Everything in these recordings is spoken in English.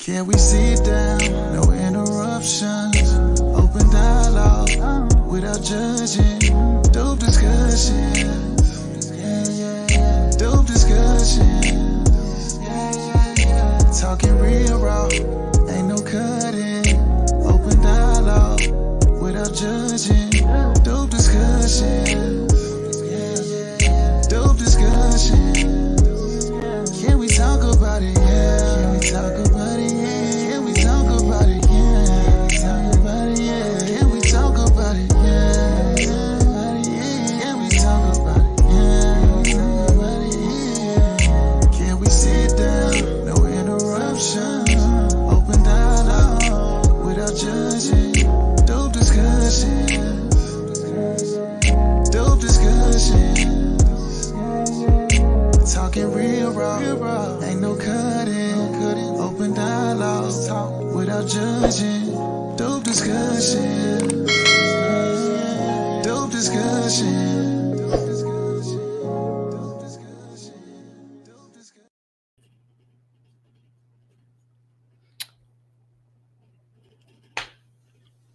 Can we sit down? No interruptions. Open dialogue without judging. Dope discussions. Dope discussions. Talking real raw. Ain't no cutting. Open dialogue without judging. Dope discussions. Dope discussions. Can we talk about it? Yeah. Can we talk about it? Yeah. Can we talk about it? Yeah. Can we talk about it? Yeah. Can we talk about it? Yeah. Can we sit down? No interruptions. Open dialogue without judging. Dope discussions. Dope discussions. Talking real raw, ain't no cutting. Open dialogue, talk without judging. Dope discussion, dope discussion.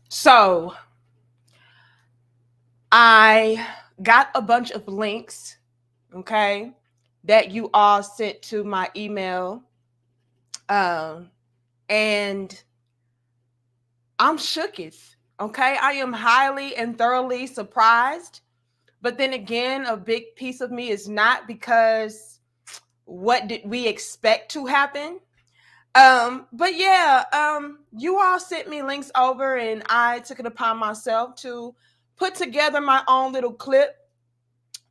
So I got a bunch of links, okay, that you all sent to my email. And I'm shooketh, okay? I am highly and thoroughly surprised. But then again, a big piece of me is not, because what did we expect to happen? But yeah, you all sent me links over, and I took it upon myself to put together my own little clip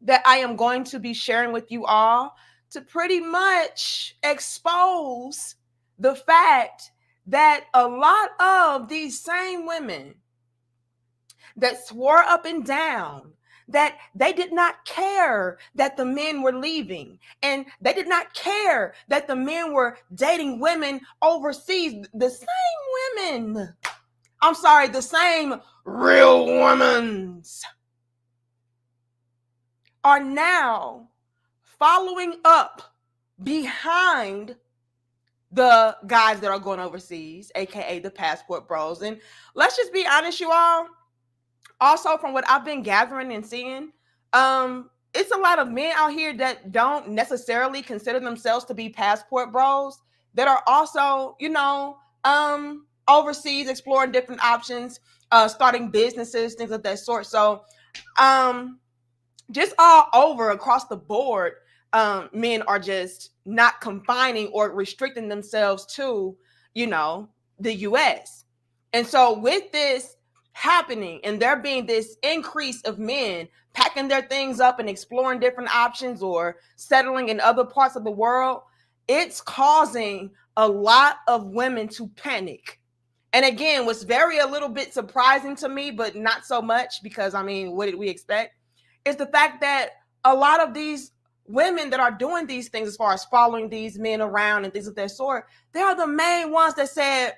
that I am going to be sharing with you all to pretty much expose the fact that a lot of these same women that swore up and down that they did not care that the men were leaving, and they did not care that the men were dating women overseas, the same real women are now following up behind the guys that are going overseas, aka the passport bros. And let's just be honest, you all. Also, from what I've been gathering and seeing, it's a lot of men out here that don't necessarily consider themselves to be passport bros, that are also, overseas exploring different options, starting businesses, things of that sort. So, just all over across the board, men are just not confining or restricting themselves to, the US. And so with this happening, and there being this increase of men packing their things up and exploring different options or settling in other parts of the world, it's causing a lot of women to panic. And again, what's a little bit surprising to me, but not so much, because what did we expect? Is the fact that a lot of these women that are doing these things, as far as following these men around and things of that sort, they are the main ones that said,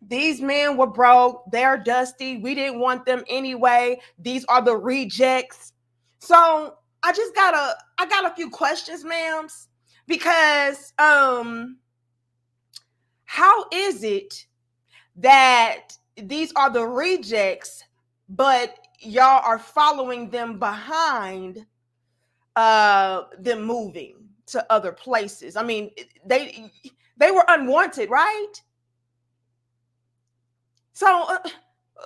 these men were broke, they're dusty, we didn't want them anyway, these are the rejects. So I got a few questions, ma'ams, because how is it that these are the rejects, but y'all are following them behind them moving to other places? They were unwanted, right? So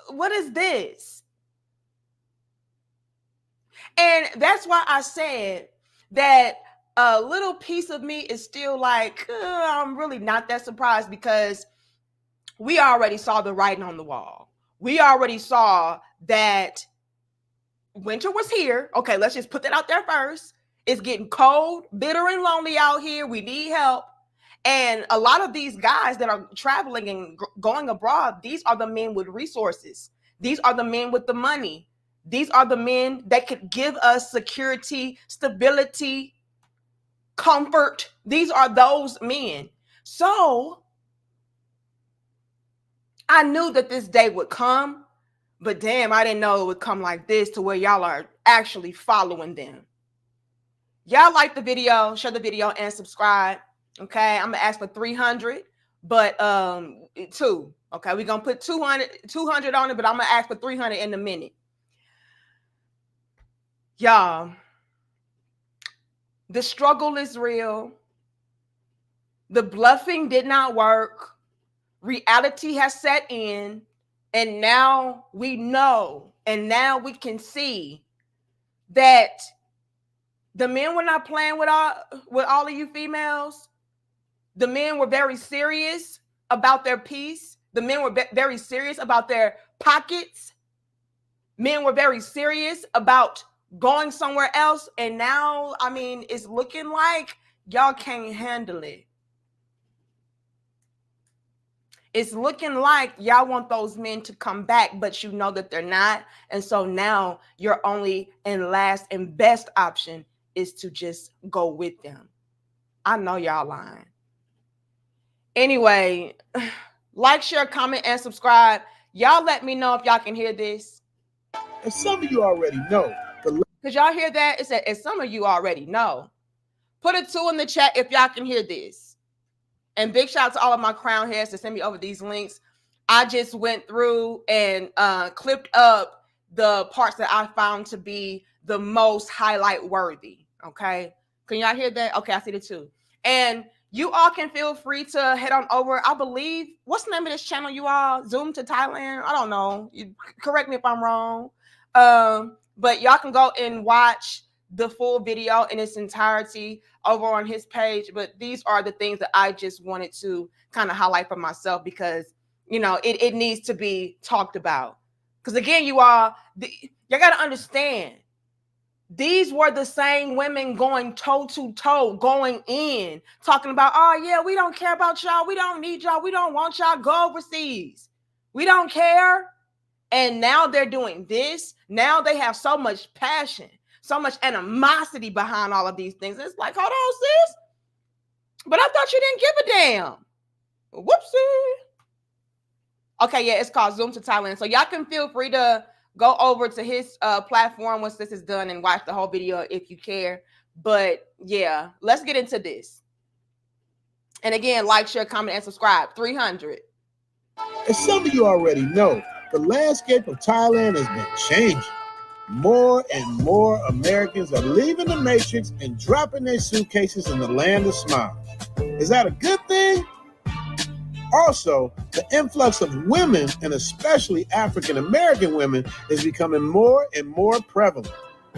what is this? And that's why I said that a little piece of me is still like, I'm really not that surprised, because we already saw the writing on the wall. We already saw that winter was here. Okay, let's just put that out there first. It's getting cold, bitter, and lonely out here. We need help. And a lot of these guys that are traveling and going abroad, these are the men with resources. These are the men with the money. These are the men that could give us security, stability, comfort. These are those men. So I knew that this day would come, but damn, I didn't know it would come like this, to where y'all are actually following them. Y'all like the video, share the video, and subscribe. Okay, I'm gonna ask for 300. but 2. Okay, we're gonna put 200 on it, but I'm gonna ask for 300 in a minute. Y'all, the struggle is real. The bluffing did not work. Reality has set in, and now we know, and now we can see that the men were not playing with all of you females. The men were very serious about their peace. The men were very serious about their pockets. Men were very serious about going somewhere else. And now, I mean, it's looking like y'all can't handle it. It's looking like y'all want those men to come back, but you know that they're not. And so now your only and last and best option is to just go with them. I know y'all lying. Anyway, like, share, comment, and subscribe. Y'all let me know if y'all can hear this. And some of you already know. Because y'all hear that? It said, and some of you already know. Put a 2 in the chat if y'all can hear this. And big shout out to all of my crown heads to send me over these links. I just went through and clipped up the parts that I found to be the most highlight worthy. Okay. Can y'all hear that? Okay, I see the 2. And you all can feel free to head on over. I believe, what's the name of this channel, you all? Zoom to Thailand? I don't know. You correct me if I'm wrong. But y'all can go and watch the full video in its entirety over on his page. But these are the things that I just wanted to kind of highlight for myself because, you know, it needs to be talked about. Because again, you all, you got to understand, these were the same women going toe to toe, going in, talking about, oh yeah, we don't care about y'all. We don't need y'all. We don't want y'all. Go overseas. We don't care. And now they're doing this. Now they have so much passion, so much animosity behind all of these things. It's like, hold on, sis. But I thought you didn't give a damn. Whoopsie. Okay, yeah, it's called Zoom to Thailand. So y'all can feel free to go over to his platform once this is done and watch the whole video if you care. But yeah, let's get into this. And again, like, share, comment, and subscribe. 300. As some of you already know, the landscape of Thailand has been changing. More and more Americans are leaving the matrix and dropping their suitcases in the land of smiles. Is that a good thing? Also, the influx of women, and especially African American women, is becoming more and more prevalent.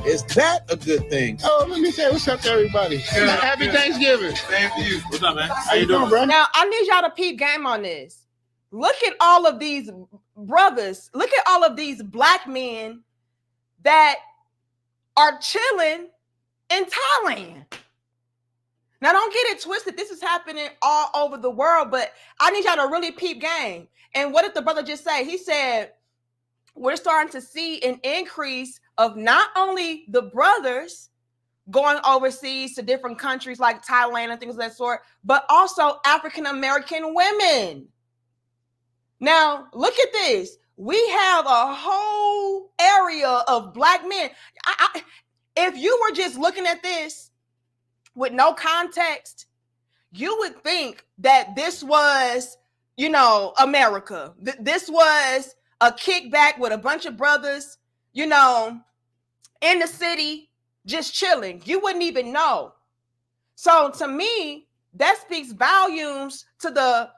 Is that a good thing? Oh, let me say what's up to everybody. Happy Thanksgiving. Same to you. What's up, man? How you doing, bro? Now, I need y'all to peep game on this. Look at all of these brothers. Look at all of these black men that are chilling in Thailand. Now, don't get it twisted. This is happening all over the world, but I need y'all to really peep game. And what did the brother just say? He said, we're starting to see an increase of not only the brothers going overseas to different countries like Thailand and things of that sort, but also African-American women. Now, look at this. We have a whole area of black men. If you were just looking at this with no context, you would think that this was, you know, America. This was a kickback with a bunch of brothers, you know, in the city, just chilling. You wouldn't even know. So to me, that speaks volumes to the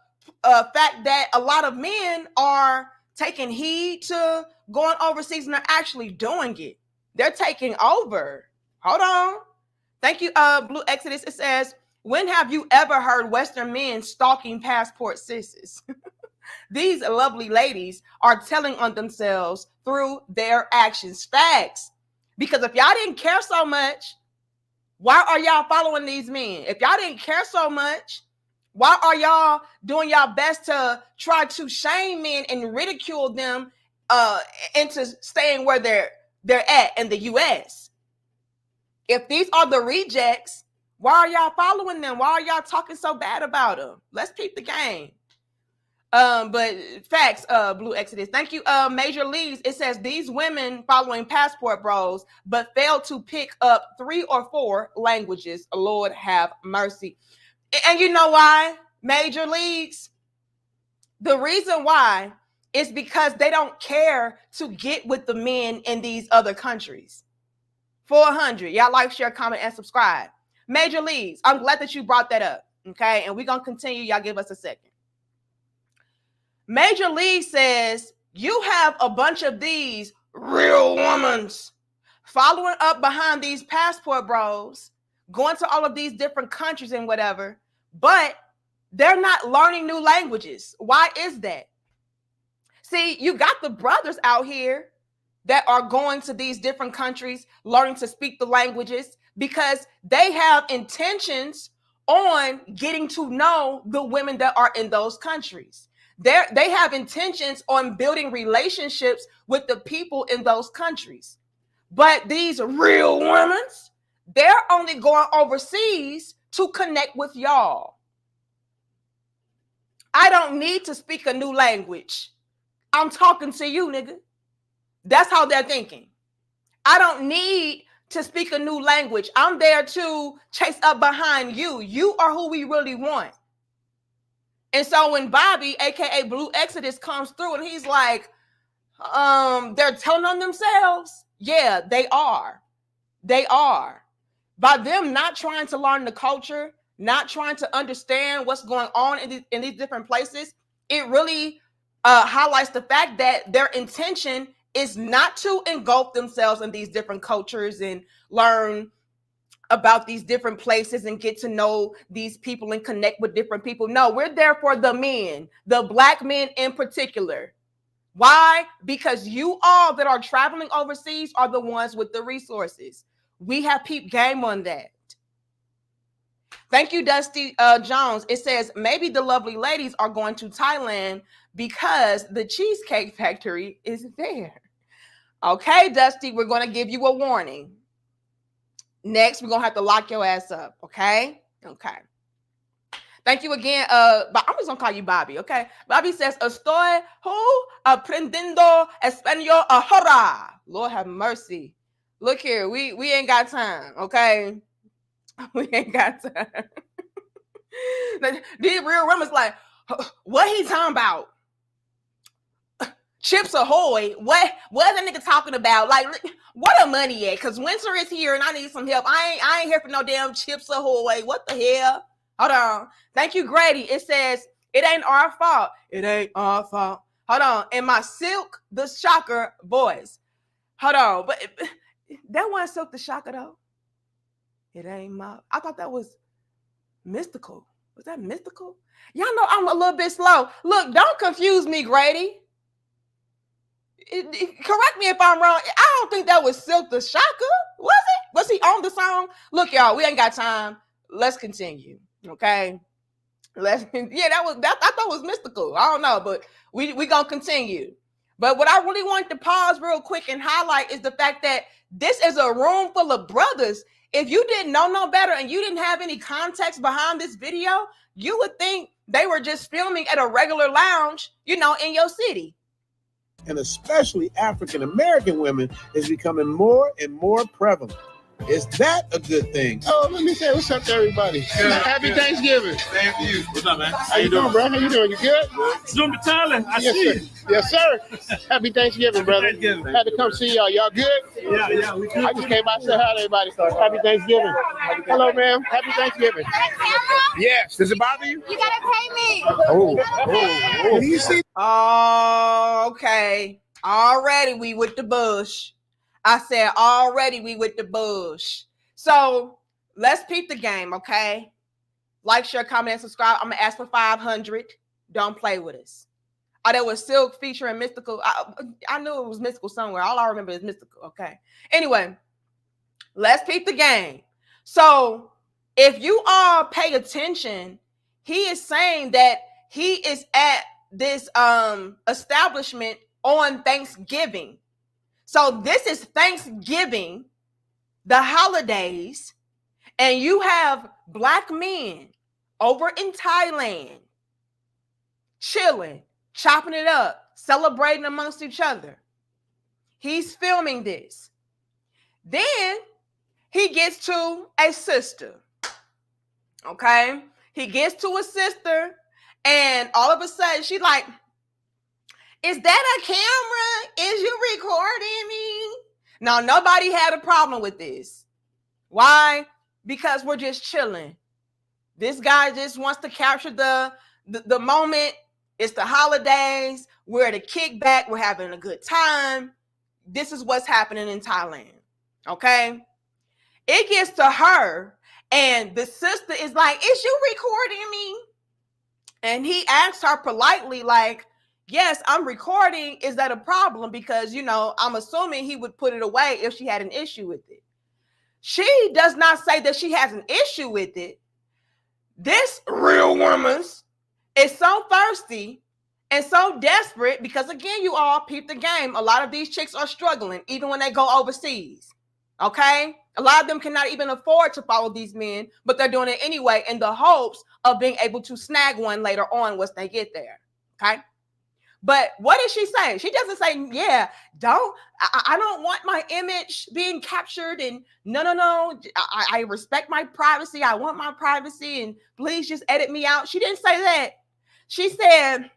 fact that a lot of men are taking heed to going overseas and they're actually doing it. They're taking over. Hold on. Thank you, Blue Exodus. It says, when have you ever heard Western men stalking passport sisters? These lovely ladies are telling on themselves through their actions. Facts. Because if y'all didn't care so much, why are y'all following these men? If y'all didn't care so much, why are y'all doing y'all best to try to shame men and ridicule them into staying where they're at in the U.S.? If these are the rejects, why are y'all following them? Why are y'all talking so bad about them? Let's peep the game. But facts, Blue Exodus. Thank you, Major Leagues. It says these women following passport bros, but failed to pick up 3 or 4 languages. Lord have mercy. And you know why, Major Leagues? The reason why is because they don't care to get with the men in these other countries. 400. Y'all like, share, comment, and subscribe. Major leagues. I'm glad that you brought that up. Okay. And we're going to continue. Y'all give us a second. Major League says you have a bunch of these real women following up behind these passport bros, going to all of these different countries and whatever, but they're not learning new languages. Why is that? See, you got the brothers out here that are going to these different countries, learning to speak the languages because they have intentions on getting to know the women that are in those countries. They have intentions on building relationships with the people in those countries. But these real women, they're only going overseas to connect with y'all. I don't need to speak a new language. I'm talking to you, nigga. That's how they're thinking. I don't need to speak a new language. I'm there to chase up behind you. You are who we really want. And so when Bobby, aka Blue Exodus, comes through and he's like, they're telling on themselves. Yeah, they are. They are. By them not trying to learn the culture, not trying to understand what's going on in these different places, it really highlights the fact that their intention is not to engulf themselves in these different cultures and learn about these different places and get to know these people and connect with different people. No, we're there for the men, the black men in particular. Why? Because you all that are traveling overseas are the ones with the resources. We have peep game on that. Thank you, Dusty Jones. It says maybe the lovely ladies are going to Thailand because the Cheesecake Factory is there. Okay, Dusty, we're going to give you a warning. Next, we're going to have to lock your ass up. Okay? Okay. Thank you again. I'm just going to call you Bobby. Okay? Bobby says, estoy aprendiendo español ahora. Lord have mercy. Look here. We ain't got time. Okay? We ain't got time. These real women's like, what he talking about? Chips Ahoy? What that nigga talking about? Like, what the money at? Because winter is here and I need some help. I ain't here for no damn Chips Ahoy. What the hell? Hold on. Thank you, Grady. It says, it ain't our fault. It ain't our fault. Hold on. And my Silk the Shocker boys. Hold on. But that wasn't Silk the Shocker, though. It ain't my... I thought that was Mystical. Was that Mystical? Y'all know I'm a little bit slow. Look, don't confuse me, Grady. Correct me if I'm wrong. I don't think that was Silk the Shocker. Was it? Was he on the song? Look, y'all, we ain't got time. Let's continue. Okay. I thought it was Mystical. I don't know, but we gonna continue. But what I really wanted to pause real quick and highlight is the fact that this is a room full of brothers. If you didn't know no better and you didn't have any context behind this video, you would think they were just filming at a regular lounge, in your city. And especially African-American women is becoming more and more prevalent. Is that a good thing? Oh, let me say what's up to everybody. Happy Thanksgiving. Same to you. What's up, man? How you doing, bro? How you doing? You good? Zoom to Thailand. I see you. Yes, sir. Happy Thanksgiving, brother. Thanksgiving. Had to come see y'all. Y'all good? Yeah, we good. I just came out to say hi to everybody. Happy Thanksgiving. Hello, ma'am. Happy Thanksgiving. Yes. Does it bother you? You gotta pay me. Oh. Do you see? Oh, okay. Already we with the bush. I said already we with the bush. So let's peep the game, okay? Like, share, comment, and subscribe. I'm gonna ask for 500. Don't play with us. Oh, there was Silk featuring Mystical. I knew it was Mystical somewhere. All I remember is Mystical. Okay. Anyway, let's peep the game. So if you all pay attention, he is saying that he is at this establishment on Thanksgiving. So this is Thanksgiving, the holidays, and you have black men over in Thailand chilling, chopping it up, celebrating amongst each other. He's filming this. Then he gets to a sister. Okay? He gets to a sister And all of a sudden, she's like, is that a camera? Is you recording me? Now, nobody had a problem with this. Why? Because we're just chilling. This guy just wants to capture the moment. It's the holidays. We're at a kickback. We're having a good time. This is what's happening in Thailand. Okay? It gets to her, and the sister is like, is you recording me? And he asks her politely, like, yes, I'm recording. Is that a problem? Because, I'm assuming he would put it away if she had an issue with it. She does not say that she has an issue with it. This real woman is so thirsty and so desperate because, again, you all peep the game. A lot of these chicks are struggling, even when they go overseas. Okay? A lot of them cannot even afford to follow these men, but they're doing it anyway in the hopes of being able to snag one later on once they get there. Okay? But what does she say? She doesn't say, yeah, I don't want my image being captured, and no. I respect my privacy. I want my privacy, and please just edit me out. She didn't say that. She said,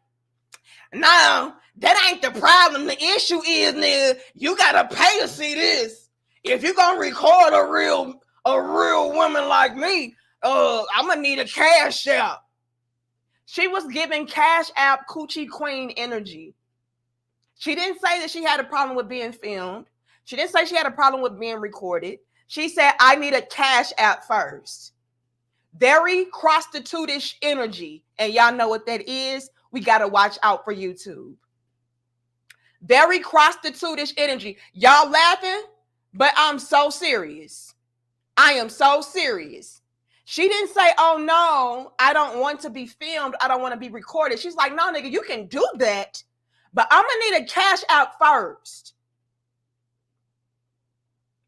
no, that ain't the problem. The issue is, nigga, you gotta pay to see this. If you're gonna record a real woman like me, I'm gonna need a cash app. She was giving Cash App Coochie Queen energy. She didn't say that she had a problem with being filmed. She didn't say she had a problem with being recorded. She said, I need a Cash App first. Very prostitutish energy. And y'all know what that is. We got to watch out for YouTube. Very prostitutish energy. Y'all laughing? But I'm so serious. I am so serious. She didn't say, oh, no, I don't want to be filmed. I don't want to be recorded. She's like, no, nigga, you can do that, but I'm going to need a Cash App first.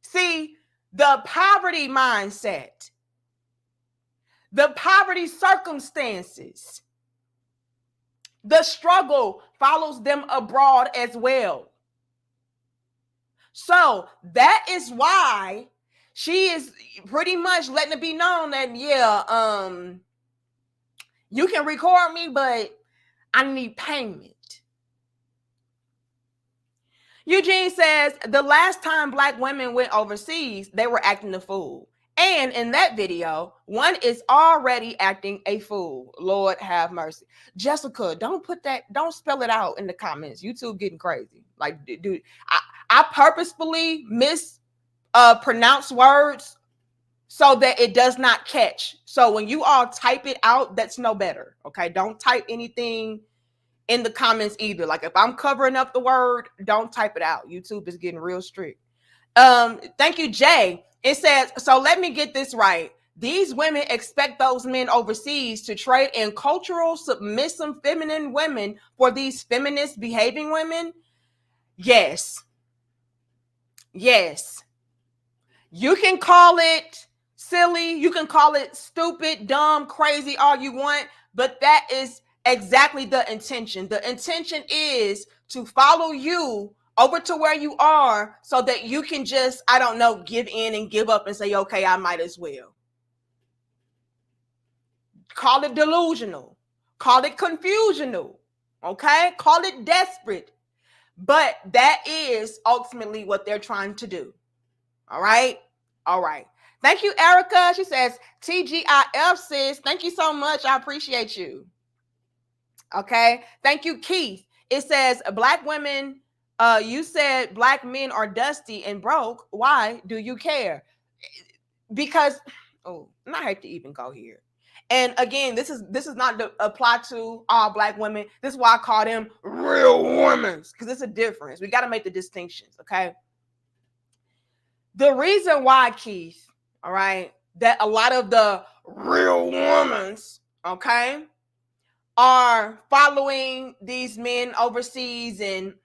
See, the poverty mindset, the poverty circumstances, the struggle follows them abroad as well. So that is why she is pretty much letting it be known that, yeah, you can record me, but I need payment. Eugene says, the last time Black women went overseas, they were acting a fool. And in that video, one is already acting a fool. Lord have mercy. Jessica, don't spell it out in the comments. YouTube getting crazy. Like, dude, I purposefully pronounce words so that it does not catch. So when you all type it out, that's no better. Okay, don't type anything in the comments either. Like, if I'm covering up the word, don't type it out. YouTube is getting real strict. Thank you, Jay. It says, so let me get this right. These women expect those men overseas to trade in cultural, submissive, feminine women for these feminist behaving women? Yes. Yes. You can call it silly. You can call it stupid, dumb, crazy, all you want. But that is exactly the intention. The intention is to follow you over to where you are so that you can just, I don't know, give in and give up and say, okay, I might as well. Call it delusional. Call it confusional. Okay? Call it desperate. But that is ultimately what they're trying to do. All right? All right. Thank you, Erica. She says, TGIF, sis. Thank you so much. I appreciate you. Okay? Thank you, Keith. It says, Black women, you said Black men are dusty and broke. Why do you care? Because, and I hate to even go here. And again, this is not to apply to all Black women. This is why I call them real women, because it's a difference. We got to make the distinctions, okay? The reason why, Keith, all right, that a lot of the real women, okay, are following these men overseas and,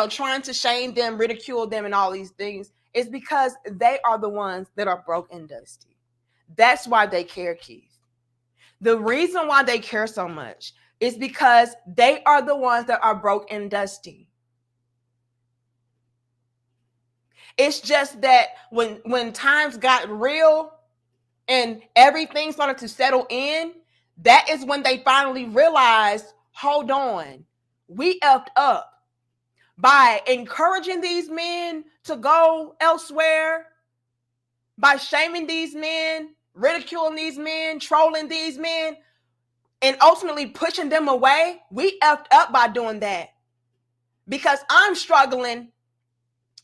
trying to shame them, ridicule them, and all these things is because they are the ones that are broke and dusty. That's why they care, Keith. The reason why they care so much is because they are the ones that are broke and dusty. It's just that when times got real and everything started to settle in, that is when they finally realized, hold on, we effed up by encouraging these men to go elsewhere, by shaming these men, ridiculing these men, trolling these men, and ultimately pushing them away. We effed up by doing that, because I'm struggling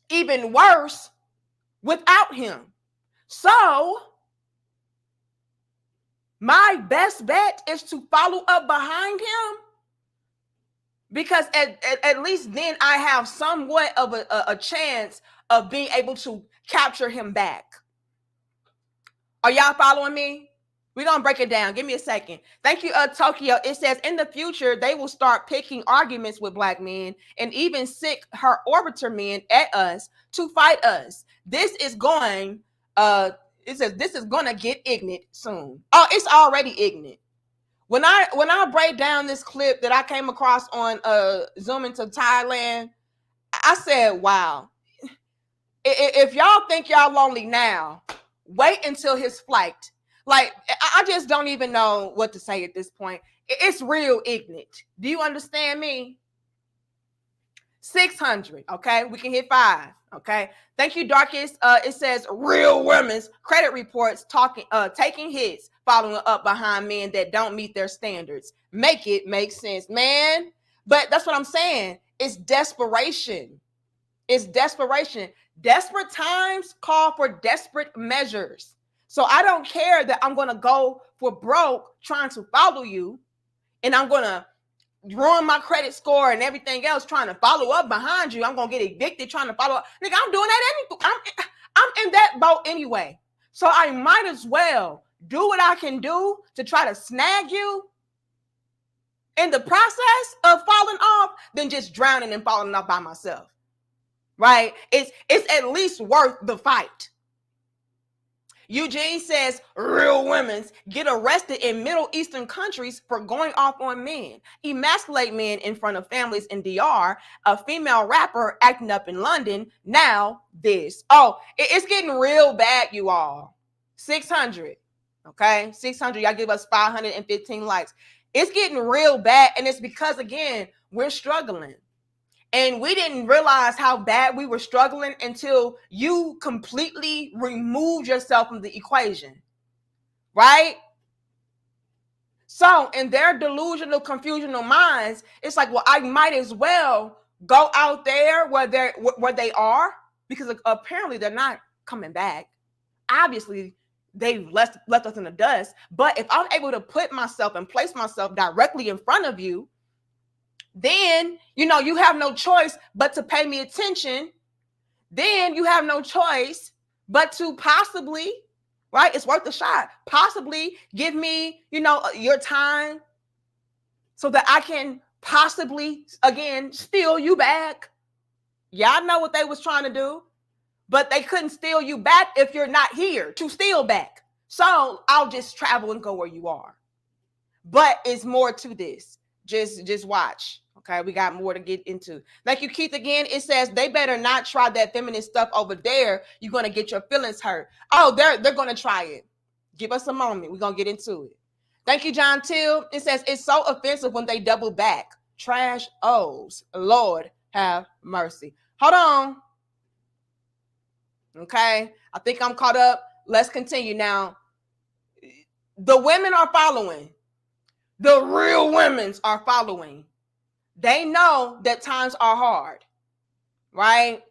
even worse without him. So my best bet is to follow up behind him, because at least then I have somewhat of a chance of being able to capture him back. Are y'all following me? We're going to break it down. Give me a second. Thank you, Tokyo. It says, in the future, they will start picking arguments with black men and even sick her orbiter men at us to fight us. This is going, it says, this is going to get ignorant soon. Oh, it's already ignorant. When I break down this clip that I came across on Zoom into Thailand, I said, wow. If y'all think y'all lonely now, wait until his flight. Like, I just don't even know what to say at this point. It's real ignorant. Do you understand me? 600, okay? We can hit 5, okay? Thank you, Darkest. It says, real women's credit reports taking hits, following up behind men that don't meet their standards. Make it make sense, man. But that's what I'm saying. It's desperation. It's desperation. Desperate times call for desperate measures. So I don't care that I'm going to go for broke trying to follow you, and I'm going to ruin my credit score and everything else trying to follow up behind you. I'm going to get evicted trying to follow up. Nigga, I'm doing that. I'm in that boat anyway. So I might as well do what I can do to try to snag you in the process of falling off than just drowning and falling off by myself. Right? It's at least worth the fight. Eugene says, real women get arrested in Middle Eastern countries for going off on men. Emasculate men in front of families in DR. A female rapper acting up in London. Now this. Oh, it's getting real bad, you all. 600. Okay? 600. Y'all give us 515 likes. It's getting real bad. And it's because, again, we're struggling. And we didn't realize how bad we were struggling until you completely removed yourself from the equation, right? So in their delusional, confusional minds, it's like, well, I might as well go out there where they are, because apparently they're not coming back. Obviously, they left us in the dust. But if I'm able to put myself and place myself directly in front of you, then, you have no choice but to pay me attention. Then you have no choice but to possibly, right? It's worth a shot. Possibly give me, your time so that I can possibly, again, steal you back. Y'all know what they was trying to do, but they couldn't steal you back if you're not here to steal back. So I'll just travel and go where you are. But it's more to this. Just watch. Okay, we got more to get into. Thank you, Keith. Again, it says they better not try that feminist stuff over there. You're gonna get your feelings hurt. Oh, they're gonna try it. Give us a moment. We're gonna get into it. Thank you, John Till. It says it's so offensive when they double back. Trash O's. Lord have mercy. Hold on. Okay, I think I'm caught up. Let's continue now. The women are following. The real women's are following. They know that times are hard, right?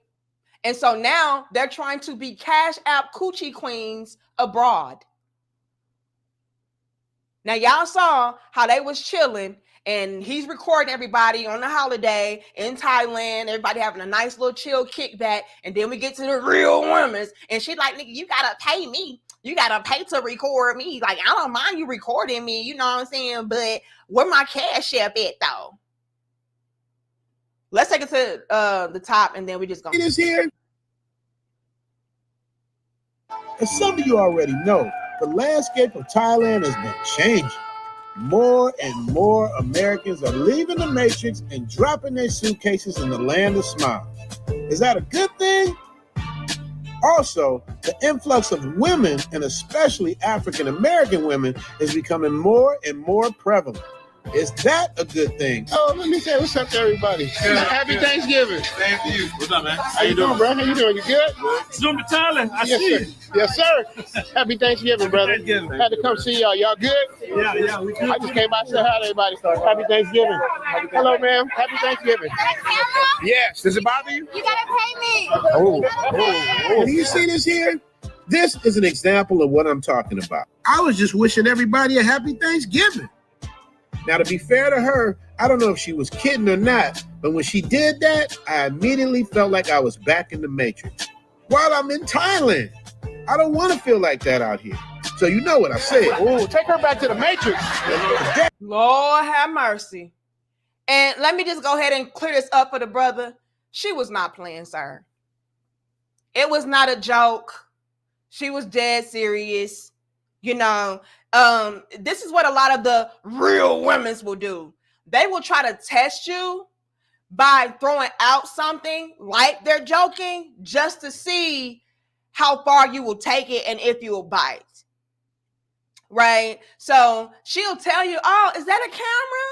And so now they're trying to be Cash App coochie queens abroad. Now, y'all saw how they was chilling, and he's recording everybody on the holiday in Thailand, everybody having a nice little chill kickback. And then we get to the real women's, and she's like, nigga, you got to pay me. You got to pay to record me. Like, I don't mind you recording me, you know what I'm saying? But where my Cash App at, though? Let's take it to the top, and then we just go. It is here. As some of you already know, the landscape of Thailand has been changing. More and more Americans are leaving the matrix and dropping their suitcases in the land of smiles. Is that a good thing? Also, the influx of women, and especially African American women, is becoming more and more prevalent. Is that a good thing? Oh, let me say what's up to everybody. Happy Thanksgiving. Same to you. What's up, man? How you doing, bro? How you doing? You good? Zoom to Thailand. I Yes, see sir. you. Yes, sir. Happy Thanksgiving, brother. Thanksgiving. Had to come see y'all. Y'all good? Yeah, we good. I just came by to say hi to everybody. Happy Thanksgiving. Hello, ma'am. Happy Thanksgiving. Yes. Does it bother you? You gotta pay me. Oh. Do you see this here? This is an example of what I'm talking about. I was just wishing everybody a happy Thanksgiving. Now, to be fair to her, I don't know if she was kidding or not, but when she did that, I immediately felt like I was back in the Matrix. While I'm in Thailand, I don't want to feel like that out here. So you know what I said. Oh, take her back to the Matrix. Lord have mercy. And let me just go ahead and clear this up for the brother. She was not playing, sir. It was not a joke. She was dead serious. You know, this is what a lot of the real women will do. They will try to test you by throwing out something like they're joking just to see how far you will take it and if you will bite. Right? So she'll tell you, oh, is that a camera?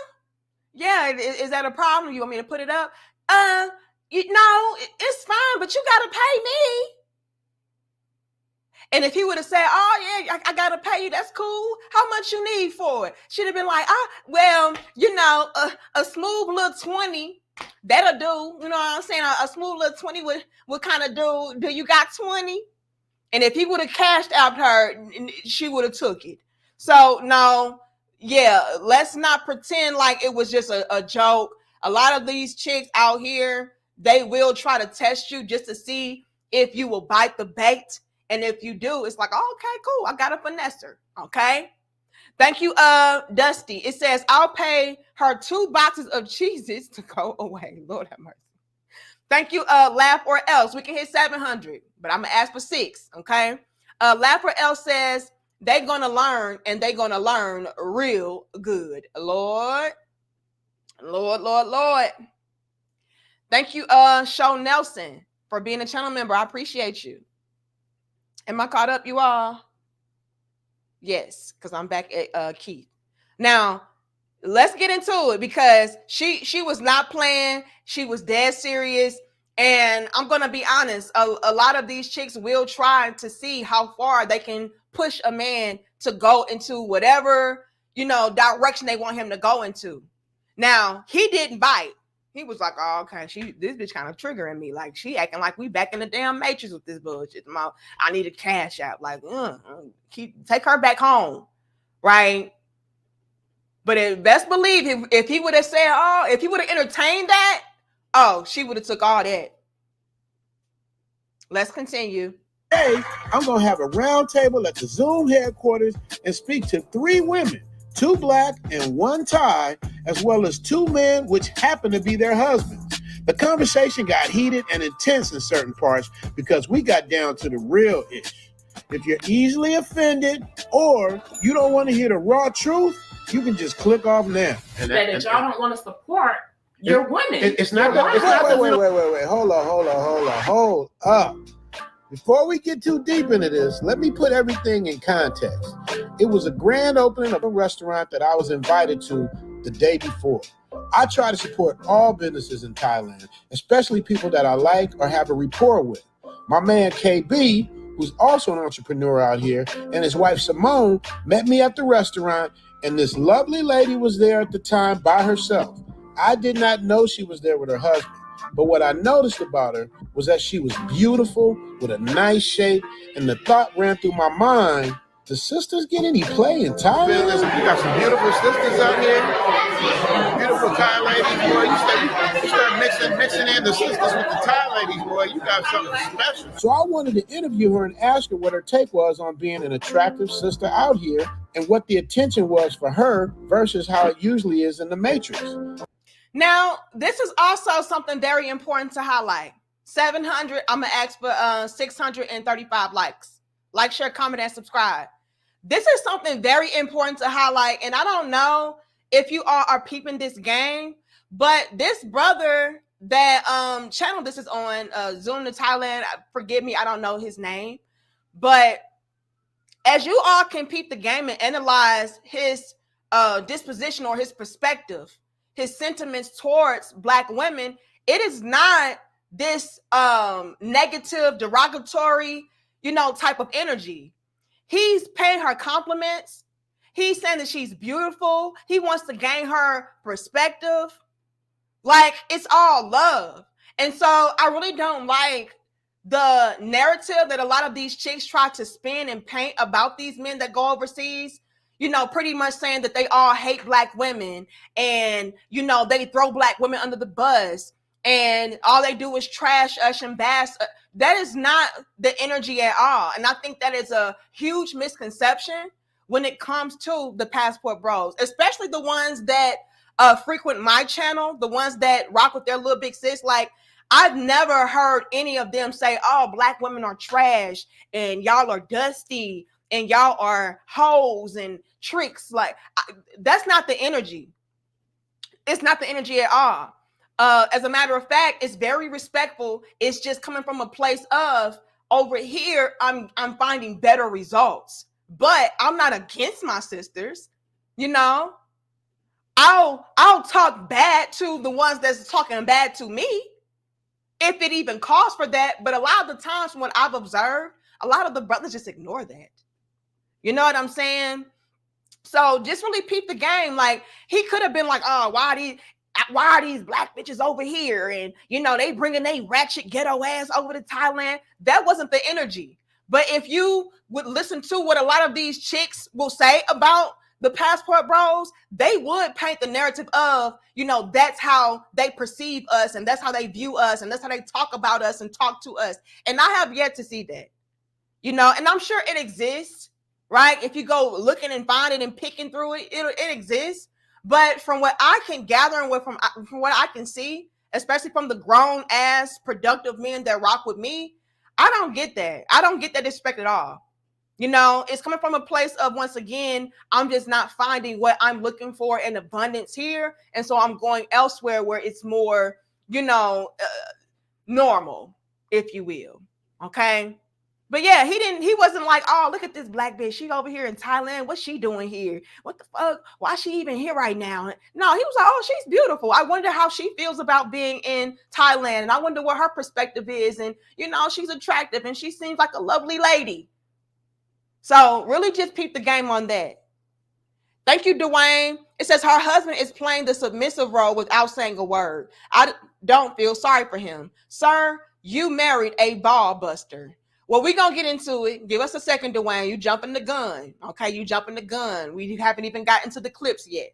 Yeah, is that a problem? You want me to put it up? It's fine, but you got to pay me. And if he would have said, oh, yeah, I got to pay you, that's cool. How much you need for it? She'd have been like, a smooth little 20, that'll do. You know what I'm saying? A smooth little 20 would kind of do you got 20? And if he would have cashed out her, she would have took it. So, no, yeah, let's not pretend like it was just a joke. A lot of these chicks out here, they will try to test you just to see if you will bite the bait. And if you do, it's like, oh, okay, cool. I got a finesser. Okay. Thank you, Dusty. It says, I'll pay her 2 boxes of cheeses to go away. Lord have mercy. Thank you, Laugh or Else. We can hit 700, but I'm going to ask for 6. Okay. Laugh or Else says, they're going to learn, and they're going to learn real good. Lord. Thank you, Show Nelson, for being a channel member. I appreciate you. Am I caught up, you all? Yes, because I'm back at Keith. Now, let's get into it because she was not playing. She was dead serious. And I'm going to be honest, a lot of these chicks will try to see how far they can push a man to go into whatever, direction they want him to go into. Now, he didn't bite. He was like, oh, okay, this bitch kind of triggering me. Like, she acting like we back in the damn Matrix with this bullshit. I need a cash out. Like, take her back home, right? But best believe if he would have said, oh, if he would have entertained that, oh, she would have took all that. Let's continue. Today, I'm going to have a round table at the Zoom headquarters and speak to 3 women. 2 black and 1 Thai, as well as 2 men, which happen to be their husbands. The conversation got heated and intense in certain parts because we got down to the real ish. If you're easily offended or you don't want to hear the raw truth, you can just click off now. And if y'all don't want to support your women, it's not that. Wait. Hold up. Before we get too deep into this, let me put everything in context. It was a grand opening of a restaurant that I was invited to the day before. I try to support all businesses in Thailand, especially people that I like or have a rapport with. My man KB, who's also an entrepreneur out here, and his wife Simone met me at the restaurant, and this lovely lady was there at the time by herself. I did not know she was there with her husband. But what I noticed about her was that she was beautiful with a nice shape, and the thought ran through my mind, the sisters get any play in Thailand? Listen, you got some beautiful sisters out here. Beautiful Thai ladies, boy. You start mixing in the sisters with the Thai ladies, boy. You got something special. So I wanted to interview her and ask her what her take was on being an attractive sister out here and what the attention was for her versus how it usually is in the Matrix. Now, this is also something very important to highlight. 700, I'm going to ask for 635 likes. Like, share, comment, and subscribe. This is something very important to highlight. And I don't know if you all are peeping this game, but this brother that channel this is on, Zoom to Thailand. Forgive me, I don't know his name, but as you all can peep the game and analyze his disposition or his perspective, his sentiments towards Black women, it is not this negative, derogatory, type of energy. He's paying her compliments. He's saying that she's beautiful. He wants to gain her perspective. Like, it's all love. And so I really don't like the narrative that a lot of these chicks try to spin and paint about these men that go overseas, pretty much saying that they all hate Black women and, they throw Black women under the bus and all they do is trash us and bash. That is not the energy at all. And I think that is a huge misconception when it comes to the Passport Bros, especially the ones that frequent my channel, the ones that rock with their little big sis. Like, I've never heard any of them say, oh, Black women are trash and y'all are dusty and y'all are hoes and tricks. Like, that's not the energy. It's not the energy at all. As a matter of fact, it's very respectful. It's just coming from a place of, over here, I'm finding better results. But I'm not against my sisters, I'll talk bad to the ones that's talking bad to me, if it even calls for that. But a lot of the times from what I've observed, a lot of the brothers just ignore that. You know what I'm saying? So just really peep the game. Like, he could have been like, oh, why are these Black bitches over here? And, they bringing they ratchet ghetto ass over to Thailand. That wasn't the energy. But if you would listen to what a lot of these chicks will say about the Passport Bros, they would paint the narrative of, that's how they perceive us and that's how they view us and that's how they talk about us and talk to us. And I have yet to see that, and I'm sure it exists, right? If you go looking and finding and picking through it, it exists. But from what I can gather and from what I can see, especially from the grown ass productive men that rock with me, I don't get that. I don't get that disrespect at all. It's coming from a place of, once again, I'm just not finding what I'm looking for in abundance here. And so I'm going elsewhere where it's more, normal, if you will. Okay. But yeah, he wasn't like, oh, look at this Black bitch. She over here in Thailand. What's she doing here? What the fuck? Why is she even here right now? No, he was like, oh, she's beautiful. I wonder how she feels about being in Thailand. And I wonder what her perspective is. And, she's attractive and she seems like a lovely lady. So really just peep the game on that. Thank you, Dwayne. It says her husband is playing the submissive role without saying a word. I don't feel sorry for him. Sir, you married a ball buster. Well, we're going to get into it. Give us a second, Dwayne. You jumping the gun. Okay, you jumping the gun. We haven't even gotten to the clips yet.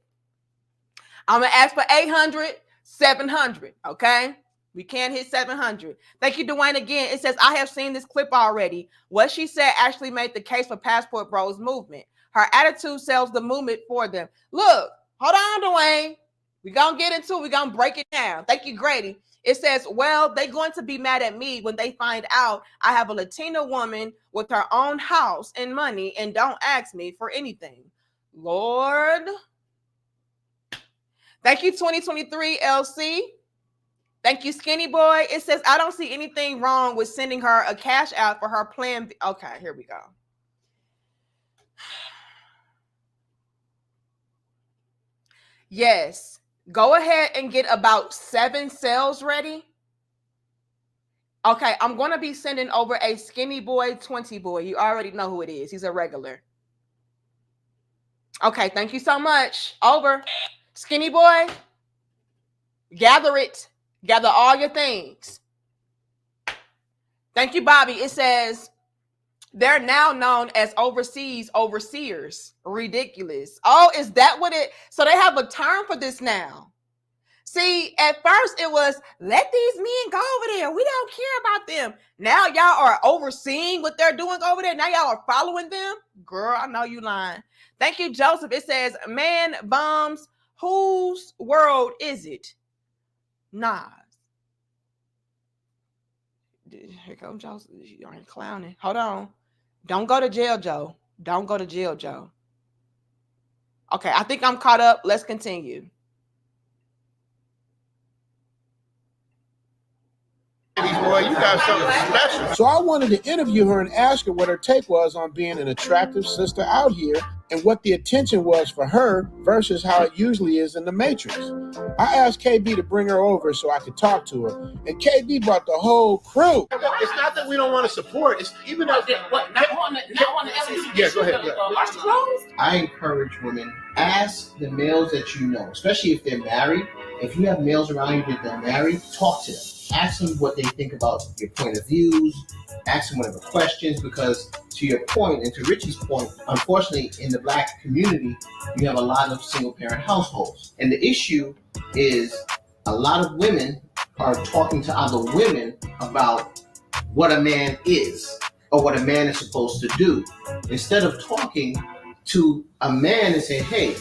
I'm going to ask for 800, 700, okay? We can't hit 700. Thank you, Dwayne, again. It says, I have seen this clip already. What she said actually made the case for Passport Bros movement. Her attitude sells the movement for them. Look, hold on, Dwayne. We're going to get into it. We're going to break it down. Thank you, Grady. It says, well, they're going to be mad at me when they find out I have a Latina woman with her own house and money and don't ask me for anything. Lord. Thank you, 2023 LC. Thank you, Skinny Boy. It says, I don't see anything wrong with sending her a cash out for her plan. Okay, here we go. Yes. Go ahead and get about 7 sales ready. Okay, I'm going to be sending over a Skinny Boy 20 boy. You already know who it is. He's a regular. Okay, thank you so much. Over. Skinny Boy, gather it. Gather all your things. Thank you, Bobby. It says, they're now known as overseas overseers. Ridiculous. Oh, is that what it? So they have a term for this now. See, at first it was, let these men go over there. We don't care about them. Now y'all are overseeing what they're doing over there. Now y'all are following them. Girl, I know you lying. Thank you, Joseph. It says, man bums. Whose world is it? Nas. Here comes Joseph. You ain't clowning. Hold on. Don't go to jail, Joe. Don't go to jail, Joe. Okay, I think I'm caught up. Let's continue. boy, you got something special. So I wanted to interview her and ask her what her take was on being an attractive sister out here and what the attention was for her versus how it usually is in the Matrix. I asked KB to bring her over so I could talk to her, and KB brought the whole crew. It's not that we don't want to support. It's even though Not on the evidence. Yeah, go ahead. Yeah. Watch the clothes. I encourage women, ask the males that you know, especially if they're married. If you have males around you that they're married, talk to them. Ask them what they think about your point of views. Ask them whatever questions, because to your point and to Richie's point, unfortunately, in the Black community, you have a lot of single-parent households. And the issue is a lot of women are talking to other women about what a man is or what a man is supposed to do, instead of talking to a man and saying, hey,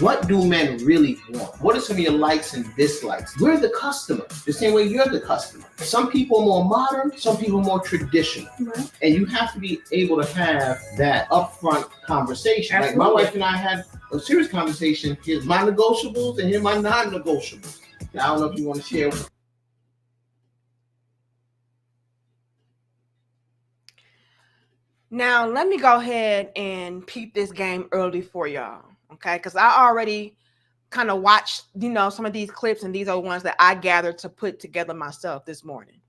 what do men really want? What are some of your likes and dislikes? We're the customer, the same way you're the customer. Some people are more modern, some people are more traditional. Right. And you have to be able to have that upfront conversation. Absolutely. Like my wife and I had a serious conversation. Here's my negotiables and here's my non-negotiables. I don't know if you want to share. Now, let me go ahead and peep this game early for y'all, okay? Because I already kind of watched, some of these clips, and these are ones that I gathered to put together myself this morning.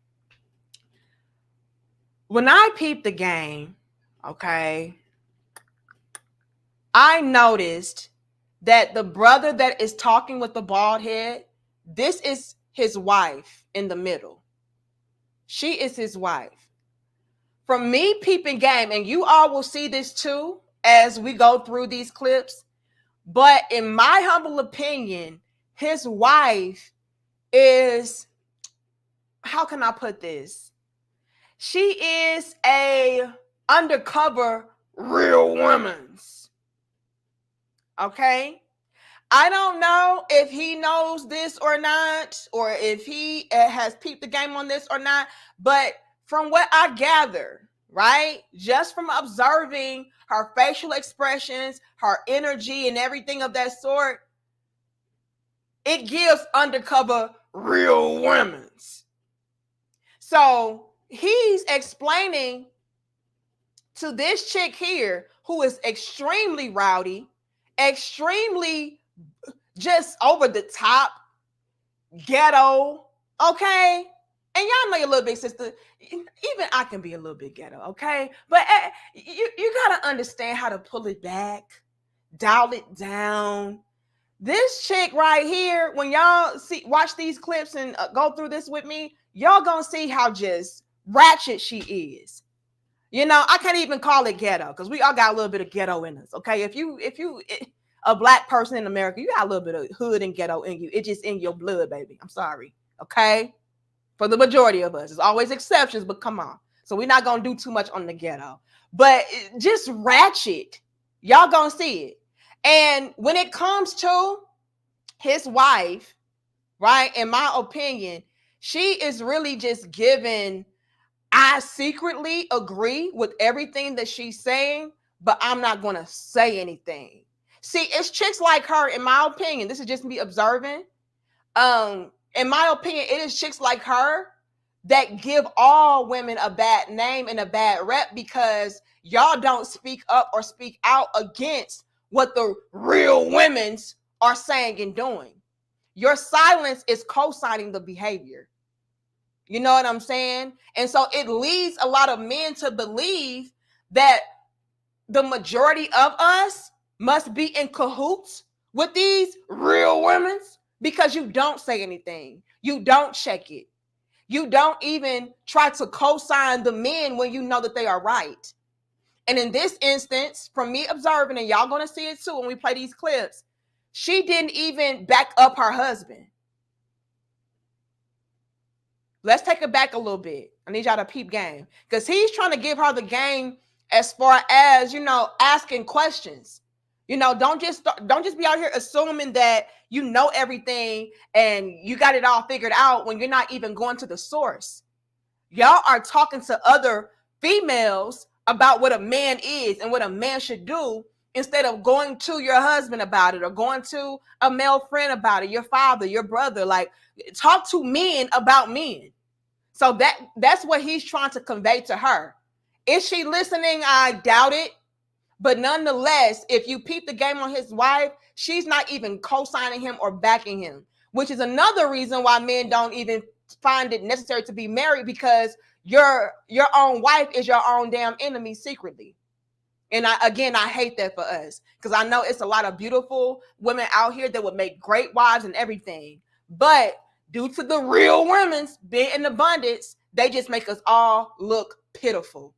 When I peeped the game, okay, I noticed that the brother that is talking with the bald head, this is his wife in the middle. She is his wife. From me peeping game, and you all will see this too as we go through these clips, but in my humble opinion, his wife is, how can I put this? She is a undercover real woman's. Okay? I don't know if he knows this or not, or if he has peeped the game on this or not, but from what I gather, right, just from observing her facial expressions, her energy, and everything of that sort, it gives undercover real women's. So he's explaining to this chick here, who is extremely rowdy, extremely just over the top, ghetto, okay? And y'all know your little big sister, even I can be a little bit ghetto, okay? But you gotta understand how to pull it back, dial it down. This chick right here, when y'all watch these clips and go through this with me, y'all gonna see how just ratchet she is. I can't even call it ghetto, because we all got a little bit of ghetto in us, okay? If you a Black person in America, you got a little bit of hood and ghetto in you. It's just in your blood, baby. I'm sorry, okay? For the majority of us. There's always exceptions, but come on. So we're not going to do too much on the ghetto. But just ratchet. Y'all going to see it. And when it comes to his wife, right, in my opinion, she is really just giving, I secretly agree with everything that she's saying, but I'm not going to say anything. See, it's chicks like her, in my opinion, this is just me observing, in my opinion, it is chicks like her that give all women a bad name and a bad rep, because y'all don't speak up or speak out against what the real women's are saying and doing. Your silence is co-signing the behavior. You know what I'm saying? And so it leads a lot of men to believe that the majority of us must be in cahoots with these real women's, because you don't say anything. You don't check it. You don't even try to co-sign the men when you know that they are right. And in this instance, from me observing, and y'all going to see it too when we play these clips, she didn't even back up her husband. Let's take it back a little bit. I need y'all to peep game, because he's trying to give her the game as far as, asking questions. Don't just be out here assuming that you know everything and you got it all figured out when you're not even going to the source. Y'all are talking to other females about what a man is and what a man should do, instead of going to your husband about it, or going to a male friend about it, your father, your brother. Like, talk to men about men. So that's what he's trying to convey to her. Is she listening? I doubt it. But nonetheless, if you peep the game on his wife, she's not even co-signing him or backing him, which is another reason why men don't even find it necessary to be married, because your own wife is your own damn enemy secretly. And I hate that for us, because I know it's a lot of beautiful women out here that would make great wives and everything. But due to the real women's being in abundance, they just make us all look pitiful.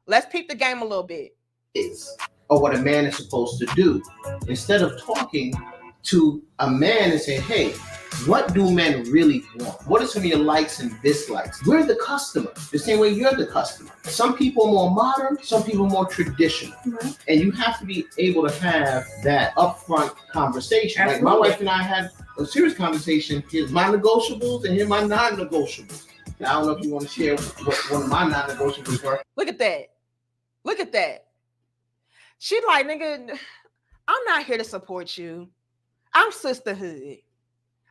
Let's peep the game a little bit. Or what a man is supposed to do. Instead of talking to a man and saying, hey, what do men really want? What are some of your likes and dislikes? We're the customer, the same way you're the customer. Some people are more modern, some people are more traditional. Mm-hmm. And you have to be able to have that upfront conversation. Absolutely. Like my wife and I had a serious conversation. Here's my negotiables and here's my non-negotiables. Now, I don't know if you want to share what one of my non-negotiables were. Look at that. Look at that. She like, nigga, I'm not here to support you. I'm sisterhood.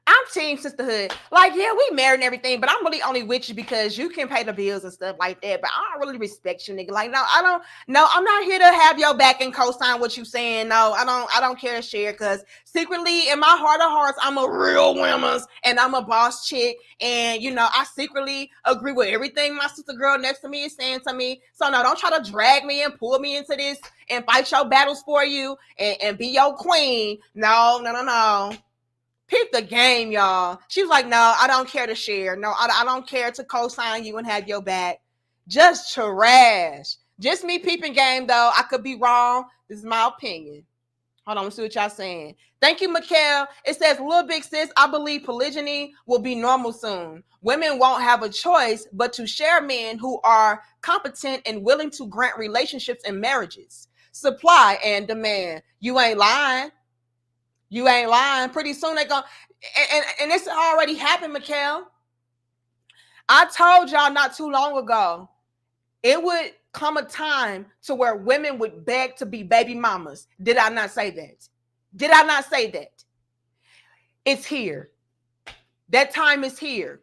I'm team sisterhood. Like, yeah, we married and everything, but I'm really only with you because you can pay the bills and stuff like that. But I don't really respect you, nigga. Like, no, I don't. No, I'm not here to have your back and co-sign what you saying. No, I don't care to share, because secretly in my heart of hearts, I'm a real woman and I'm a boss chick. And, you know, I secretly agree with everything my sister girl next to me is saying to me. So no, don't try to drag me and pull me into this and fight your battles for you and be your queen. No. Peep the game, y'all. She was like, no, I don't care to share. No, I don't care to co-sign you and have your back. Just trash. Just me peeping game, though. I could be wrong. This is my opinion. Hold on, let's see what y'all saying. Thank you, Mikhail. It says, Lil Big Sis, I believe polygyny will be normal soon. Women won't have a choice but to share men who are competent and willing to grant relationships and marriages. Supply and demand. You ain't lying. You ain't lying. Pretty soon they go, and it's already happened, Mikhail. I told y'all not too long ago, it would come a time to where women would beg to be baby mamas. Did I not say that? Did I not say that? It's here. That time is here.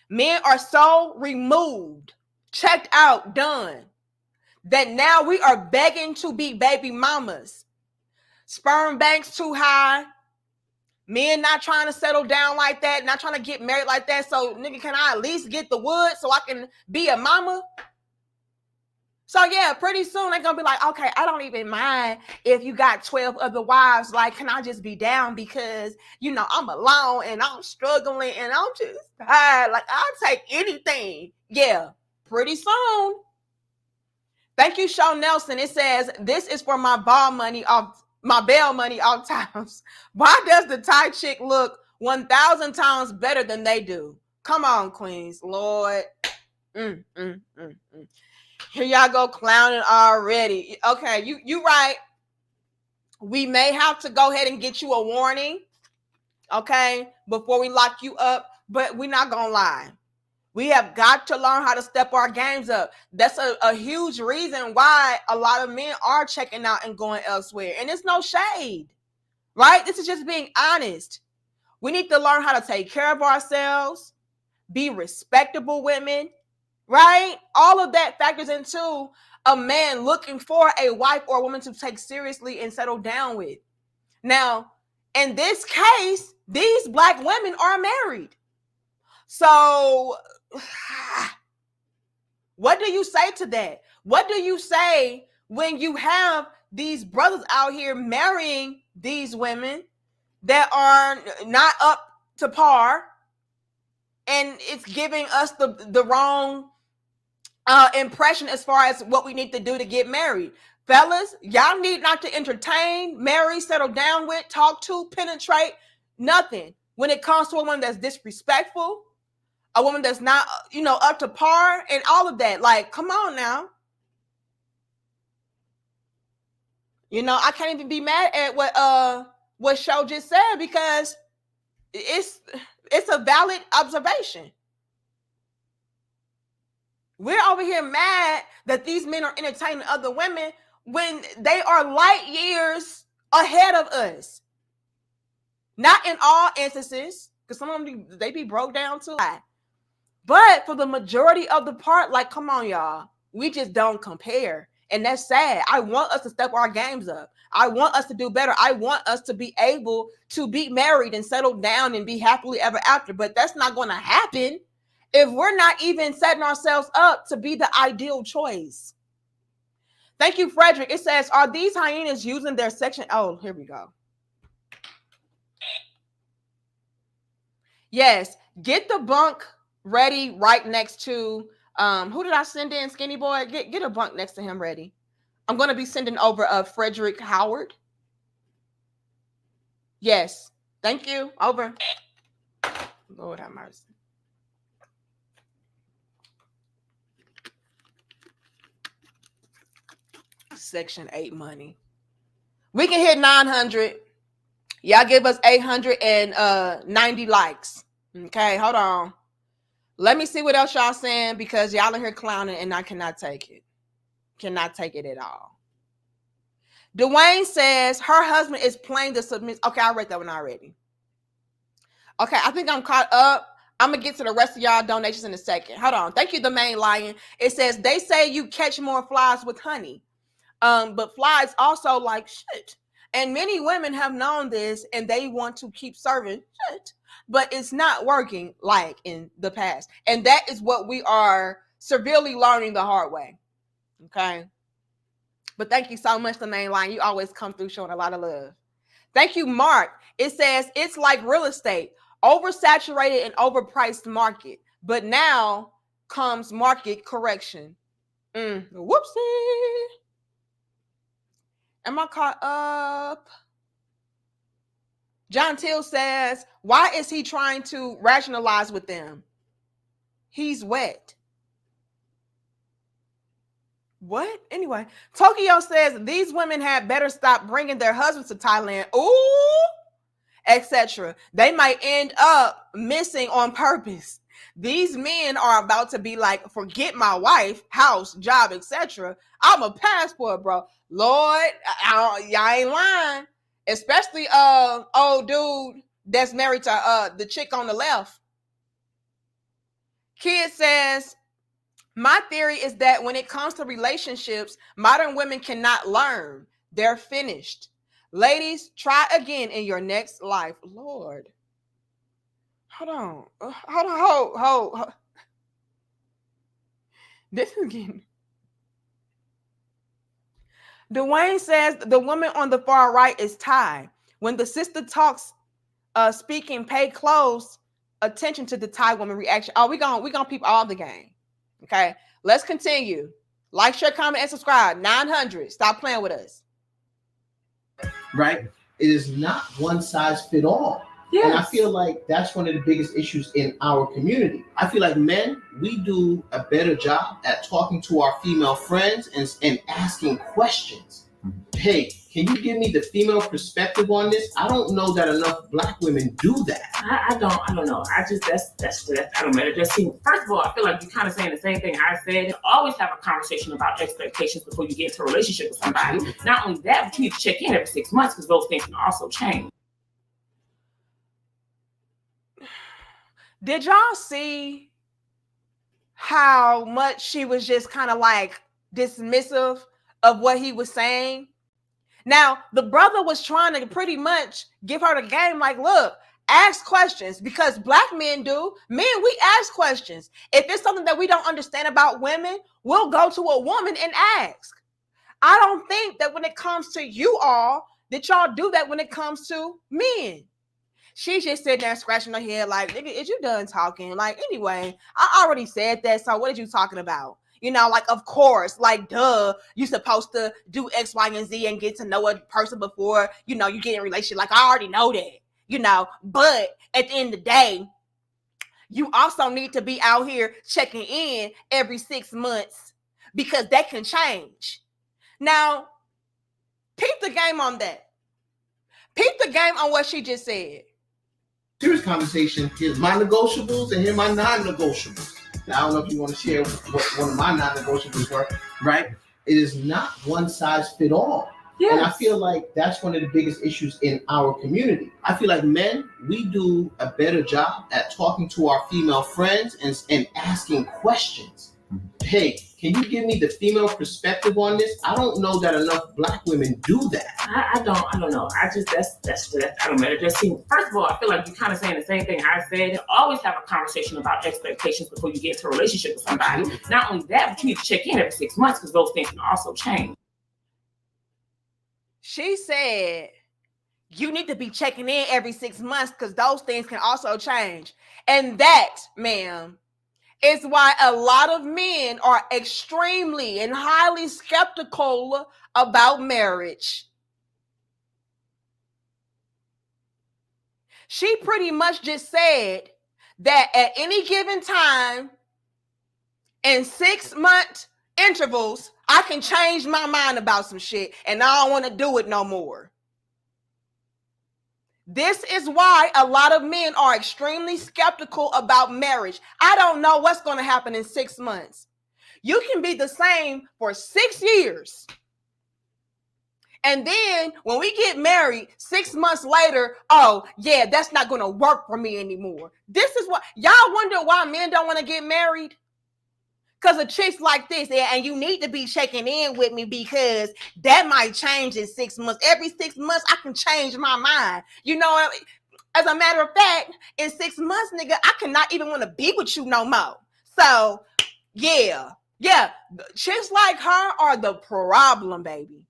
Men are so removed, checked out, done, that now we are begging to be baby mamas. Sperm banks too high. Men not trying to settle down like that, not trying to get married like that. So, nigga, can I at least get the wood so I can be a mama? So, yeah, pretty soon they're going to be like, okay, I don't even mind if you got 12 other wives. Like, can I just be down because, you know, I'm alone and I'm struggling and I'm just tired. Like, I'll take anything. Yeah, pretty soon. Thank you, Shaw Nelson. It says, this is for my bail money all times. Why does the Thai chick look 1,000 times better than they do? Come on, queens, Lord. Here y'all go clowning already. Okay, you right. We may have to go ahead and get you a warning, okay, before we lock you up, but we're not gonna lie. We have got to learn how to step our games up. That's a huge reason why a lot of men are checking out and going elsewhere. And it's no shade, right? This is just being honest. We need to learn how to take care of ourselves, be respectable women, right? All of that factors into a man looking for a wife or a woman to take seriously and settle down with. Now, in this case, these Black women are married. So what do you say to that? What do you say when you have these brothers out here marrying these women that are not up to par, and it's giving us the wrong impression as far as what we need to do to get married? Fellas, y'all need not to entertain, marry, settle down with, talk to, penetrate, nothing. When it comes to a woman that's disrespectful, a woman that's not, you know, up to par and all of that. Like, come on now. You know, I can't even be mad at what Sho just said, because it's a valid observation. We're over here mad that these men are entertaining other women when they are light years ahead of us. Not in all instances, because some of them, they be broke down too. But for the majority of the part, like, come on, y'all. We just don't compare. And that's sad. I want us to step our games up. I want us to do better. I want us to be able to be married and settle down and be happily ever after. But that's not going to happen if we're not even setting ourselves up to be the ideal choice. Thank you, Frederick. It says, are these hyenas using their section? Oh, here we go. Yes. Get the bunk ready right next to, who did I send in, Skinny Boy? Get a bunk next to him ready. I'm going to be sending over Frederick Howard. Yes. Thank you. Over. Lord have mercy. Section 8 money. We can hit 900. Y'all give us 890 likes. Okay, hold on. Let me see what else y'all saying, because y'all in here clowning and I cannot take it. Cannot take it at all. Dwayne says her husband is playing the submissive. Okay, I read that one already. Okay, I think I'm caught up. I'm going to get to the rest of y'all donations in a second. Hold on. Thank you, the main lion. It says, they say you catch more flies with honey. But flies also like shit. And many women have known this and they want to keep serving shit. But it's not working like in the past. And that is what we are severely learning the hard way. Okay. But thank you so much, the main line. You always come through showing a lot of love. Thank you, Mark. It says it's like real estate, oversaturated and overpriced market. But now comes market correction. Whoopsie. Am I caught up? John Till says, why is he trying to rationalize with them? He's wet. What? Anyway, Tokyo says these women had better stop bringing their husbands to Thailand. Ooh, etc. They might end up missing on purpose. These men are about to be like, forget my wife, house, job, etc. I'm a passport, bro. Lord, y'all ain't lying. Especially old dude that's married to the chick on the left. Kid says, my theory is that when it comes to relationships, modern women cannot learn. They're finished. Ladies, try again in your next life. Lord. Hold on. This is getting... Dwayne says the woman on the far right is Thai. When the sister talks, speaking, pay close attention to the Thai woman reaction. Oh, we gonna peep all the game. Okay, let's continue. Like, share, comment, and subscribe. 900. Stop playing with us. Right? It is not one size fit all. Yes. And I feel like that's one of the biggest issues in our community. I feel like men, we do a better job at talking to our female friends and asking questions. Hey, can you give me the female perspective on this? I don't know that enough Black women do that. I don't know. I just that's I don't know. It just seems, first of all, I feel like you're kind of saying the same thing I said. Always have a conversation about expectations before you get into a relationship with somebody. Absolutely. Not only that, but you need to check in every 6 months because those things can also change. Did y'all see how much she was just kind of like dismissive of what he was saying? Now, the brother was trying to pretty much give her the game like, look, ask questions, because Black men do. Men, we ask questions. If it's something that we don't understand about women, we'll go to a woman and ask. I don't think that when it comes to you all, that y'all do that when it comes to men. She's just sitting there scratching her head like, nigga, is you done talking? Like, anyway, I already said that, so what are you talking about? You know, like, of course, like, duh, you're supposed to do X, Y, and Z and get to know a person before, you know, you get in a relationship. Like, I already know that, you know, but at the end of the day, you also need to be out here checking in every 6 months because that can change. Now, peep the game on that. Peep the game on what she just said. Serious conversation. Here's my negotiables and here are my non-negotiables. Now, I don't know if you want to share what one of my non-negotiables were, right? It is not one size fit all. Yes. And I feel like that's one of the biggest issues in our community. I feel like men, we do a better job at talking to our female friends and asking questions. Hey, can you give me the female perspective on this? I don't know that enough black women do that. I don't know. I just that's I don't matter. Just seem, first of all, I feel like you're kind of saying the same thing I said. Always have a conversation about expectations before you get into a relationship with somebody. Not only that, but you need to check in every 6 months because those things can also change. She said you need to be checking in every 6 months because those things can also change. And that, ma'am, is why a lot of men are extremely and highly skeptical about marriage. She pretty much just said that at any given time, in 6 month intervals, I can change my mind about some shit and I don't want to do it no more. This is why a lot of men are extremely skeptical about marriage. I don't know what's going to happen in 6 months. You can be the same for 6 years. And then when we get married 6 months later, oh, yeah, that's not going to work for me anymore. This is what y'all wonder why men don't want to get married. Because of chicks like this, and you need to be checking in with me because that might change in 6 months. Every 6 months, I can change my mind. You know, as a matter of fact, in 6 months, nigga, I cannot even want to be with you no more. So, yeah, chicks like her are the problem, baby.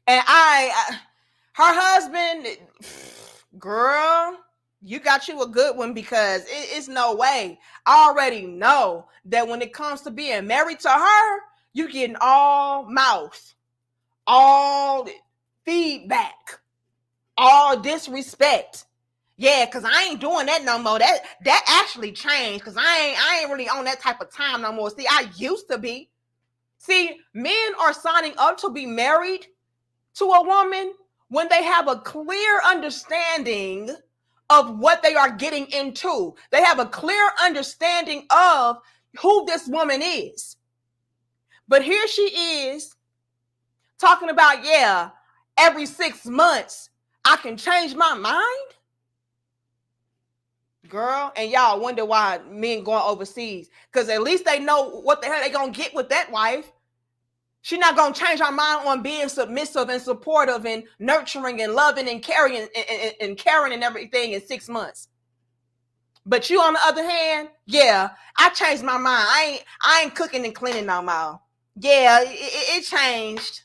And her husband, girl, you got you a good one because it's no way. I already know that when it comes to being married to her, you getting all mouth, all feedback, all disrespect. Yeah, because I ain't doing that no more. That actually changed because I ain't really on that type of time no more. See, I used to be. See, men are signing up to be married to a woman when they have a clear understanding of what they are getting into. They have a clear understanding of who this woman is. But here she is talking about, yeah, every 6 months I can change my mind. Girl, and y'all wonder why men going overseas. Because at least they know what the hell they gonna get with that wife. She's not going to change her mind on being submissive and supportive and nurturing and loving and caring and everything in 6 months. But you, on the other hand, yeah, I changed my mind. I ain't cooking and cleaning no more. Yeah, it changed.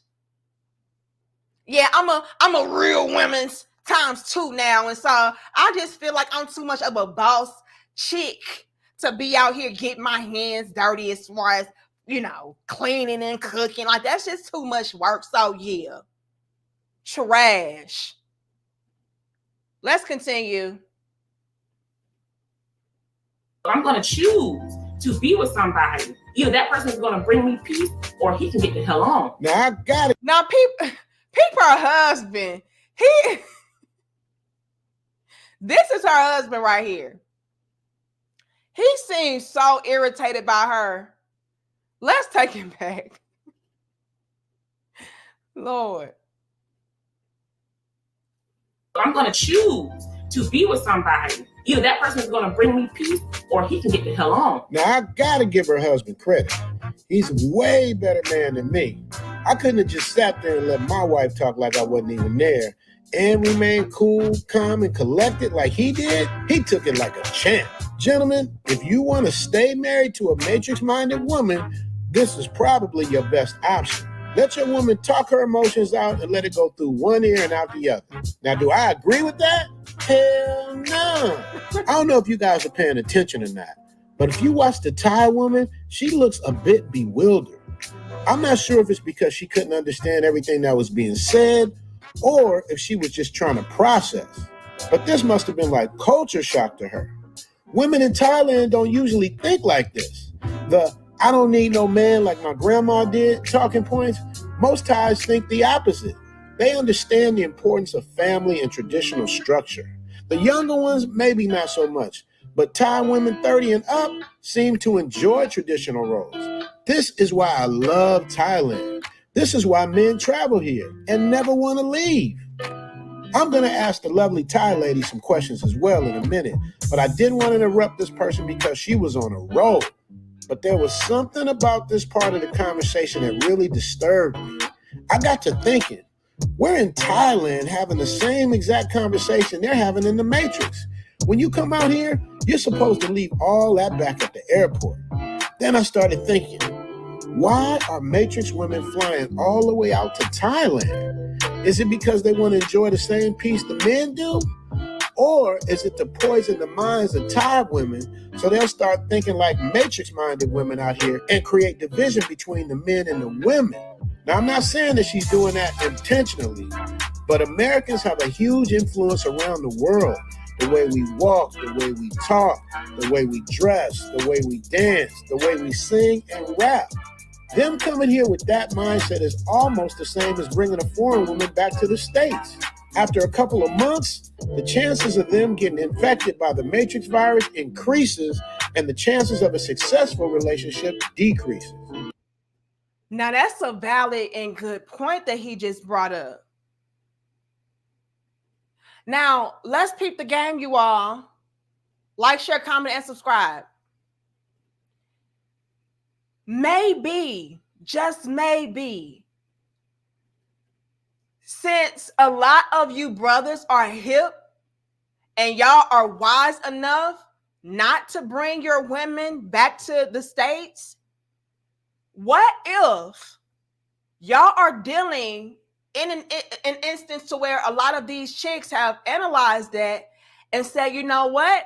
Yeah, I'm a real women's ×2 now. And so I just feel like I'm too much of a boss chick to be out here getting my hands dirty as far as, you know, cleaning and cooking. Like, that's just too much work. So, yeah. Trash. Let's continue. I'm going to choose to be with somebody. Either that person is going to bring me peace or he can get the hell on. Now, I got it. Now, peep her husband. This is her husband right here. He seems so irritated by her. Let's take him back. Lord. I'm going to choose to be with somebody. Either that person is going to bring me peace or he can get the hell on. Now, I got to give her husband credit. He's a way better man than me. I couldn't have just sat there and let my wife talk like I wasn't even there and remain cool, calm, and collected like he did. He took it like a champ. Gentlemen, if you want to stay married to a matrix-minded woman, this is probably your best option. Let your woman talk her emotions out and let it go through one ear and out the other. Now, do I agree with that? Hell no. I don't know if you guys are paying attention or not, but if you watch the Thai woman, she looks a bit bewildered. I'm not sure if it's because she couldn't understand everything that was being said or if she was just trying to process. But this must have been like culture shock to her. Women in Thailand don't usually think like this. The I don't need no man like my grandma did talking points, most Thais think the opposite. They understand the importance of family and traditional structure. The younger ones, maybe not so much, but Thai women 30 and up seem to enjoy traditional roles. This is why I love Thailand. This is why men travel here and never want to leave. I'm going to ask the lovely Thai lady some questions as well in a minute, but I didn't want to interrupt this person because she was on a roll. But there was something about this part of the conversation that really disturbed me. I got to thinking, we're in Thailand having the same exact conversation they're having in the Matrix. When you come out here, you're supposed to leave all that back at the airport. Then I started thinking, why are Matrix women flying all the way out to Thailand? Is it because they want to enjoy the same peace the men do? Or is it to poison the minds of Thai women so they'll start thinking like Matrix-minded women out here and create division between the men and the women? Now, I'm not saying that she's doing that intentionally, but Americans have a huge influence around the world. The way we walk, the way we talk, the way we dress, the way we dance, the way we sing and rap. Them coming here with that mindset is almost the same as bringing a foreign woman back to the States. After a couple of months, the chances of them getting infected by the Matrix virus increases and the chances of a successful relationship decreases. Now, that's a valid and good point that he just brought up. Now, let's peep the game, you all. Like, share, comment, and subscribe. Maybe, just maybe, since a lot of you brothers are hip and y'all are wise enough not to bring your women back to the States, what if y'all are dealing in an instance to where a lot of these chicks have analyzed that and said, you know what?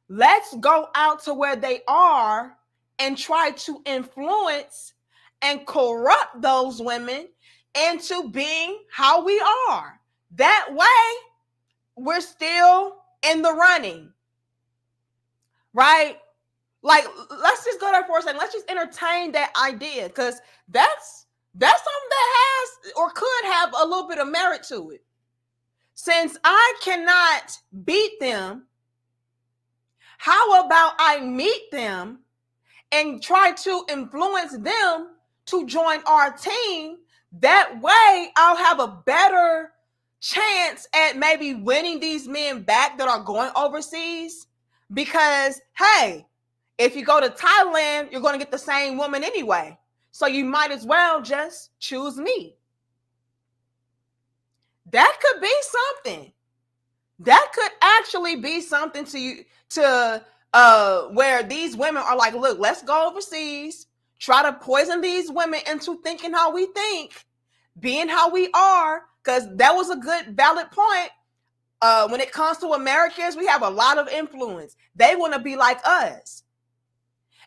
Let's go out to where they are and try to influence and corrupt those women into being how we are. That way, we're still in the running, right? Like, let's just go there for a second. Let's just entertain that idea, because that's something that has or could have a little bit of merit to it. Since I cannot beat them, how about I meet them and try to influence them to join our team? That way, I'll have a better chance at maybe winning these men back that are going overseas. Because, hey, if you go to Thailand, you're going to get the same woman anyway. So you might as well just choose me. That could be something. That could actually be something to where these women are like, look, let's go overseas, try to poison these women into thinking how we think, being how we are, because that was a good, valid point. When it comes to Americans, we have a lot of influence. They want to be like us.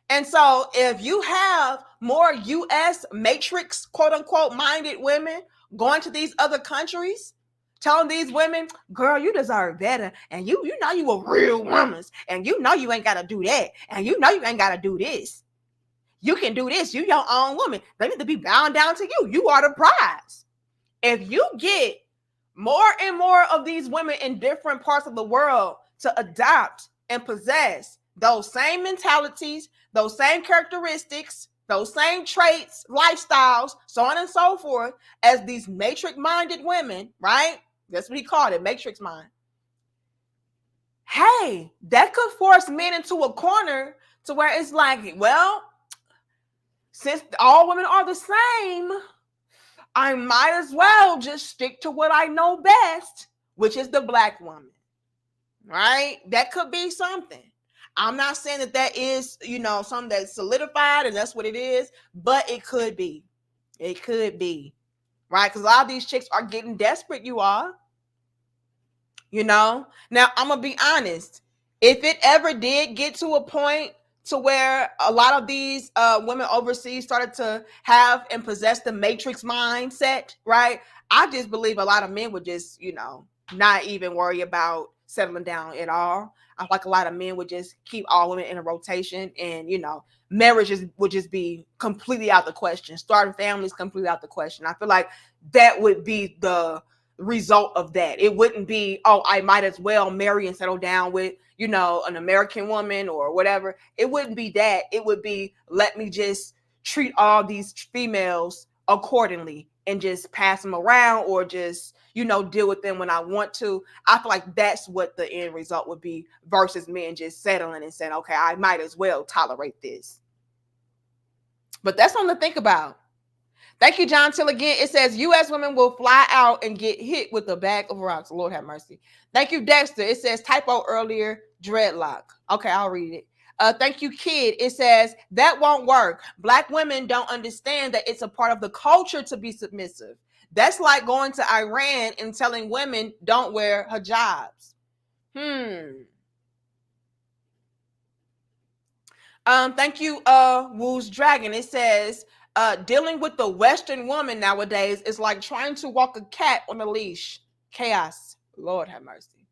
And so if you have more U.S. matrix, quote unquote, minded women going to these other countries, telling these women, girl, you deserve better. And you know you a real woman. And you know you ain't got to do that. And you know you ain't got to do this. You can do this. You your own woman. They need to be bound down to you. You are the prize. If you get more and more of these women in different parts of the world to adopt and possess those same mentalities, those same characteristics, those same traits, lifestyles, so on and so forth, as these matrix-minded women, right? That's what he called it, matrix mind. Hey, that could force men into a corner to where it's like, well, since all women are the same, I might as well just stick to what I know best, which is the black woman, right? That could be something. I'm not saying that is, something that's solidified and that's what it is, but it could be. It could be, right? Because a lot of these chicks are getting desperate, you are. Now I'm going to be honest. If it ever did get to a point to where a lot of these women overseas started to have and possess the matrix mindset, right? I just believe a lot of men would just, not even worry about settling down at all. I feel like a lot of men would just keep all women in a rotation, and marriages would just be completely out the question. Starting families completely out the question. I feel like that would be the result of that. It wouldn't be, oh, I might as well marry and settle down with, an American woman or whatever. It wouldn't be that. It would be, let me just treat all these females accordingly and just pass them around or just, deal with them when I want to. I feel like that's what the end result would be versus men just settling and saying, okay, I might as well tolerate this. But that's something to think about. Thank you, John Till. Again, it says U.S. women will fly out and get hit with a bag of rocks. Lord have mercy. Thank you, Dexter. It says typo earlier, dreadlock. Okay, I'll read it. Thank you, Kid. It says that won't work. Black women don't understand that it's a part of the culture to be submissive. That's like going to Iran and telling women don't wear hijabs. Thank you, Woo's Dragon. It says dealing with the Western woman nowadays is like trying to walk a cat on a leash. Chaos. Lord have mercy.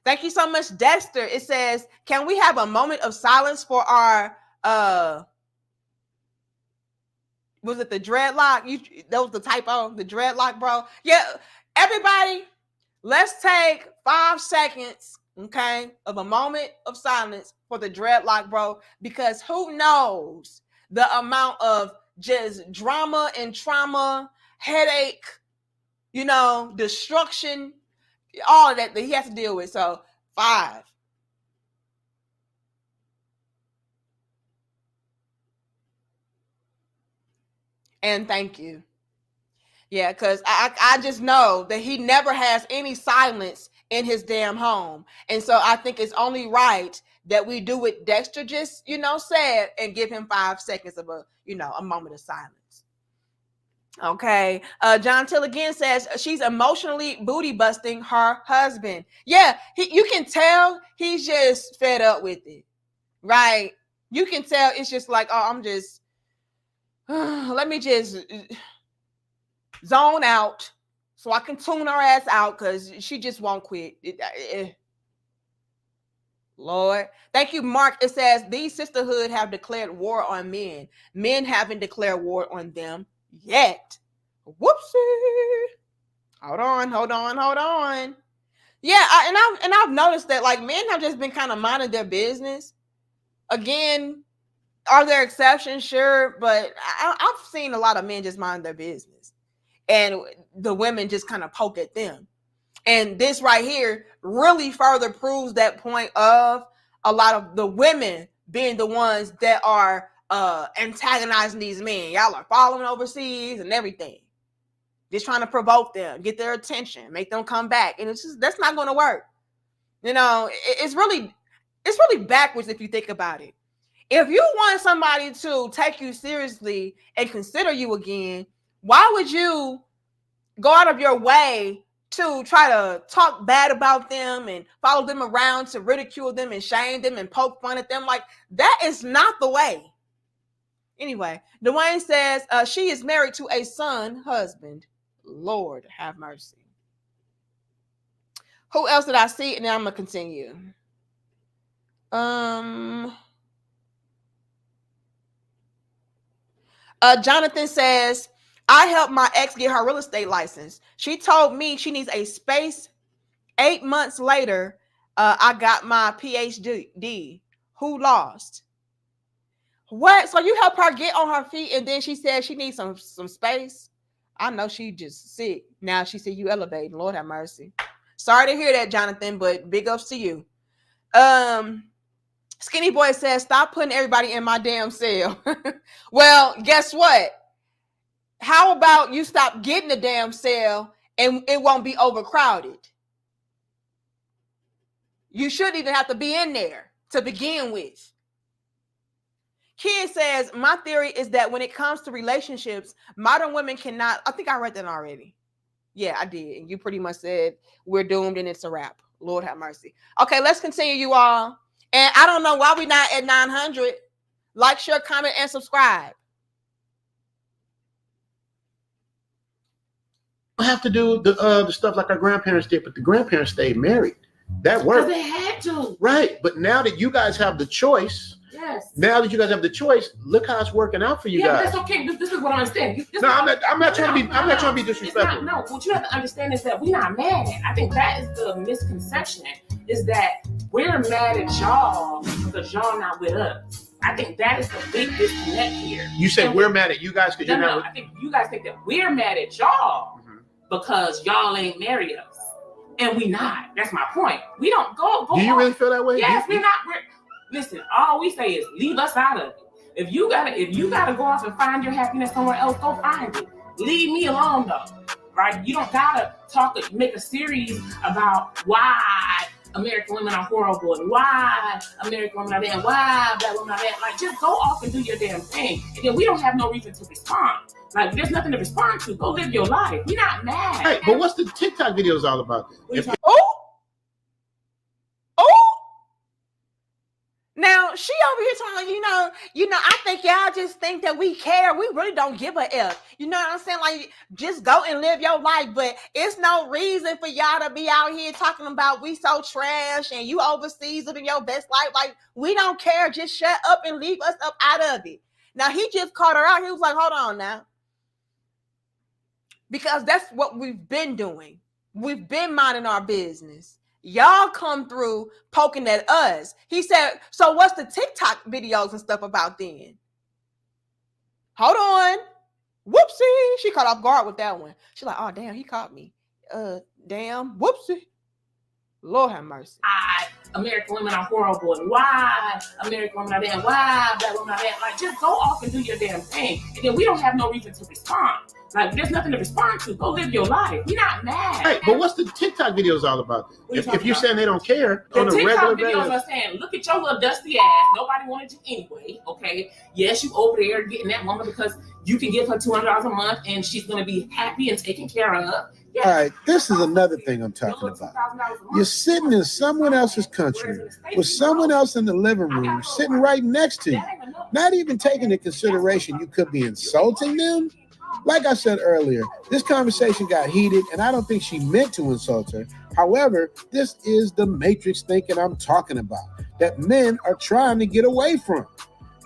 Thank you so much, Dexter. It says, can we have a moment of silence for our was it the dreadlock? That was the typo, the dreadlock, bro. Yeah, everybody, let's take 5 seconds, okay, of a moment of silence for the dreadlock, bro, because who knows the amount of just drama and trauma, headache, destruction, all of that he has to deal with. So 5. And thank you. Yeah, because I just know that he never has any silence in his damn home. And so I think it's only right that we do what Dexter just, said and give him 5 seconds of a moment of silence. Okay. John Till again says she's emotionally booty busting her husband. Yeah, you can tell he's just fed up with it, right? You can tell it's just like, oh, I'm just, let me just zone out so I can tune her ass out because she just won't quit. Lord. Thank you, Mark. It says these sisterhood have declared war on men. Men haven't declared war on them yet. Whoopsie. Hold on. Yeah, I've noticed that like men have just been kind of minding their business. Again, are there exceptions? Sure, but I've seen a lot of men just mind their business, and the women just kind of poke at them. And this right here really further proves that point of a lot of the women being the ones that are antagonizing these men. Y'all are following overseas and everything, just trying to provoke them, get their attention, make them come back, and that's not going to work. It's really backwards if you think about it. If you want somebody to take you seriously and consider you again, why would you go out of your way to try to talk bad about them and follow them around to ridicule them and shame them and poke fun at them? Like, that is not the way. Anyway, Dwayne says she is married to a son husband. Lord have mercy. Who else did I see? And then I'm going to continue. Jonathan says, I helped my ex get her real estate license. She told me she needs a space. 8 months later, I got my PhD. Who lost? What? So you helped her get on her feet and then she said she needs some space? I know she just sick. Now she said you elevating. Lord have mercy. Sorry to hear that, Jonathan, but big ups to you. Skinny Boy says, stop putting everybody in my damn cell. Well, guess what? How about you stop getting the damn cell and it won't be overcrowded? You shouldn't even have to be in there to begin with. Kid says, my theory is that when it comes to relationships, modern women cannot, I think I read that already. Yeah, I did. And you pretty much said we're doomed and it's a wrap. Lord have mercy. Okay, let's continue, you all. And I don't know why we're not at 900. Like, share, comment, and subscribe. Don't have to do the stuff like our grandparents did, but the grandparents stayed married. That worked. Because they had to. Right. But now that you guys have the choice, look how it's working out for you guys. Yeah, that's okay. This is what I understand. I'm not trying to be disrespectful. No, what you have to understand is that we're not mad at. I think that is the misconception, is that we're mad at y'all because y'all not with us. I think that is the big disconnect here. You say we're mad at you guys because you're No, not. I think you guys think that we're mad at y'all because y'all ain't married us, and we not. That's my point. We don't go. Do you really feel that way? Yes, we're not. Listen, all we say is leave us out of it. If you gotta go off and find your happiness somewhere else, go find it. Leave me alone though, right? You don't gotta make a series about why American women are horrible and why American women are there and why black women are there. Like, just go off and do your damn thing. And then we don't have no reason to respond. Like, there's nothing to respond to. Go live your life. We're not mad. Hey, but what's the TikTok videos all about? Now she over here talking, I think y'all just think that we care. We really don't give a F. You know what I'm saying? Like, just go and live your life. But it's no reason for y'all to be out here talking about we so trash and you overseas living your best life. Like, we don't care. Just shut up and leave us up out of it. Now he just called her out. He was like, hold on now. Because that's what we've been doing. We've been minding our business. Y'all come through poking at us. He said, so what's the TikTok videos and stuff about then? Hold on. Whoopsie. She caught off guard with that one. She's like, oh, damn, he caught me. Damn. Whoopsie. Lord have mercy. American women are horrible and why American women are there and why black women are there. Like, just go off and do your damn thing. And then we don't have no reason to respond. Like, there's nothing to respond to. Go live your life. We're not mad. Hey, but what's the TikTok videos all about? If you're saying they don't care the on a TikTok regular videos basis. are saying, look at your little dusty ass. Nobody wanted you anyway. Okay. Yes, you over there getting that woman because you can give her $200 a month and she's going to be happy and taken care of. Yes. All right, this is another thing I'm talking about. You're sitting in someone else's country with someone else in the living room sitting right next to you, not even taking into consideration you could be insulting them. Like I said earlier, this conversation got heated, and I don't think she meant to insult her. However, this is the matrix thinking I'm talking about, that men are trying to get away from.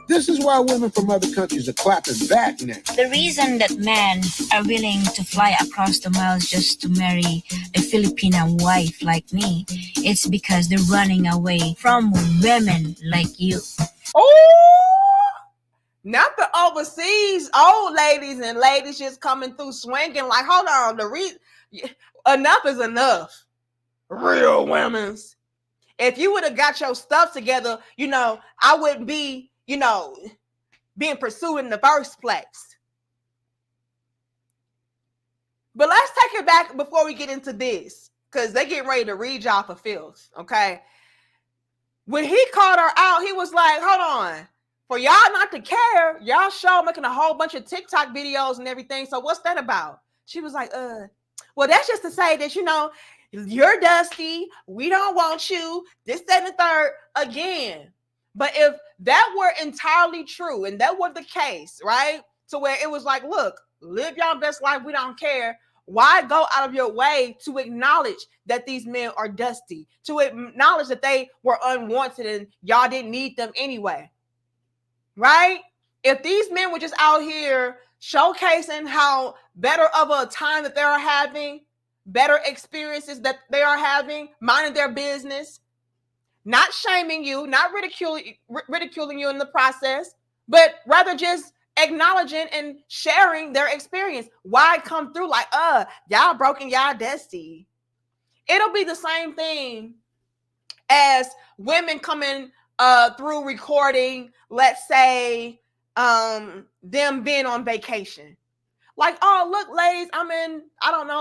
This is why women from other countries are clapping back now. The reason that men are willing to fly across the miles just to marry a Filipino wife like me, it's because they're running away from women like you. Oh, not the overseas old ladies and ladies just coming through swinging like, hold on, enough is enough. Real women's. If you would have got your stuff together, I wouldn't be, being pursued in the first place. But let's take it back before we get into this, because they getting ready to read y'all for filth, okay? When he called her out, he was like, hold on. For y'all not to care, y'all show making a whole bunch of TikTok videos and everything. So what's that about? She was like, well, that's just to say that, you're dusty. We don't want you. This, that, and the third again. But if that were entirely true and that were the case, right? To where it was like, look, live your best life. We don't care. Why go out of your way to acknowledge that these men are dusty, to acknowledge that they were unwanted and y'all didn't need them anyway? Right? If these men were just out here showcasing how better of a time that they are having, better experiences that they are having, minding their business, not shaming you, not ridiculing you in the process, but rather just acknowledging and sharing their experience. Why come through like, y'all broken, y'all dusty? It'll be the same thing as women coming through recording, let's say, them being on vacation. Like, oh, look, ladies, I'm in,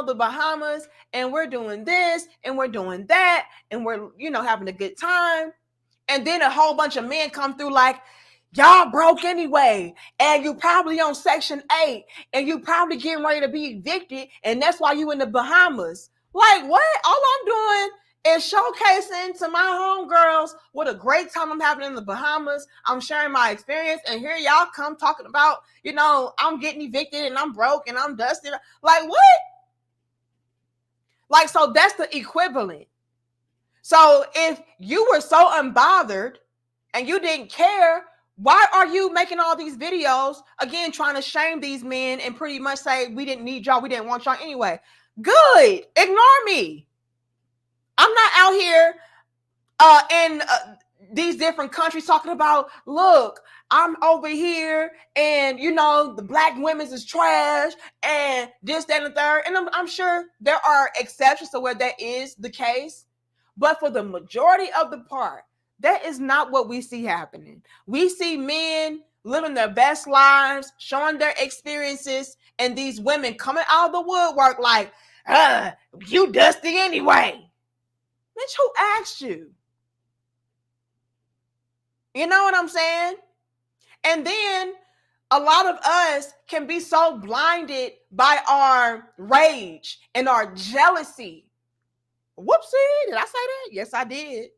the Bahamas, and we're doing this, and we're doing that, and we're, having a good time. And then a whole bunch of men come through like, y'all broke anyway, and you probably on Section 8, and you probably getting ready to be evicted, and that's why you in the Bahamas. Like, what? All I'm doing is showcasing to my homegirls what a great time I'm having in the Bahamas. I'm sharing my experience, and here y'all come talking about, I'm getting evicted, and I'm broke, and I'm dusty. Like, what? Like, so that's the equivalent. So if you were so unbothered and you didn't care, why are you making all these videos, again, trying to shame these men and pretty much say, we didn't need y'all, we didn't want y'all anyway? Good. Ignore me. I'm not out here these different countries talking about, look, I'm over here and, you know, the black women's is trash and this, that, and the third. And I'm sure there are exceptions to where that is the case. But for the majority of the part, that is not what we see happening. We see men living their best lives, showing their experiences, and these women coming out of the woodwork like, you dusty anyway. Bitch, who asked you? You know what I'm saying? And then a lot of us can be so blinded by our rage and our jealousy. Whoopsie, did I say that? Yes, I did.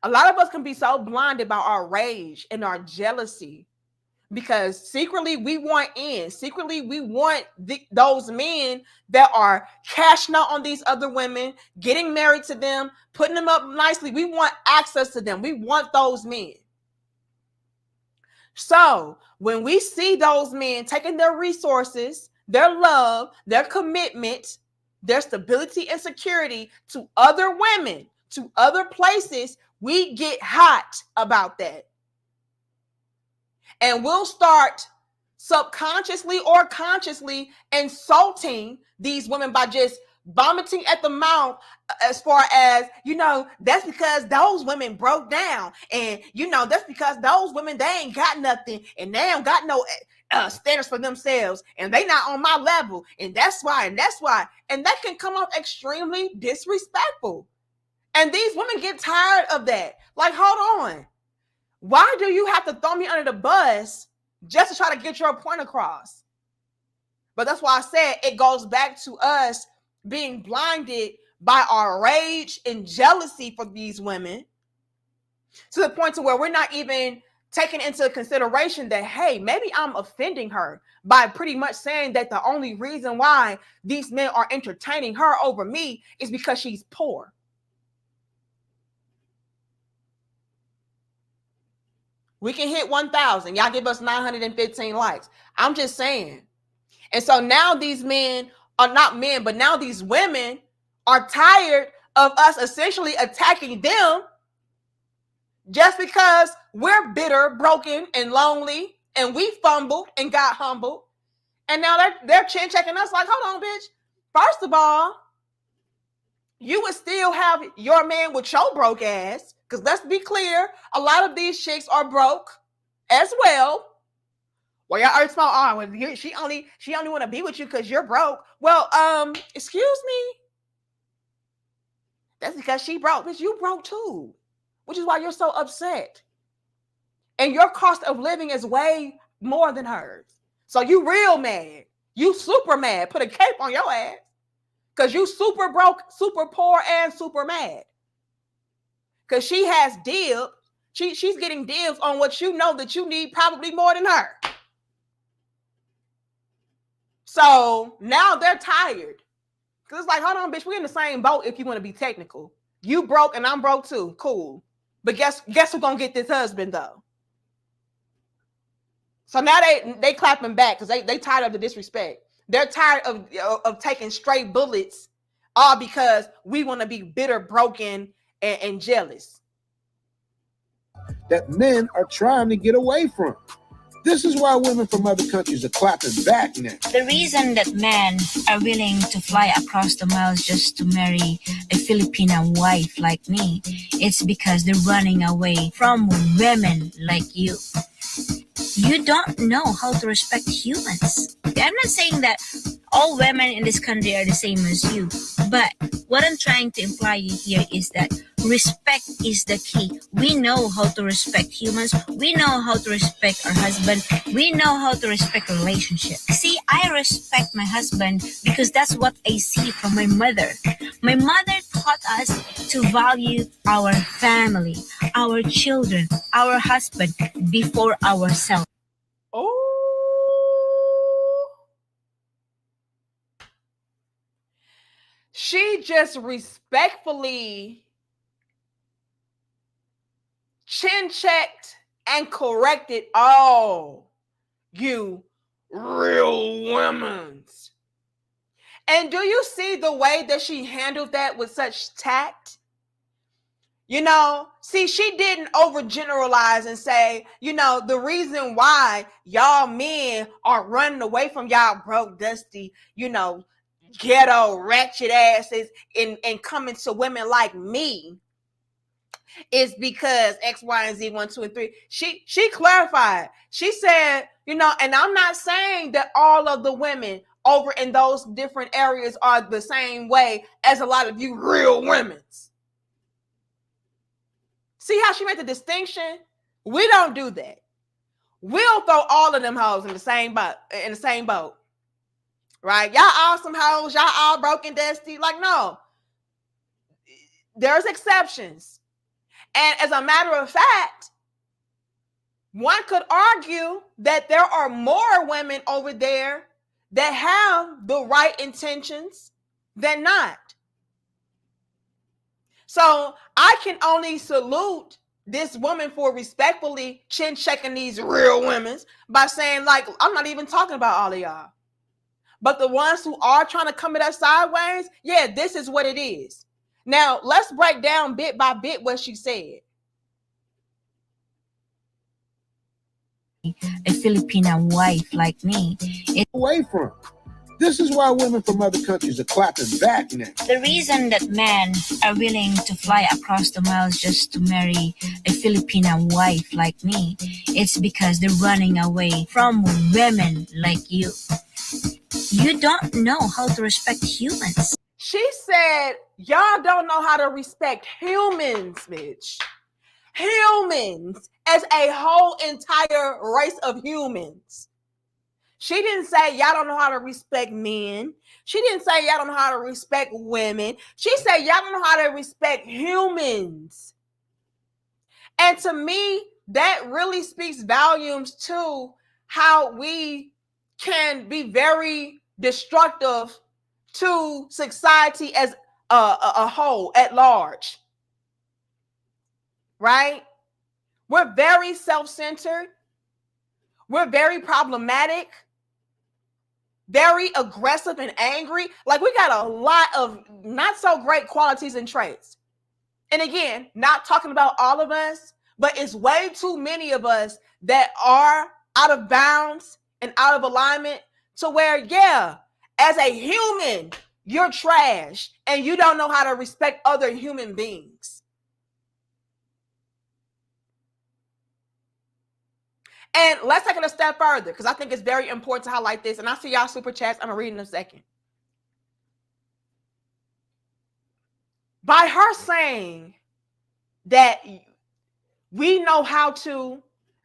A lot of us can be so blinded by our rage and our jealousy because secretly we want in. Secretly we want those men that are cashing out on these other women, getting married to them, putting them up nicely. We want access to them. We want those men. So when we see those men taking their resources, their love, their commitment, their stability and security to other women, to other places, we get hot about that. And we'll start subconsciously or consciously insulting these women by just vomiting at the mouth as far as, you know, that's because those women broke down. And, you know, that's because those women, they ain't got nothing and they don't got no standards for themselves and they not on my level. And that's why. And that can come off extremely disrespectful. And these women get tired of that. Like, hold on. Why do you have to throw me under the bus just to try to get your point across? But that's why I said it goes back to us being blinded by our rage and jealousy for these women to the point to where we're not even taking into consideration that, hey, maybe I'm offending her by pretty much saying that the only reason why these men are entertaining her over me is because she's poor. We can hit 1,000. Y'all give us 915 likes. I'm just saying. And so now these men are not men, but now these women are tired of us essentially attacking them just because we're bitter, broken, and lonely, and we fumbled and got humbled. And now they're chin checking us like, hold on, bitch. First of all, you would still have your man with your broke ass. Because let's be clear, a lot of these chicks are broke as well. Well, y'all are small arm. She only want to be with you because you're broke. Well, excuse me. That's because she broke. Bitch, you broke too. Which is why you're so upset. And your cost of living is way more than hers. So you real mad. You super mad. Put a cape on your ass. Because you super broke, super poor, and super mad. Because she has dibs. She's getting dibs on what you know that you need probably more than her. So now they're tired. Because it's like, hold on, bitch, we're in the same boat if you want to be technical. You broke and I'm broke too. Cool. But guess who's going to get this husband, though? So now they clapping back because they tired of the disrespect. They're tired of taking straight bullets all because we want to be bitter, broken, and jealous. That men are trying to get away from. This is why women from other countries are clapping back now. The reason that men are willing to fly across the miles just to marry a Filipino wife like me, it's because they're running away from women like you. You don't know how to respect humans. I'm not saying that all women in this country are the same as you, but what I'm trying to imply here is that respect is the key. We know how to respect humans. We know how to respect our husband. We know how to respect a relationship. See, I respect my husband because that's what I see from my mother. My mother taught us to value our family, our children, our husband before ourselves. Oh. She just respectfully chin checked and corrected all you real women. And do you see the way that she handled that with such tact? You know, see, she didn't overgeneralize and say, you know, the reason why y'all men are running away from y'all broke, dusty, you know, ghetto, ratchet asses and coming to women like me is because X, Y, and Z, 1, 2, and 3. She clarified. She said, you know, and I'm not saying that all of the women over in those different areas are the same way as a lot of you real women's. See how she made the distinction? We don't do that. We'll throw all of them hoes in the same boat. Right? Y'all all some hoes, y'all all broken, dusty. Like, no. There's exceptions. And as a matter of fact, one could argue that there are more women over there that have the right intentions than not. So I can only salute this woman for respectfully chin checking these real women by saying, like, I'm not even talking about all of y'all. But the ones who are trying to come at us sideways, yeah, this is what it is. Now, let's break down bit by bit what she said. A Filipino wife like me. Away from. This is why women from other countries are clapping back now. The reason that men are willing to fly across the miles just to marry a Filipino wife like me, it's because they're running away from women like you. You don't know how to respect humans. She said, y'all don't know how to respect humans, bitch. Humans as a whole entire race of humans. She didn't say y'all don't know how to respect men. She didn't say y'all don't know how to respect women. She said y'all don't know how to respect humans. And to me, that really speaks volumes to how we can be very destructive to society as a whole, at large. Right? We're very self-centered. We're very problematic, very aggressive and angry. Like, we got a lot of not so great qualities and traits. And again, not talking about all of us, but it's way too many of us that are out of bounds and out of alignment to where, yeah, as a human, you're trash and you don't know how to respect other human beings. And let's take it a step further, because I think it's very important to highlight this. And I see y'all super chats. I'm going to read in a second. By her saying that we know how to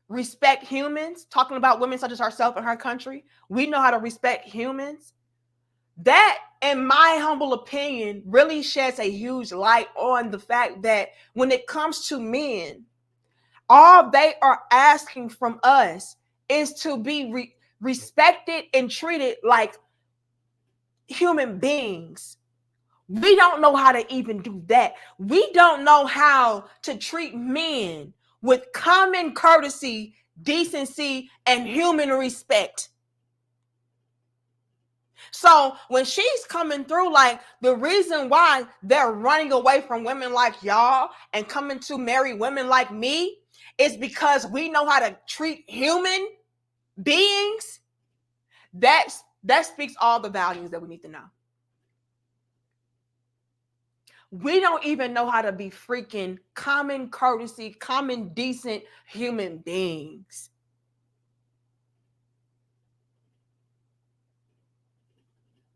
respect humans, talking about women such as herself in her country, we know how to respect humans. That, in my humble opinion, really sheds a huge light on the fact that when it comes to men, all they are asking from us is to be respected and treated like human beings. We don't know how to even do that. We don't know how to treat men with common courtesy, decency, and human respect. So when she's coming through, like, the reason why they're running away from women like y'all and coming to marry women like me is because we know how to treat human beings. That speaks all the values that we need to know. We don't even know how to be freaking common courtesy, common decent human beings.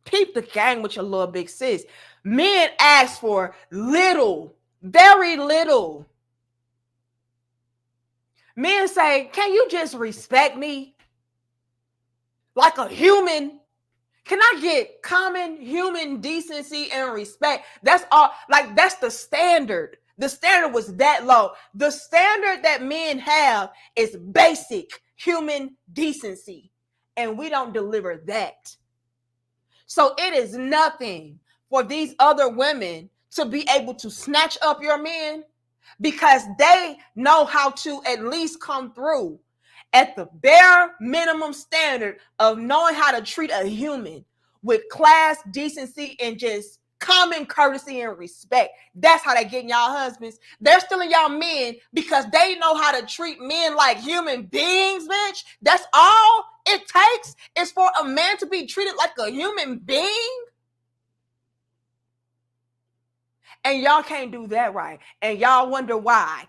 Keep the gang with your little big sis. Men ask for little, very little. Men say, can you just respect me like a human? Can I get common human decency and respect? That's all. Like, that's the standard. The standard was that low. The standard that men have is basic human decency, and we don't deliver that. So it is nothing for these other women to be able to snatch up your men, because they know how to at least come through at the bare minimum standard of knowing how to treat a human with class, decency, and just common courtesy and respect. That's how they getting y'all husbands. They're stealing y'all men because they know how to treat men like human beings, bitch. That's all it takes is for a man to be treated like a human being. And y'all can't do that right. And y'all wonder why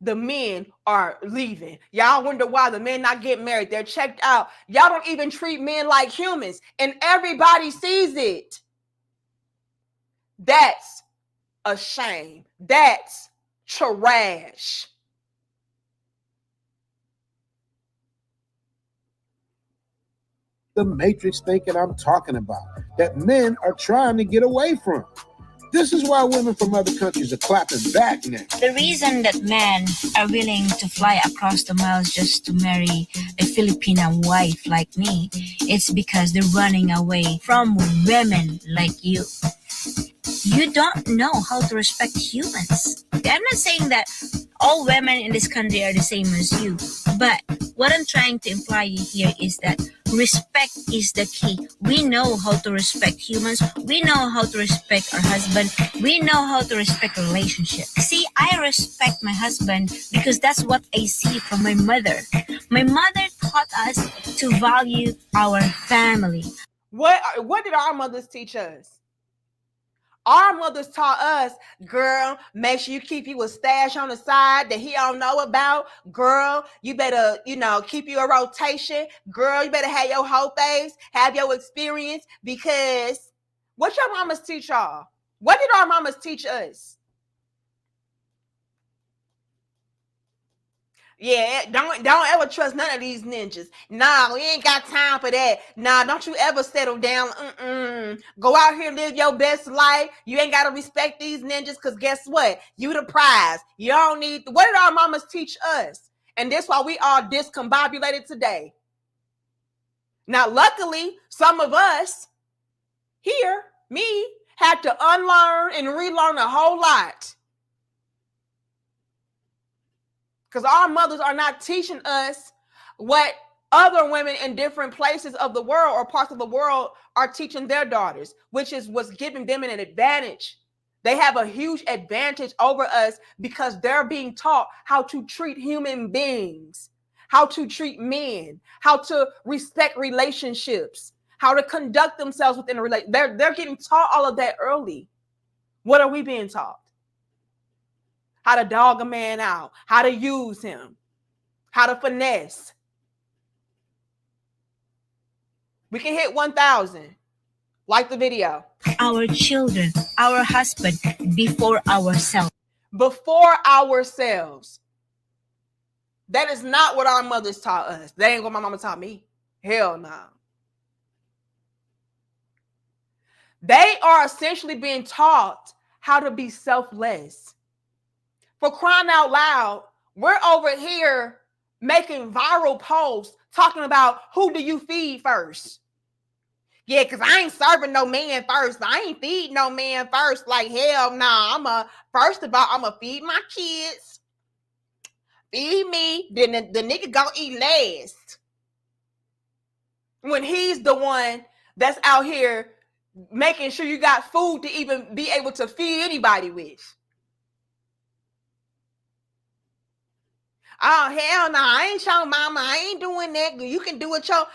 the men are leaving. Y'all wonder why the men not getting married. They're checked out. Y'all don't even treat men like humans. And everybody sees it. That's a shame. That's trash. The matrix thinking I'm talking about, that men are trying to get away from. This is why women from other countries are clapping back now. The reason that men are willing to fly across the miles just to marry a Filipina wife like me, it's because they're running away from women like you. You don't know how to respect humans. I'm not saying that all women in this country are the same as you, but what I'm trying to imply here is that respect is the key. We know how to respect humans. We know how to respect our husband. We know how to respect a relationship. See, I respect my husband because that's what I see from my mother. My mother taught us to value our family. What did our mothers teach us? Our mothers taught us, girl, make sure you keep you a stash on the side that he don't know about. Girl, you better, keep you a rotation. Girl, you better have your whole face, have your experience, because what your mamas teach y'all? What did our mamas teach us? Yeah, don't ever trust none of these ninjas. Nah, we ain't got time for that. Nah, don't you ever settle down. Go out here, live your best life. You ain't got to respect these ninjas because guess what? You the prize. You don't need... What did our mamas teach us? And that's why we are discombobulated today. Now, luckily, some of us here, me, had to unlearn and relearn a whole lot. Because our mothers are not teaching us what other women in different places of the world or parts of the world are teaching their daughters, which is what's giving them an advantage. They have a huge advantage over us because they're being taught how to treat human beings, how to treat men, how to respect relationships, how to conduct themselves within a relationship. They're getting taught all of that early. What are we being taught? How to dog a man out, how to use him, how to finesse. We can hit 1,000. Like the video. Our children, our husband, before ourselves. Before ourselves. That is not what our mothers taught us. That ain't what my mama taught me. Hell no. They are essentially being taught how to be selfless. For crying out loud, we're over here making viral posts talking about who do you feed first. Yeah, because I ain't serving no man first. I ain't feeding no man first. Like, hell no. First of all, I'm going to feed my kids. Feed me. Then the nigga gonna eat last. When he's the one that's out here making sure you got food to even be able to feed anybody with. Oh, hell no, I ain't your mama. I ain't doing that. You can do it your...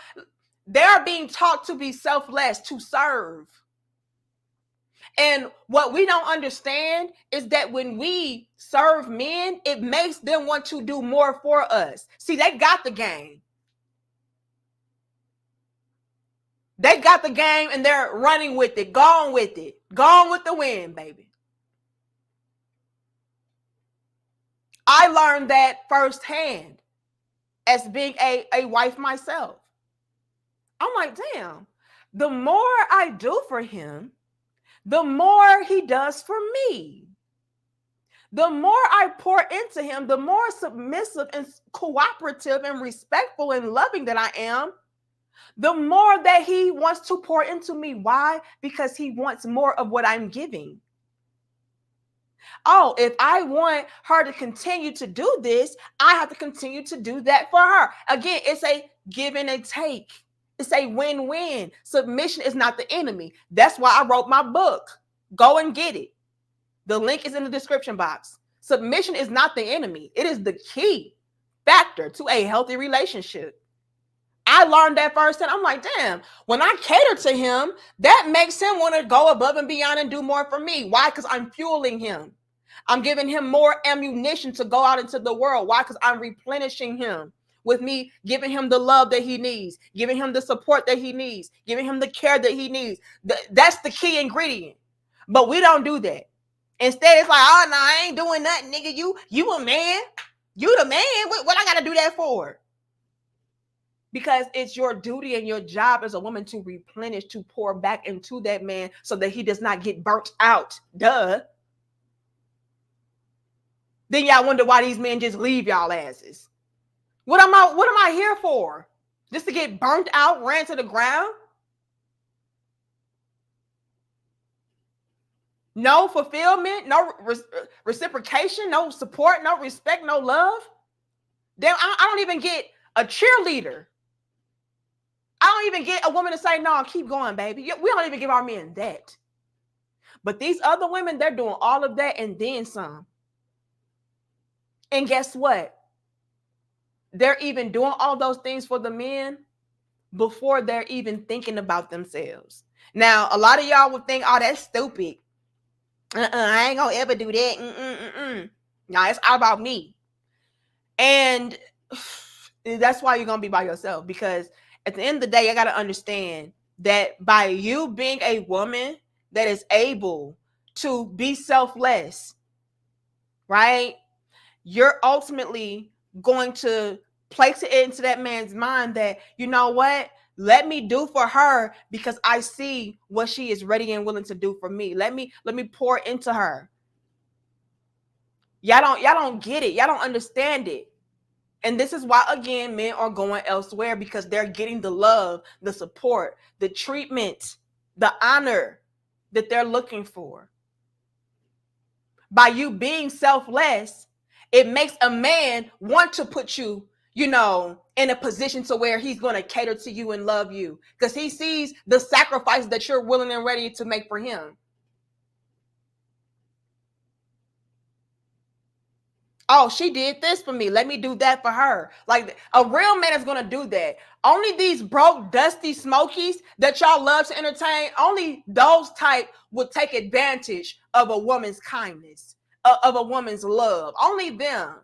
They're being taught to be selfless, to serve. And what we don't understand is that when we serve men, it makes them want to do more for us. See, they got the game. They got the game and they're running with it, gone with it. Gone with the wind, baby. I learned that firsthand as being a wife myself. I'm like, damn, the more I do for him, the more he does for me. The more I pour into him, the more submissive and cooperative and respectful and loving that I am, the more that he wants to pour into me. Why? Because he wants more of what I'm giving. Oh, if I want her to continue to do this, I have to continue to do that for her. Again, it's a give and a take. It's a win-win. Submission is not the enemy. That's why I wrote my book. Go and get it. The link is in the description box. Submission is not the enemy. It is the key factor to a healthy relationship. I learned that firsthand. I'm like, damn, when I cater to him, that makes him want to go above and beyond and do more for me. Why? Because I'm fueling him. I'm giving him more ammunition to go out into the world. Why? Because I'm replenishing him with me, giving him the love that he needs, giving him the support that he needs, giving him the care that he needs. That's the key ingredient. But we don't do that. Instead, it's like, oh, no, I ain't doing nothing, nigga. You a man. You the man. What I got to do that for? Because it's your duty and your job as a woman to replenish, to pour back into that man so that he does not get burnt out. Duh. Then y'all wonder why these men just leave y'all asses. What am I here for? Just to get burnt out, ran to the ground? No fulfillment, no reciprocation, no support, no respect, no love. Then I don't even get a cheerleader. I don't even get a woman to say, no, keep going, baby. We don't even give our men that. But these other women, they're doing all of that and then some. And guess what? They're even doing all those things for the men before they're even thinking about themselves. Now, a lot of y'all would think, oh, that's stupid. I ain't gonna ever do that. No, it's all about me. And that's why you're gonna be by yourself, because at the end of the day, I gotta understand that by you being a woman that is able to be selfless, right? You're ultimately going to place it into that man's mind that, you know what? Let me do for her because I see what she is ready and willing to do for me. Let me pour into her. Y'all don't get it. Y'all don't understand it. And this is why, again, men are going elsewhere, because they're getting the love, the support, the treatment, the honor that they're looking for. By you being selfless, it makes a man want to put you, in a position to where he's going to cater to you and love you, because he sees the sacrifice that you're willing and ready to make for him. Oh, she did this for me. Let me do that for her. Like, a real man is going to do that. Only these broke, dusty smokies that y'all love to entertain, only those type would take advantage of a woman's kindness, of a woman's love. Only them.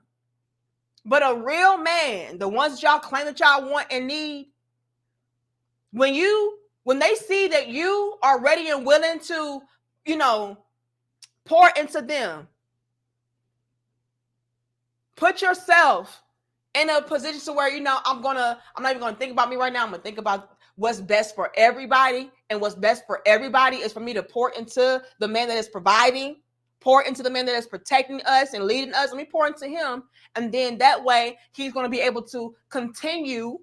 But a real man, the ones that y'all claim that y'all want and need, when they see that you are ready and willing to, pour into them, put yourself in a position to where, I'm not even going to think about me right now. I'm going to think about what's best for everybody. And what's best for everybody is for me to pour into the man that is providing, pour into the man that is protecting us and leading us. Let me pour into him. And then that way he's going to be able to continue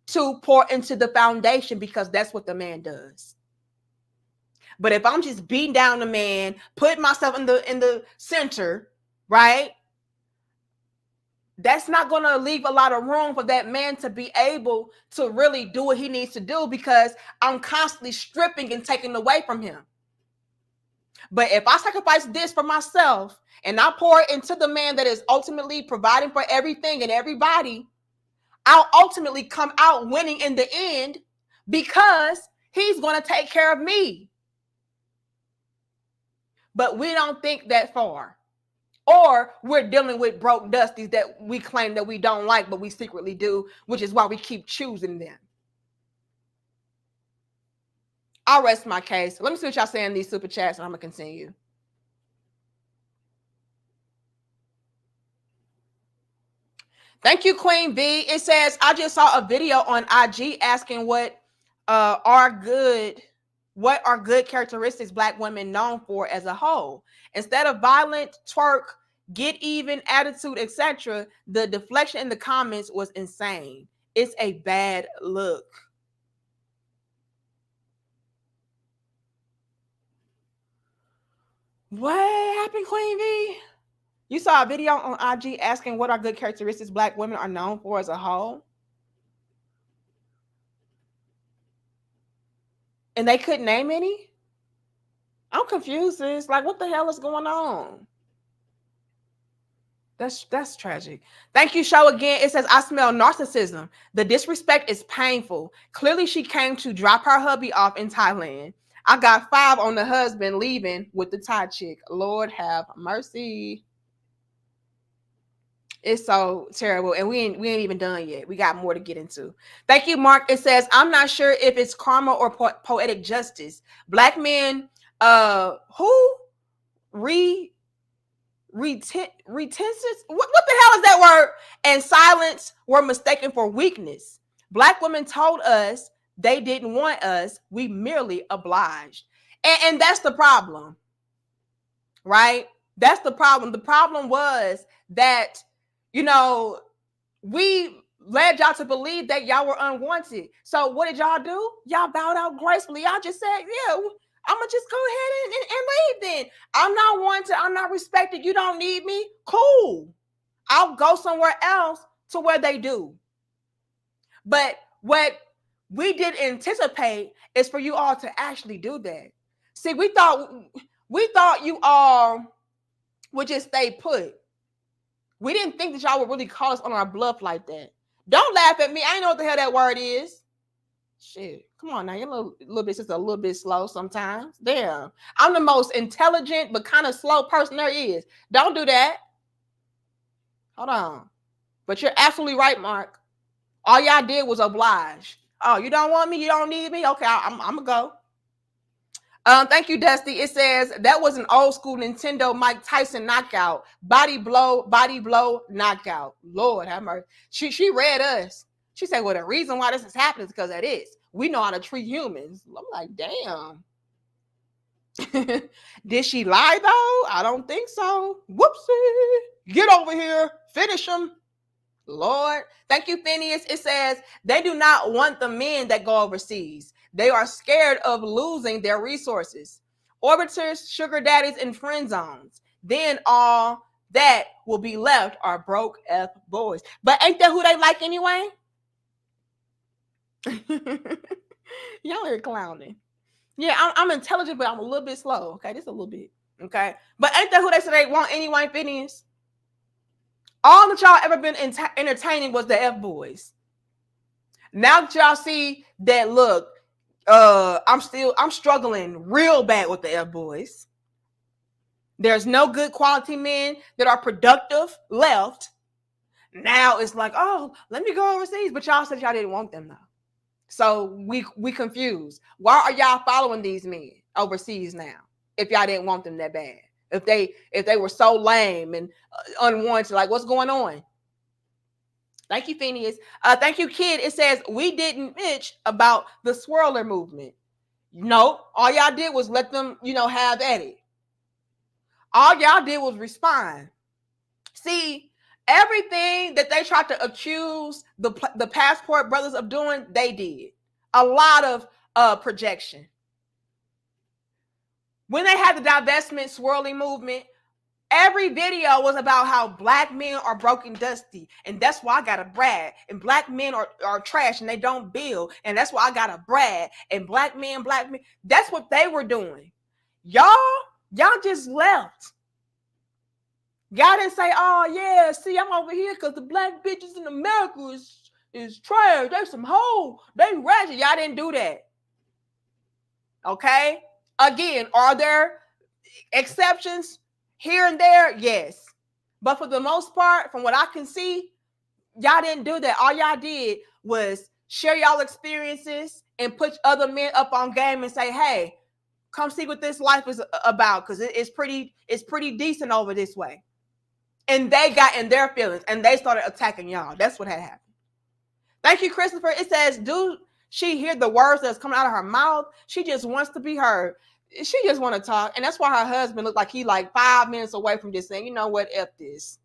to pour into the foundation, because that's what the man does. But if I'm just beating down the man, putting myself in the center, right? That's not going to leave a lot of room for that man to be able to really do what he needs to do, because I'm constantly stripping and taking away from him. But if I sacrifice this for myself and I pour it into the man that is ultimately providing for everything and everybody, I'll ultimately come out winning in the end, because he's going to take care of me. But we don't think that far. Or we're dealing with broke dusties that we claim that we don't like, but we secretly do, which is why we keep choosing them. I'll rest my case. Let me see what y'all say in these super chats, and I'm going to continue. Thank you, Queen V. It says, I just saw a video on IG asking what are good characteristics Black women known for as a whole. Instead of violent, twerk, get even attitude, etc., the deflection in the comments was insane. It's a bad look. What happened, Queen V? You saw a video on IG asking what are good characteristics Black women are known for as a whole? And they couldn't name any? I'm confused, sis. Like, what the hell is going on? That's tragic. Thank you, show again. It says, I smell narcissism. The disrespect is painful. Clearly, she came to drop her hubby off in Thailand. I got 5 on the husband leaving with the Thai chick. Lord have mercy. It's so terrible. And we ain't even done yet. We got more to get into. Thank you, Mark. It says, I'm not sure if it's karma or poetic justice. Black men who retention, what the hell is that word? And silence were mistaken for weakness. Black women told us they didn't want us. We merely obliged. And that's the problem, right? That's the problem. The problem was that, you know, we led y'all to believe that y'all were unwanted. So what did y'all do? Y'all bowed out gracefully. Y'all just said, yeah, I'm going to just go ahead and leave then. I'm not wanted. I'm not respected. You don't need me. Cool. I'll go somewhere else to where they do. But what we didn't anticipate is for you all to actually do that. See, we thought you all would just stay put. We didn't think that y'all would really call us on our bluff like that. Don't laugh at me. I ain't know what the hell that word is. Shit. Come on now. You're just a little bit slow sometimes. Damn. I'm the most intelligent but kind of slow person there is. Don't do that. Hold on. But you're absolutely right, Mark. All y'all did was oblige. Oh, you don't want me? You don't need me? Okay, I'm going to go. Thank you, Dusty. It says that was an old school Nintendo Mike Tyson knockout. Body blow, knockout. Lord have mercy. She read us. She said, well, the reason why this is happening is because of this. We know how to treat humans. I'm like, damn. Did she lie, though? I don't think so. Whoopsie. Get over here. Finish him. Lord. Thank you, Phineas. It says they do not want the men that go overseas. They are scared of losing their resources. Orbiters, sugar daddies, and friend zones. Then all that will be left are broke F boys. But ain't that who they like anyway? Y'all are clowning. Yeah, I'm intelligent, but I'm a little bit slow. Okay, just a little bit. Okay, but ain't that who they say they want anyway, Phineas? All that y'all ever been entertaining was the F boys. Now that y'all see that, look, I'm struggling real bad with the F boys. There's no good quality men that are productive left. Now it's like, oh, let me go overseas. But y'all said y'all didn't want them though. So we confused. Why are y'all following these men overseas now? If y'all didn't want them that bad. If they were so lame and unwanted, like what's going on? Thank you, Phineas. Thank you, Kid. It says we didn't bitch about the swirler movement. No, all y'all did was let them, have at it. All y'all did was respond. See, everything that they tried to accuse the Passport Brothers of doing, they did. A lot of projection. When they had the divestment swirling movement, every video was about how black men are broke and dusty. And that's why I got to brag. And black men are trash and they don't build. And that's why I got to brag. And black men. That's what they were doing. Y'all just left. Y'all didn't say, oh, yeah, see, I'm over here because the black bitches in America is trash. They some hoes. They ratchet. Y'all didn't do that. Okay? Again, are there exceptions here and there? Yes. But for the most part, from what I can see, y'all didn't do that. All y'all did was share y'all experiences and put other men up on game and say, hey, come see what this life is about because it's pretty decent over this way. And they got in their feelings and they started attacking y'all. That's what had happened. Thank you, Christopher. It says, do she hear the words that's coming out of her mouth? She just wants to be heard. She just want to talk. And that's why her husband looked like he 5 minutes away from just saying, you know what, F this.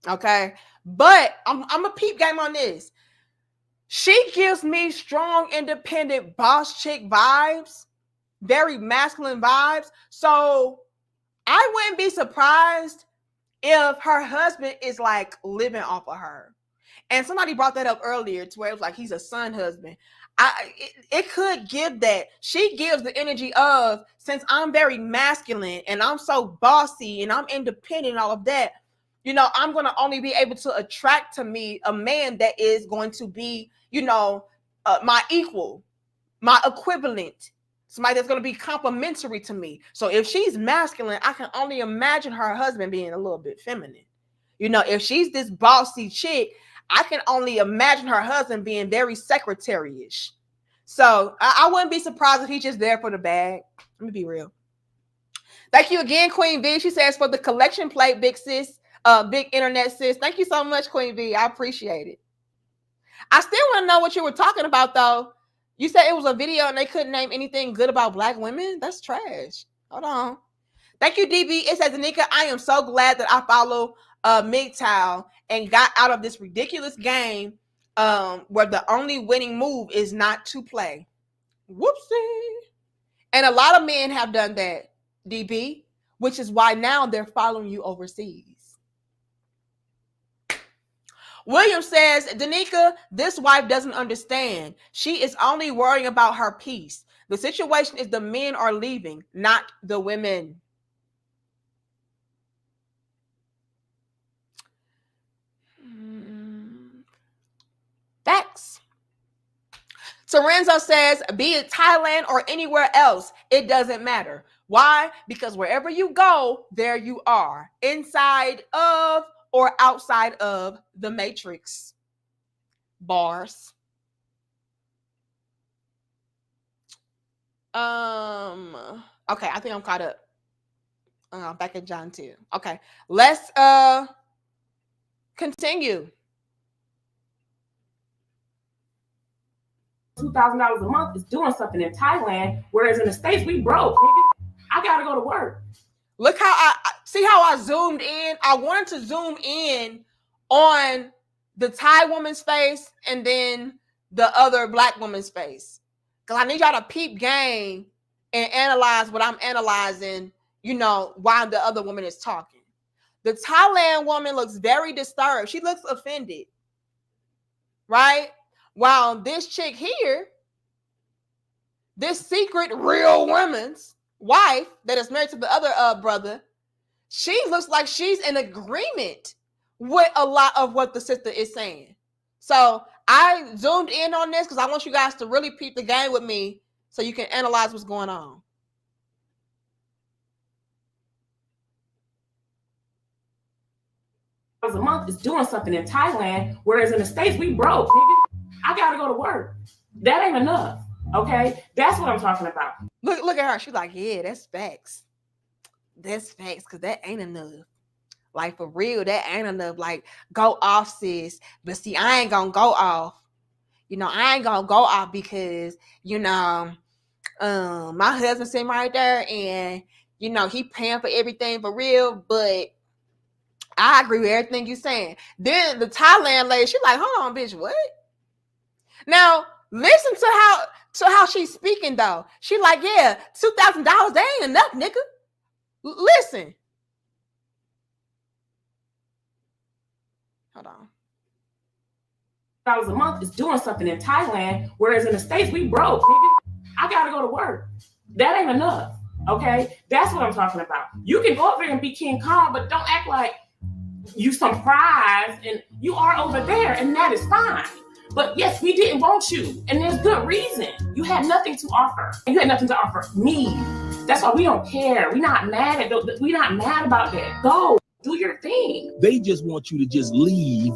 Okay. But I'm a peep game on this. She gives me strong, independent boss chick vibes, very masculine vibes. So I wouldn't be surprised if her husband is living off of her. And somebody brought that up earlier to where it was like he's a son husband. It could give that. She gives the energy of, since I'm very masculine and I'm so bossy and I'm independent and all of that, you know, I'm going to only be able to attract to me a man that is going to be, you know, my equal, my equivalent, somebody that's going to be complimentary to me. So if she's masculine, I can only imagine her husband being a little bit feminine. You know, if she's this bossy chick, I can only imagine her husband being very secretary-ish. So I wouldn't be surprised if he's just there for the bag. Let me be real. Thank you again, Queen V. She says for the collection plate, big sis, big internet sis. Thank you so much, Queen V. I appreciate it. I still want to know what you were talking about, though. You said it was a video and they couldn't name anything good about Black women. That's trash. Hold on. Thank you, DB. It says, Anika, I am so glad that I follow MGTOW and got out of this ridiculous game where the only winning move is not to play. Whoopsie. And a lot of men have done that, DB, which is why now they're following you overseas. William says, Danica, this wife doesn't understand. She is only worrying about her peace. The situation is the men are leaving, not the women. Facts. Sorenzo says, be it Thailand or anywhere else, it doesn't matter. Why? Because wherever you go, there you are, inside of or outside of the matrix. Bars. Okay, I think I'm caught up. Back at John 2. Okay, let's continue. $2,000 a month is doing something in Thailand, whereas in the States we broke. Nigga. I gotta go to work. Look how I see how I zoomed in. I wanted to zoom in on the Thai woman's face and then the other Black woman's face, because I need y'all to peep game and analyze what I'm analyzing. You know, while the other woman is talking. The Thailand woman looks very disturbed. She looks offended, right? While this chick here, this secret real woman's wife that is married to the other brother, she looks like she's in agreement with a lot of what the sister is saying. So I zoomed in on this because I want you guys to really peep the game with me so you can analyze what's going on. A month is doing something in Thailand, whereas in the States we broke. Nigga. I gotta go to work. That ain't enough. Okay, that's what I'm talking about. Look at her. She's like, yeah, that's facts. That's facts, because that ain't enough. Like, for real, that ain't enough. Like, go off, sis. But see, I ain't gonna go off. You know, I ain't gonna go off because, you know, my husband's sitting right there and, you know, he paying for everything for real, but I agree with everything you're saying. Then the Thailand lady, she's like, hold on, bitch, what? Now, listen to how she's speaking, though. She like, yeah, $2,000, that ain't enough, nigga. Listen. Hold on. $1,000 a month is doing something in Thailand, whereas in the States, we broke, nigga. I gotta go to work. That ain't enough, okay? That's what I'm talking about. You can go up there and be King Kong, but don't act like you some prize and you are over there, and that is fine. But yes, we didn't want you, and there's good reason. You had nothing to offer. You had nothing to offer me. That's why we don't care. We're not mad about that. Go, do your thing. They just want you to just leave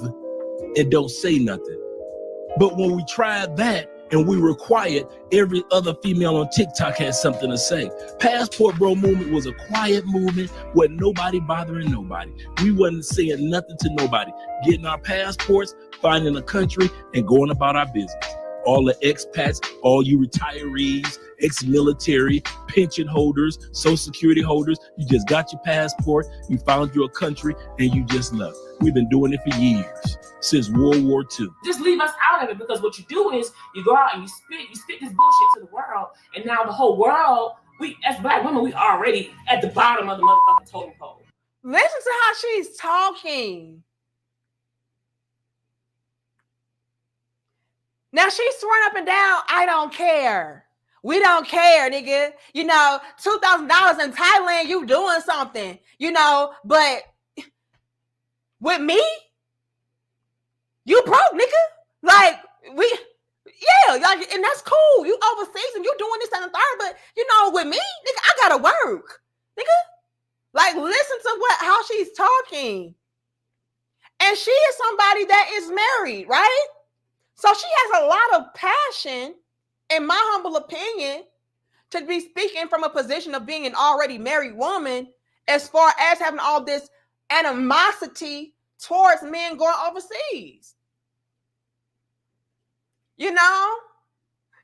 and don't say nothing. But when we tried that and we were quiet, every other female on TikTok had something to say. Passport Bro movement was a quiet movement where nobody bothering nobody. We wasn't saying nothing to nobody. Getting our passports, finding a country, and going about our business. All the expats, all you retirees, ex-military, pension holders, social security holders, you just got your passport, you found you a country, and you just left. We've been doing it for years, since World War II. Just leave us out of it, because what you do is you go out and you spit this bullshit to the world, and now the whole world, we as Black women, we already at the bottom of the motherfucking totem pole. Listen to how she's talking. Now she's swearing up and down, I don't care. We don't care, nigga. You know, $2,000 in Thailand, you doing something, you know, but with me, you broke, nigga. Like, yeah, like, and that's cool. You overseas and you doing this and the third, but you know, with me, nigga, I gotta work, nigga. Like, listen to how she's talking. And she is somebody that is married, right? So she has a lot of passion, in my humble opinion, to be speaking from a position of being an already married woman, as far as having all this animosity towards men going overseas. You know?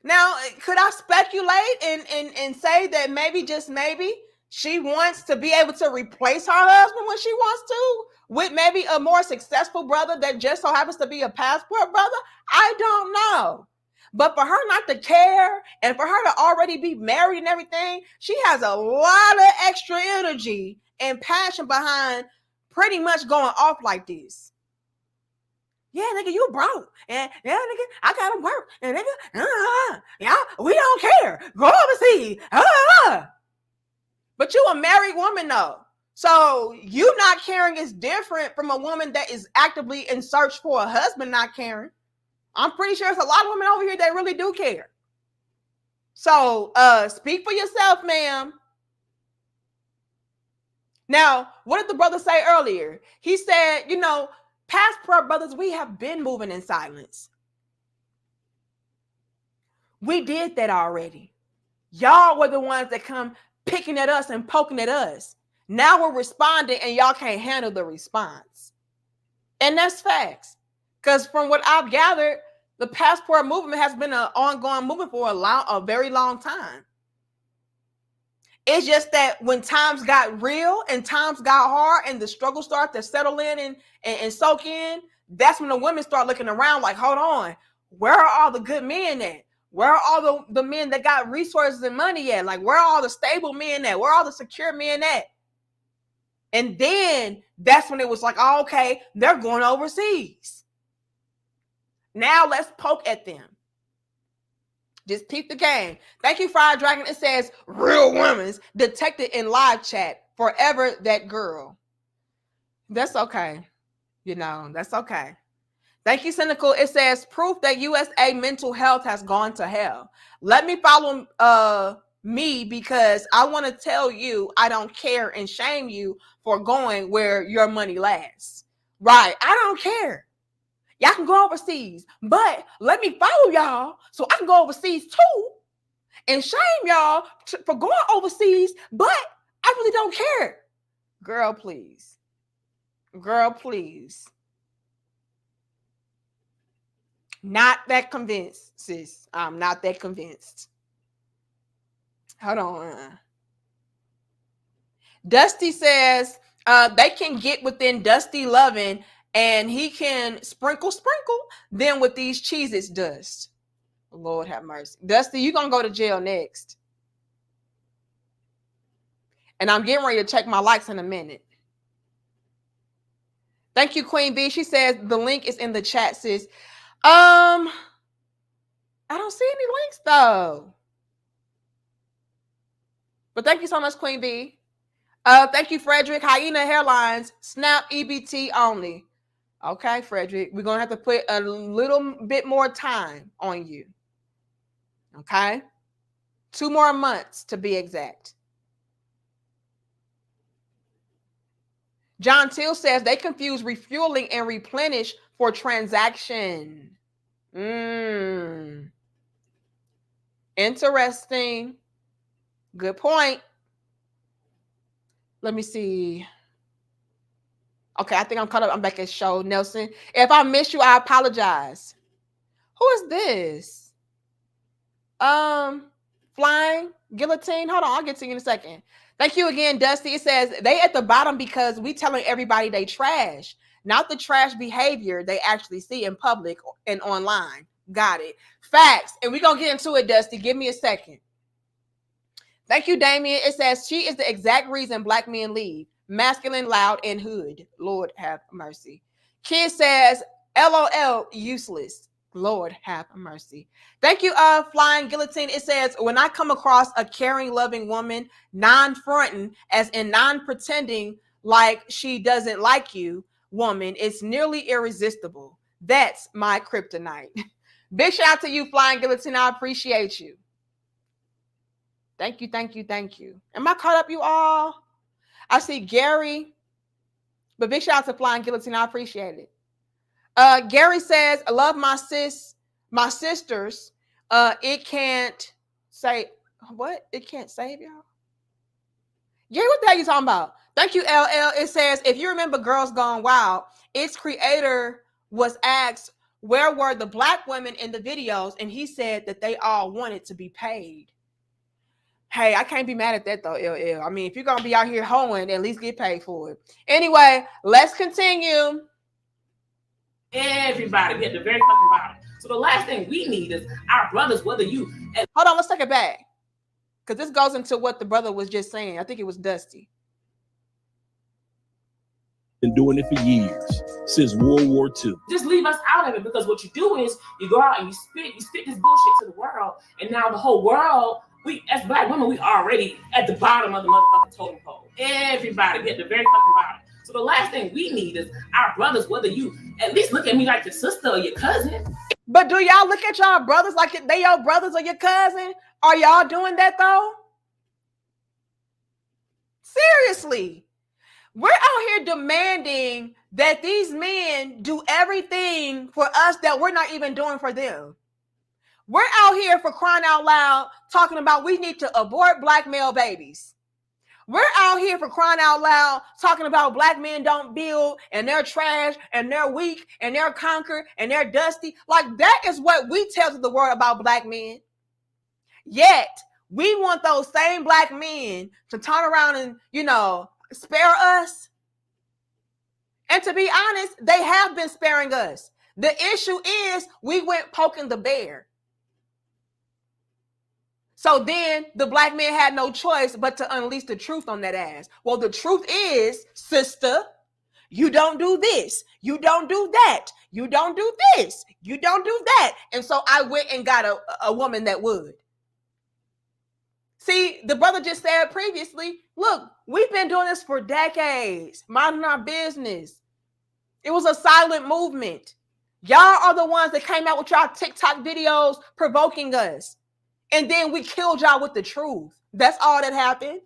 Now, could I speculate and say that maybe, just maybe, she wants to be able to replace her husband when she wants to, with maybe a more successful brother that just so happens to be a passport brother? I don't know. But for her not to care, and for her to already be married and everything, she has a lot of extra energy and passion behind pretty much going off like this. Yeah, nigga, you broke. And yeah, nigga, I gotta work. And nigga, yeah, we don't care. Go overseas. But you a married woman though. So you not caring is different from a woman that is actively in search for a husband not caring. I'm pretty sure there's a lot of women over here that really do care. So speak for yourself, ma'am. Now, what did the brother say earlier? He said, you know, passport brothers, we have been moving in silence. We did that already. Y'all were the ones that come picking at us and poking at us. Now we're responding and y'all can't handle the response. And that's facts. Because from what I've gathered, the passport movement has been an ongoing movement for a very long time. It's just that when times got real and times got hard and the struggle started to settle in and soak in, that's when the women start looking around like, hold on, where are all the good men at? Where are all the men that got resources and money at? Like, where are all the stable men at? Where are all the secure men at? And then that's when it was like, oh, okay, they're going overseas. Now let's poke at them. Just peep the game. Thank you, Fire Dragon. It says, real women's detected in live chat. Forever that girl. That's okay. You know, that's okay. Thank you, Cynical. It says, proof that USA mental health has gone to hell. Let me follow me because I want to tell you I don't care and shame you for going where your money lasts. Right. I don't care. Y'all can go overseas, but let me follow y'all so I can go overseas too and shame y'all for going overseas, but I really don't care. Girl, please. Girl, please. Not that convinced, sis. I'm not that convinced. Hold on. Dusty says they can get within Dusty loving and he can sprinkle them with these Cheez-Its dust. Lord have mercy. Dusty, you're going to go to jail next. And I'm getting ready to check my likes in a minute. Thank you, Queen B. She says the link is in the chat, sis. I don't see any links though. But thank you so much, Queen B. Thank you, Frederick. Hyena Hairlines, Snap EBT only. Okay, Frederick, we're gonna have to put a little bit more time on you. Okay, 2 more months to be exact. John Till says they confuse refueling and replenish for transaction. Interesting. Good point. Let me see. Okay, I think I'm caught up. I'm back at show, Nelson. If I miss you, I apologize. Who is this? Flying Guillotine. Hold on, I'll get to you in a second. Thank you again, Dusty. It says they at the bottom because we telling everybody they trash, not the trash behavior they actually see in public and online. Got it. Facts. And we're gonna get into it, Dusty. Give me a second. Thank you, Damien. It says she is the exact reason black men leave. Masculine, loud, and hood. Lord have mercy. Kid says, LOL, useless. Lord have mercy. Thank you, Flying Guillotine. It says, when I come across a caring, loving woman, non-fronting, as in non-pretending like she doesn't like you, woman, it's nearly irresistible. That's my kryptonite. Big shout out to you, Flying Guillotine. I appreciate you. Thank you, thank you, thank you. Am I caught up, you all? I see Gary, but big shout out to Flying Guillotine. I appreciate it. Gary says, I love my sisters. It can't say what? It can't save y'all. Gary, what the hell are you talking about? Thank you, LL. It says, if you remember Girls Gone Wild, its creator was asked, where were the black women in the videos? And he said that they all wanted to be paid. Hey, I can't be mad at that though, LL. I mean, if you're gonna be out here hoeing, at least get paid for it. Anyway, let's continue. Everybody get the very fucking bottom. So the last thing we need is our brothers, whether you... Hold on, let's take it back. Because this goes into what the brother was just saying. I think it was Dusty. Been doing it for years, since World War II. Just leave us out of it, because what you do is you go out and you spit this bullshit to the world, and now the whole world, we as black women, we already at the bottom of the motherfucking totem pole. Everybody get the very fucking bottom. So the last thing we need is our brothers, whether you at least look at me like your sister or your cousin. But do y'all look at y'all brothers like they your brothers or your cousin? Are y'all doing that though? Seriously. We're out here demanding that these men do everything for us that we're not even doing for them. We're out here, for crying out loud, talking about we need to abort black male babies. We're out here, for crying out loud, talking about black men don't build and they're trash and they're weak and they're conquered and they're dusty. Like, that is what we tell to the world about black men. Yet, we want those same black men to turn around and, spare us. And to be honest, they have been sparing us. The issue is we went poking the bear. So then the black man had no choice but to unleash the truth on that ass. Well, the truth is, sister, you don't do this. You don't do that. You don't do this. You don't do that. And so I went and got a woman that would. See, the brother just said previously, look, we've been doing this for decades, minding our business. It was a silent movement. Y'all are the ones that came out with y'all TikTok videos provoking us. And then we killed y'all with the truth. That's all that happened.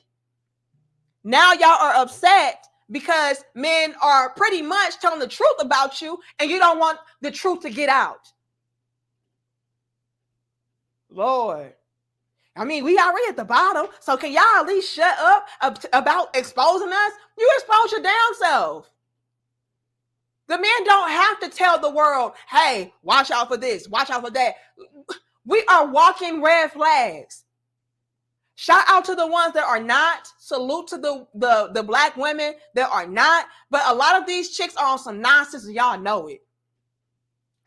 Now y'all are upset because men are pretty much telling the truth about you and you don't want the truth to get out. Lord. I mean, we already at the bottom. So can y'all at least shut up about exposing us? You expose your damn self. The men don't have to tell the world, hey, watch out for this, watch out for that. We are walking red flags. Shout out to the ones that are not. Salute to the black women that are not. But a lot of these chicks are on some nonsense and y'all know it.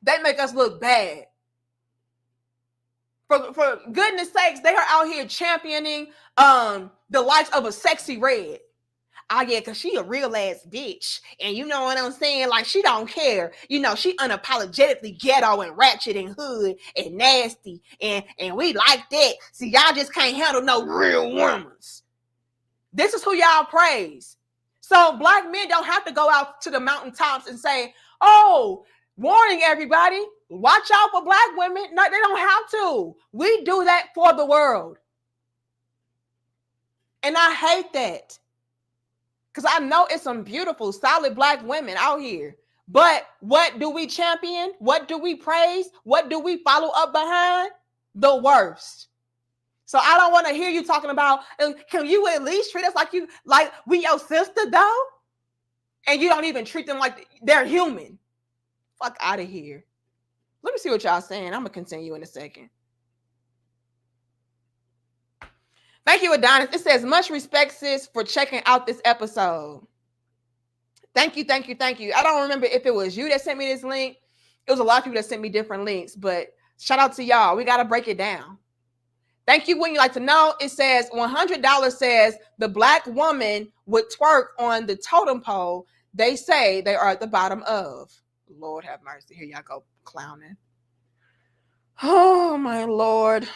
They make us look bad. For goodness sakes, they are out here championing the likes of a Sexy Red. Oh yeah, because she a real ass bitch. And you know what I'm saying? Like, she don't care. She unapologetically ghetto and ratchet and hood and nasty. And we like that. See, y'all just can't handle no real women. This is who y'all praise. So black men don't have to go out to the mountaintops and say, oh, warning everybody, watch out for black women. No, they don't have to. We do that for the world. And I hate that. Because I know it's some beautiful, solid black women out here. But what do we champion? What do we praise? What do we follow up behind? The worst. So I don't want to hear you talking about, can you at least treat us like we your sister though? And you don't even treat them like they're human. Fuck out of here. Let me see what y'all saying. I'm going to continue in a second. Thank you, Adonis. It says, much respect, sis, for checking out this episode. Thank you, thank you, thank you. I don't remember if it was you that sent me this link. It was a lot of people that sent me different links, but shout out to y'all. We got to break it down. Thank you. When you like to know, it says $100 says the black woman would twerk on the totem pole. They say they are at the bottom of. Lord have mercy. Here y'all go clowning. Oh my Lord.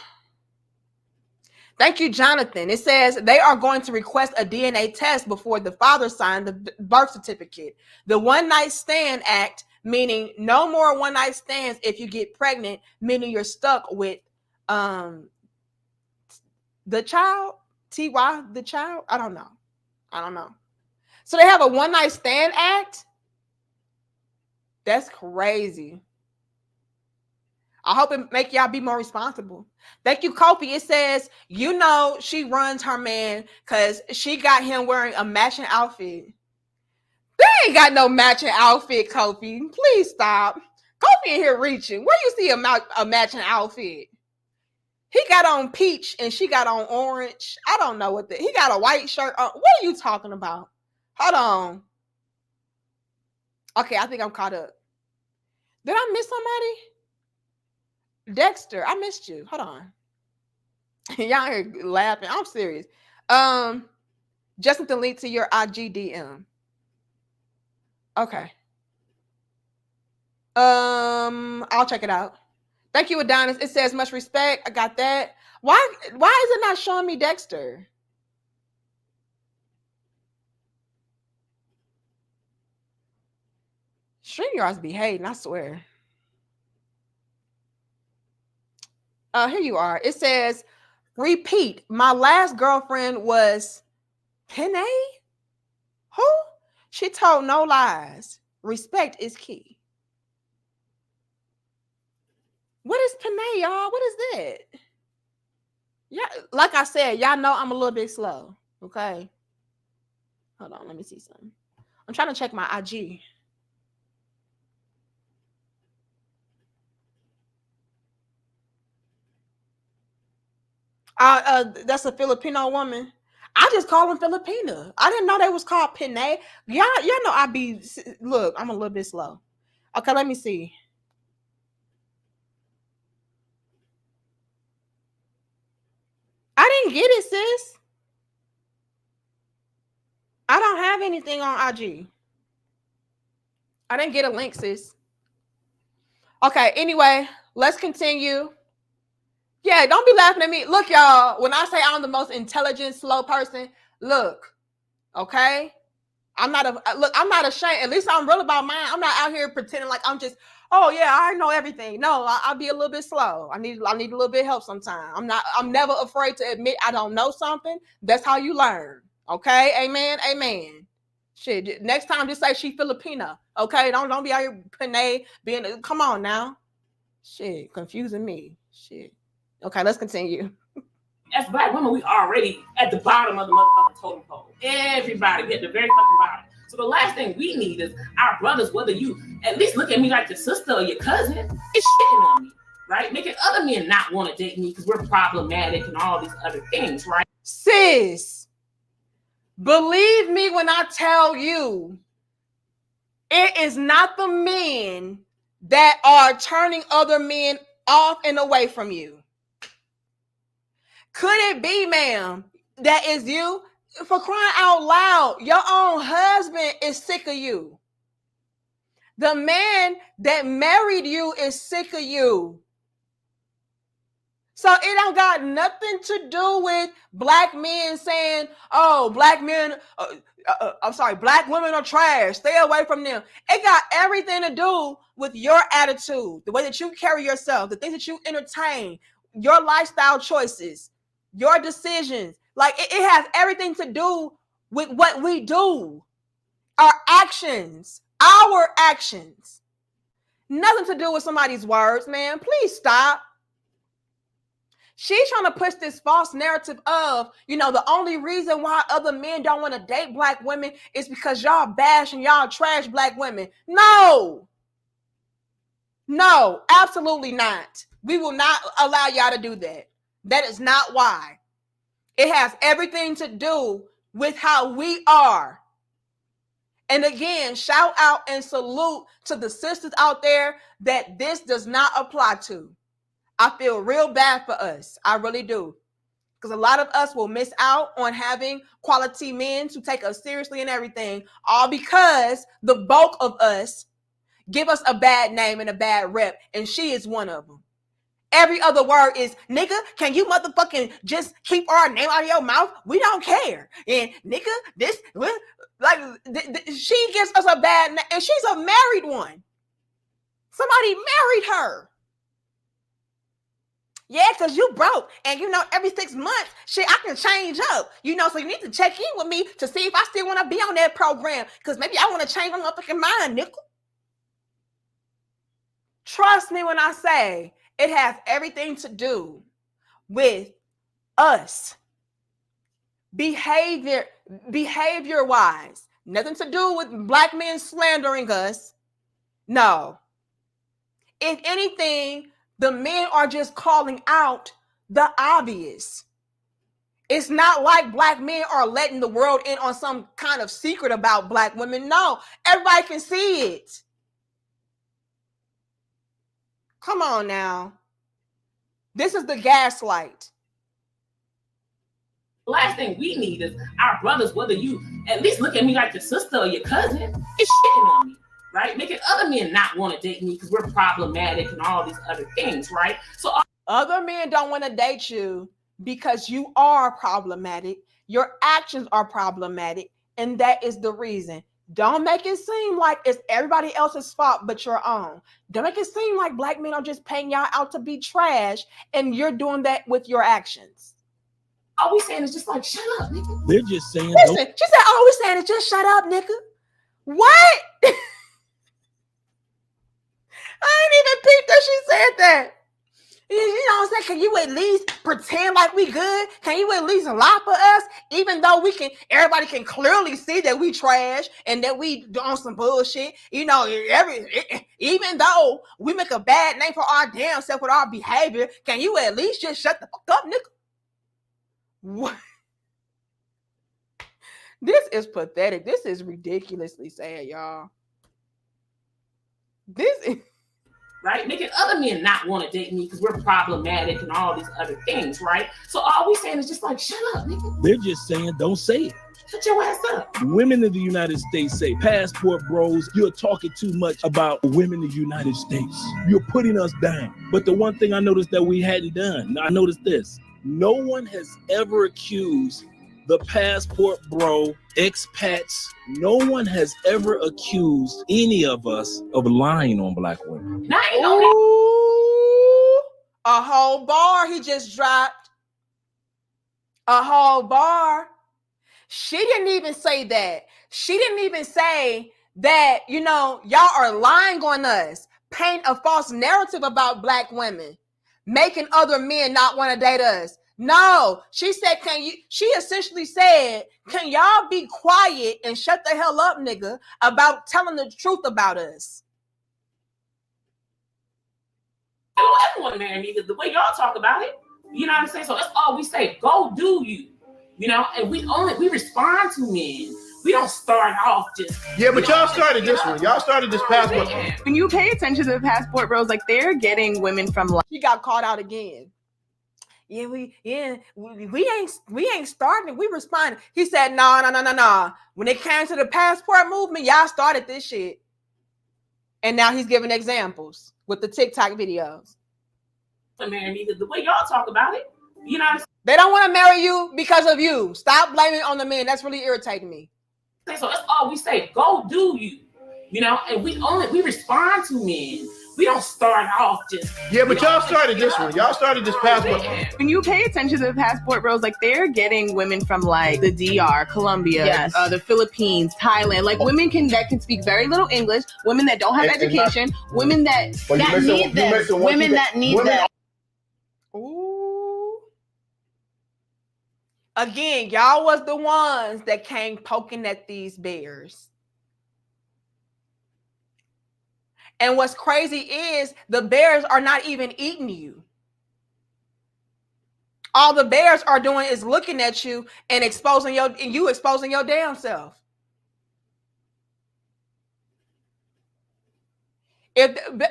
Thank you, Jonathan. It says they are going to request a DNA test before the father signed the birth certificate. The one night stand act, meaning no more one night stands if you get pregnant, meaning you're stuck with the child, TY, the child. I don't know. So they have a one night stand act. That's crazy. I hope it make y'all be more responsible. Thank you, Kofi. It says, you know, she runs her man because she got him wearing a matching outfit. They ain't got no matching outfit, Kofi. Please stop. Kofi in here reaching. Where you see a matching outfit? He got on peach and she got on orange. I don't know what he got a white shirt on. What are you talking about? Hold on. Okay, I think I'm caught up. Did I miss somebody? Dexter, I missed you. Hold on. Y'all here laughing. I'm serious. Just sent the link to your IGDM. Okay. I'll check it out. Thank you, Adonis. It says much respect. I got that. Why is it not showing me Dexter? StreamYards be hating, I swear. Here you are. It says, repeat. My last girlfriend was Penne? Who? She told no lies. Respect is key. What is Penne, y'all? What is that? Yeah, like I said, y'all know I'm a little bit slow. Okay. Hold on, let me see something. I'm trying to check my IG. That's a Filipino woman. I just call them Filipina. I didn't know they was called Penne. Y'all know look, I'm a little bit slow. Okay, let me see. I didn't get it, sis. I don't have anything on IG. I didn't get a link, sis. Okay, anyway, let's continue. Yeah, don't be laughing at me. Look, y'all, when I say I'm the most intelligent, slow person, look, okay? I'm not ashamed. At least I'm real about mine. I'm not out here pretending like I'm just, oh yeah, I know everything. No, I'll be a little bit slow. I need a little bit of help sometimes. I'm never afraid to admit I don't know something. That's how you learn. Okay, amen, amen. Shit, next time just say she Filipina. Okay, don't be out here Panay being. Come on now. Shit, confusing me. Shit. Okay, let's continue. As Black women, we already at the bottom of the motherfucking totem pole. Everybody at the very fucking bottom. So the last thing we need is our brothers, whether you at least look at me like your sister or your cousin, is shitting on me, right? Making other men not want to date me because we're problematic and all these other things, right? Sis, believe me when I tell you, it is not the men that are turning other men off and away from you. Could it be, ma'am, that is you? For crying out loud, your own husband is sick of you. The man that married you is sick of you. So it don't got nothing to do with Black men saying, oh, Black men, Black women are trash. Stay away from them. It got everything to do with your attitude, the way that you carry yourself, the things that you entertain, your lifestyle choices, your decisions. Like it has everything to do with what we do, our actions. Nothing to do with somebody's words, man. Please stop. She's trying to push this false narrative of, the only reason why other men don't want to date Black women is because y'all bash and y'all trash Black women. No, absolutely not. We will not allow y'all to do that. That is not why. It has everything to do with how we are. And again, shout out and salute to the sisters out there that this does not apply to. I feel real bad for us. I really do. Because a lot of us will miss out on having quality men to take us seriously and everything, all because the bulk of us give us a bad name and a bad rep, and she is one of them. Every other word is nigga. Can you motherfucking just keep our name out of your mouth? We don't care. And nigga, this like she gives us a bad name, and she's a married one. Somebody married her. Yeah, because you broke. And you know, every 6 months, shit, I can change up. You know, so you need to check in with me to see if I still want to be on that program. Because maybe I want to change my motherfucking mind, nickel. Trust me when I say it has everything to do with us. Behavior-wise. Nothing to do with black men slandering us. No. If anything, the men are just calling out the obvious. It's not like black men are letting the world in on some kind of secret about black women. No, everybody can see it. Come on now. This is the gaslight. Last thing we need is our brothers, whether you at least look at me like your sister or your cousin, is shitting on me, right? Making other men not want to date me because we're problematic and all these other things, right? So other men don't want to date you because you are problematic. Your actions are problematic, and that is the reason. Don't make it seem like it's everybody else's fault but your own. Don't make it seem like black men are just paying y'all out to be trash, and you're doing that with your actions. All we saying is just like, shut up, nigga. They're just saying. Listen, she said, all we saying is just shut up, nigga. What? I ain't even peeped that she said that. You know what I'm saying? Can you at least pretend like we good? Can you at least lie for us? Even though everybody can clearly see that we trash and that we doing some bullshit. You know, even though we make a bad name for our damn self with our behavior, can you at least just shut the fuck up, nigga? What? This is pathetic. This is ridiculously sad, y'all. This is right? Making other men not want to date me because we're problematic and all these other things, right? So all we saying is just like, shut up, nigga. They're just saying, don't say it. Shut your ass up. Women in the United States say, passport bros, you're talking too much about women in the United States. You're putting us down. But the one thing I noticed that we hadn't done, I noticed this. No one has ever accused the passport bro, expats, no one has ever accused any of us of lying on black women. Ooh, a whole bar he just dropped. A whole bar. She didn't even say that. She didn't even say that, you know, y'all are lying on us, paint a false narrative about black women, making other men not want to date us. No, she said, she essentially said, can y'all be quiet and shut the hell up, nigga, about telling the truth about us? I don't ever want to marry me because the way y'all talk about it, you know what I'm saying? So that's all we say. Go do you. You know, and we respond to men. We don't start off just. Yeah, but y'all started this one. Y'all started this passport. When you pay attention to the passport bros, like they're getting women from. He got caught out again. Yeah, we ain't starting. We responded. He said, no. When it came to the passport movement, y'all started this shit. And now he's giving examples with the TikTok videos. Marry me because the way y'all talk about it, you know. They don't want to marry you because of you. Stop blaming on the men. That's really irritating me. So that's all we say. Go do you. You know, and we respond to men. We don't start off just. Yeah, but y'all started this one. Y'all started this passport. When you pay attention to the passport bros, like they're getting women from like the DR, Colombia, yes. The Philippines, Thailand, like women that can speak very little English, women that don't have education, women that need them, women that need them. Ooh. Again, y'all was the ones that came poking at these bears. And what's crazy is the bears are not even eating you. All the bears are doing is looking at you and exposing your damn self.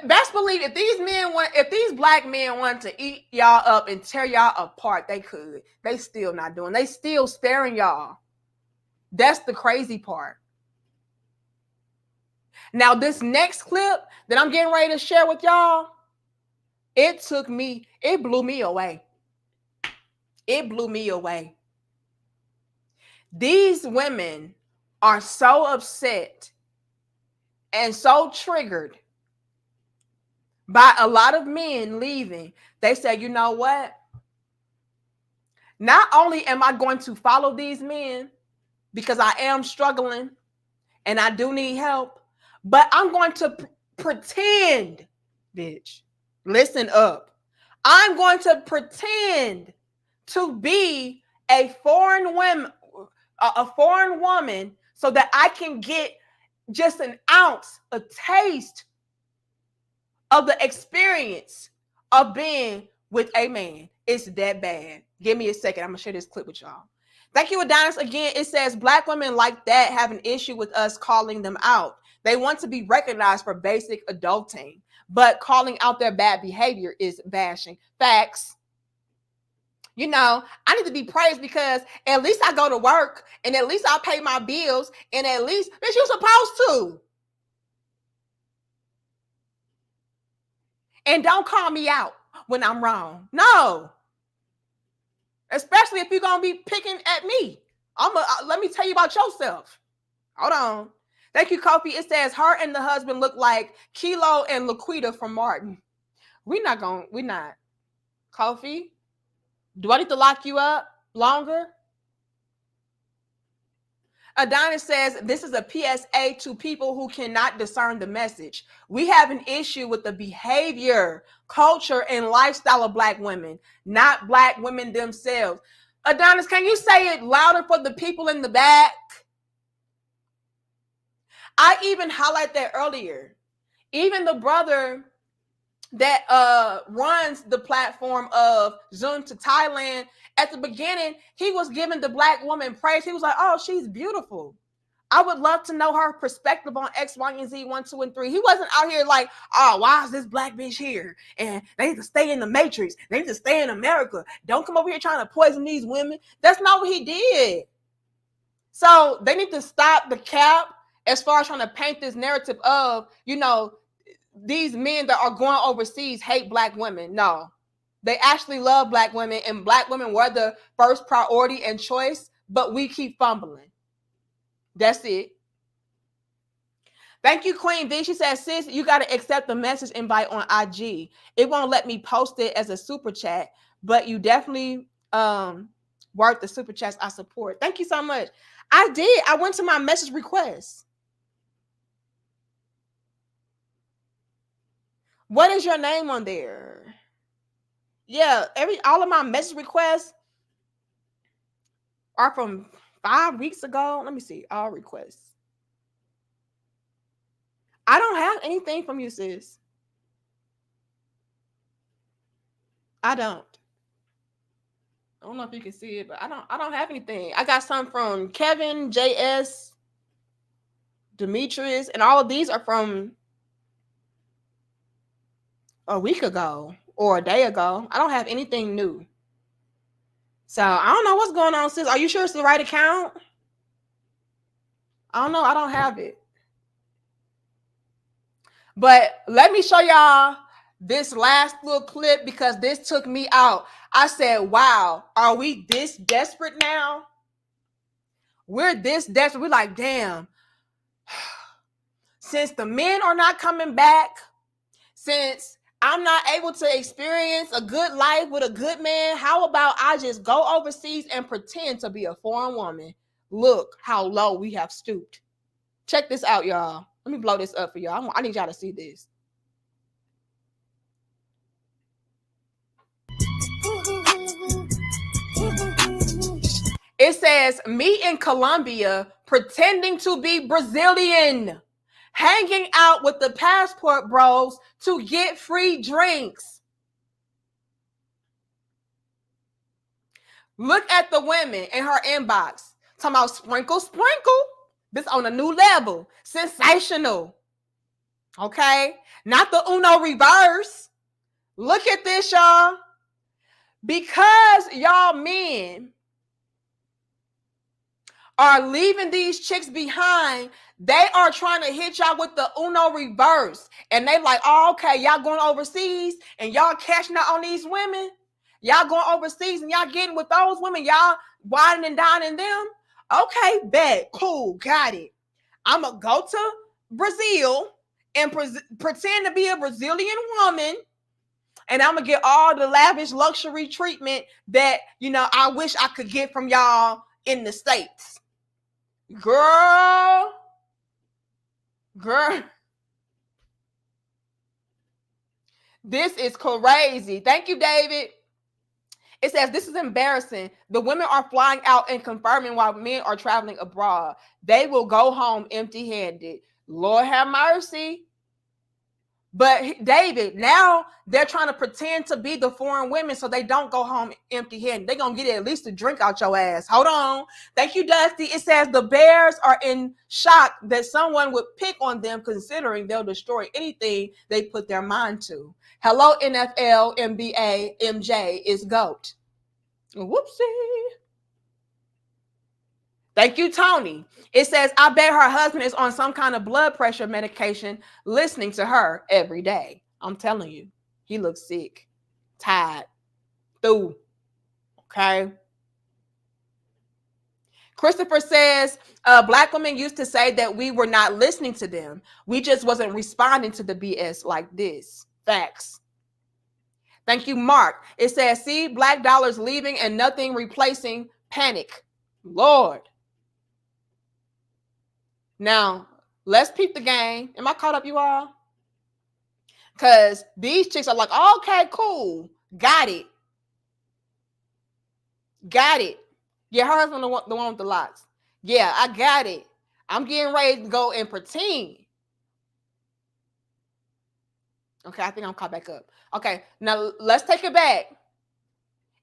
Best believe if these black men want to eat y'all up and tear y'all apart, they could. They still not doing. They still sparing y'all. That's the crazy part. Now, this next clip that I'm getting ready to share with y'all it blew me away. It blew me away. These women are so upset and so triggered by a lot of men leaving. They say, you know what? Not only am I going to follow these men because I am struggling and I do need help, but I'm going to pretend, bitch. Listen up. I'm going to pretend to be a foreign woman, so that I can get just an ounce, a taste of the experience of being with a man. It's that bad. Give me a second. I'm gonna share this clip with y'all. Thank you, Adonis. Again, it says Black women like that have an issue with us calling them out. They want to be recognized for basic adulting, but calling out their bad behavior is bashing. Facts. You know, I need to be praised because at least I go to work and at least I pay my bills and at least, bitch, you're supposed to. And don't call me out when I'm wrong. No. Especially if you're going to be picking at me. Let me tell you about yourself. Hold on. Thank you, Kofi. It says her and the husband look like Kilo and Laquita from Martin. We're not. Kofi, do I need to lock you up longer? Adonis says, this is a PSA to people who cannot discern the message. We have an issue with the behavior, culture, and lifestyle of Black women, not Black women themselves. Adonis, can you say it louder for the people in the back? I even highlighted that earlier. Even the brother that runs the platform of Zoom to Thailand, at the beginning, he was giving the Black woman praise. He was like, oh, she's beautiful. I would love to know her perspective on X, Y, and Z, 1, 2, and 3. He wasn't out here like, oh, why is this Black bitch here? And they need to stay in the Matrix. They need to stay in America. Don't come over here trying to poison these women. That's not what he did. So they need to stop the cap as far as trying to paint this narrative of, you know, these men that are going overseas hate Black women. No, they actually love Black women, and Black women were the first priority and choice, but we keep fumbling. That's it. Thank you, Queen V. She says, sis, you got to accept the message invite on IG. It won't let me post it as a super chat, but you definitely worth the super chats I support. Thank you so much. I did. I went to my message request. What is your name on there? Yeah, all of my message requests are from 5 weeks ago. Let me see. All requests. I don't have anything from you, sis. I don't know if you can see it, but I don't have anything. I got some from Kevin, JS, Demetrius, and all of these are from a week ago or a day ago. I don't have anything new. So I don't know what's going on, sis. Are you sure it's the right account? I don't know. I don't have it. But let me show y'all this last little clip because this took me out. I said, wow, are we this desperate now? We're this desperate. We're like, damn. Since the men are not coming back, since I'm not able to experience a good life with a good man, how about I just go overseas and pretend to be a foreign woman? Look how low we have stooped. Check this out, y'all. Let me blow this up for y'all. I need y'all to see this. It says, me in Colombia pretending to be Brazilian, hanging out with the passport bros to get free drinks. Look at the women in her inbox. Talking about sprinkle, sprinkle. This on a new level. Sensational. Okay? Not the Uno reverse. Look at this, y'all. Because y'all men are leaving these chicks behind. They are trying to hit y'all with the Uno reverse. And they like, oh, okay, y'all going overseas and y'all cashing out on these women. Y'all going overseas and y'all getting with those women. Y'all widening and dining them. Okay, bet. Cool. Got it. I'm going to go to Brazil and pretend to be a Brazilian woman. And I'm going to get all the lavish luxury treatment that, I wish I could get from y'all in the States. Girl. This is crazy. Thank you, David. It says, this is embarrassing. The women are flying out and confirming while men are traveling abroad. They will go home empty-handed. Lord have mercy. But David, now they're trying to pretend to be the foreign women so they don't go home empty-handed. They're going to get at least a drink out your ass. Hold on. Thank you, Dusty. It says the Bears are in shock that someone would pick on them considering they'll destroy anything they put their mind to. Hello, NFL, NBA, MJ is GOAT. Whoopsie. Thank you, Tony. It says, I bet her husband is on some kind of blood pressure medication listening to her every day. I'm telling you, he looks sick, tired, through. Okay. Christopher says, Black women used to say that we were not listening to them. We just wasn't responding to the BS like this. Facts. Thank you, Mark. It says, see, Black dollars leaving and nothing replacing. Panic. Lord. Now, let's peep the game. Am I caught up, you all? Because these chicks are like, oh, okay, cool. Got it. Yeah, her husband, the one with the locks. Yeah, I got it. I'm getting ready to go and pretend. Okay, I think I'm caught back up. Okay, now let's take it back.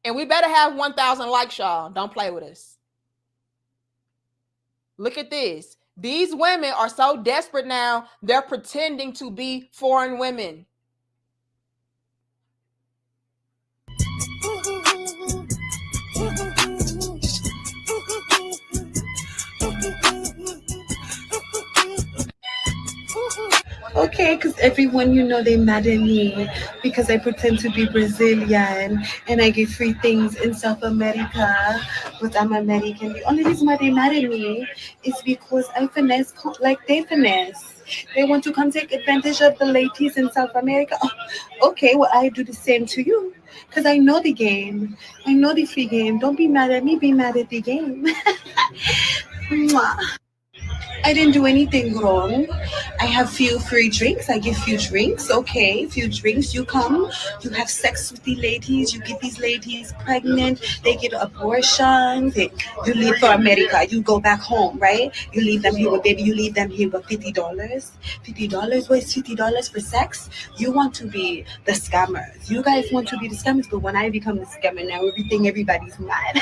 And we better have 1,000 likes, y'all. Don't play with us. Look at this. These women are so desperate now, they're pretending to be foreign women. Okay, because everyone, they mad at me because I pretend to be Brazilian and I get free things in South America, but I'm American. The only reason why they mad at me is because I finesse like they finesse. They want to come take advantage of the ladies in South America. Oh, okay, well, I do the same to you because I know the game. I know the free game. Don't be mad at me, be mad at the game. Mwah. I didn't do anything wrong. I have few free drinks. I give few drinks. Okay, few drinks. You come, you have sex with the ladies. You get these ladies pregnant. They get abortions. You leave for America. You go back home, right? You leave them here with baby. You leave them here with $50. $50. What is $50 for sex? You want to be the scammers. You guys want to be the scammers, but when I become the scammer now, everybody's mad.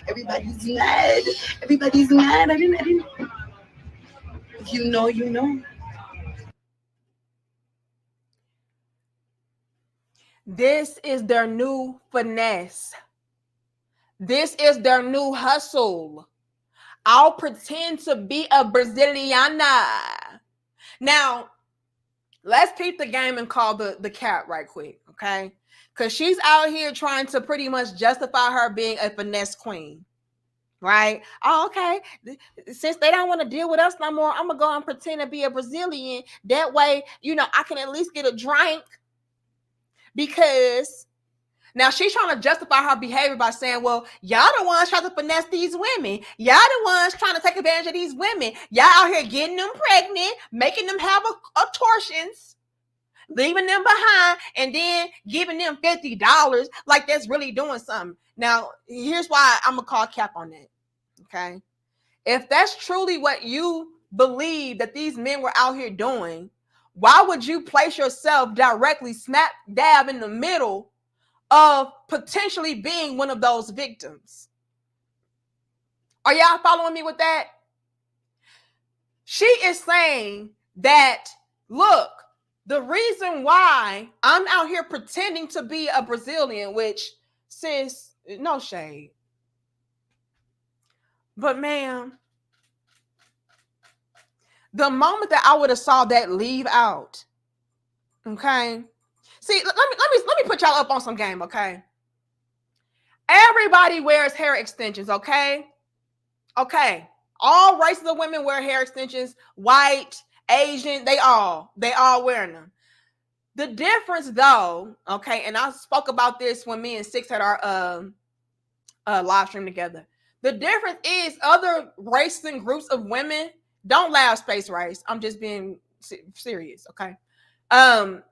Everybody's mad. Everybody's mad. I didn't. You know. This is their new finesse. This is their new hustle. I'll pretend to be a Braziliana. Now, let's peep the game and call the cat right quick, okay? Because she's out here trying to pretty much justify her being a finesse queen. Right? Oh, okay. Since they don't want to deal with us no more, I'm going to go and pretend to be a Brazilian. That way, I can at least get a drink. Because now she's trying to justify her behavior by saying, well, y'all the ones trying to finesse these women. Y'all the ones trying to take advantage of these women. Y'all out here getting them pregnant, making them have abortions, leaving them behind, and then giving them $50 like that's really doing something. Now, here's why I'm going to call cap on that. Okay. If that's truly what you believe that these men were out here doing, why would you place yourself directly smack dab in the middle of potentially being one of those victims? Are y'all following me with that? She is saying that, look, the reason why I'm out here pretending to be a Brazilian, which, sis, no shade. But ma'am, the moment that I would have saw that leave out, okay. See, let me put y'all up on some game, okay? Everybody wears hair extensions, okay? Okay. All races of women wear hair extensions, white, Asian, they all wearing them. The difference though, okay, and I spoke about this when me and Six had our live stream together. The difference is other races and groups of women don't laugh space race. I'm just being serious, okay? Other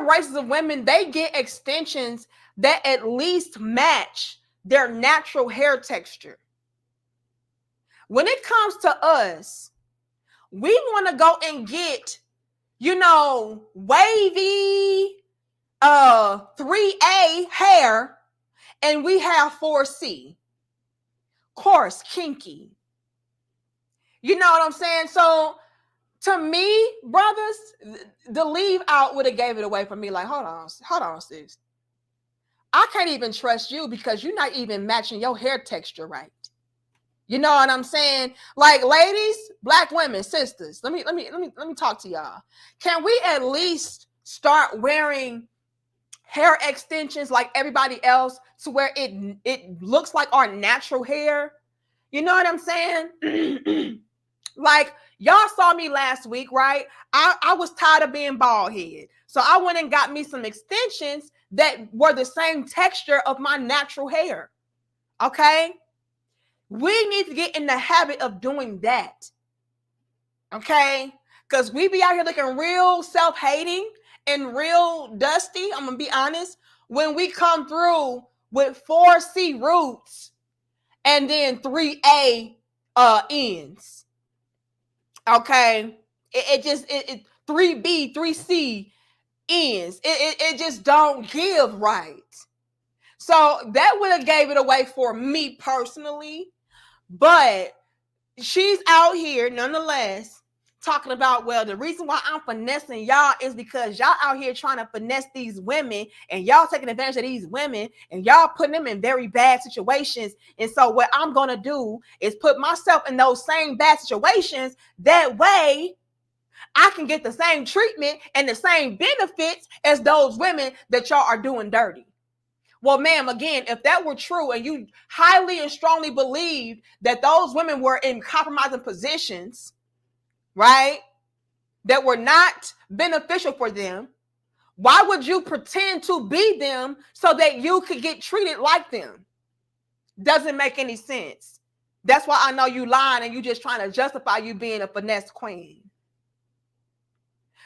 races of women, they get extensions that at least match their natural hair texture. When it comes to us, we want to go and get, wavy 3A hair, and we have 4C. Coarse, kinky. You know what I'm saying? So to me, brothers, the leave out would have gave it away for me. Like, hold on, sis. I can't even trust you because you're not even matching your hair texture right. You know what I'm saying? Like, ladies, black women, sisters, let me talk to y'all. Can we at least start wearing hair extensions like everybody else to where it looks like our natural hair? You know what I'm saying? Like, y'all saw me last week, right? I was tired of being bald head. So I went and got me some extensions that were the same texture of my natural hair. Okay? We need to get in the habit of doing that. Okay? Because we be out here looking real self-hating and real dusty. I'm going to be honest. When we come through with 4C roots and then 3A ends. Okay? It just 3B, 3C ends. It just don't give right. So that would have gave it away for me personally. But she's out here nonetheless talking about, well, the reason why I'm finessing y'all is because y'all out here trying to finesse these women and y'all taking advantage of these women and y'all putting them in very bad situations. And so what I'm going to do is put myself in those same bad situations. That way I can get the same treatment and the same benefits as those women that y'all are doing dirty. Well, ma'am, again, if that were true and you highly and strongly believed that those women were in compromising positions, right, that were not beneficial for them, why would you pretend to be them so that you could get treated like them? Doesn't make any sense. That's why I know you lying and you just trying to justify you being a finesse queen.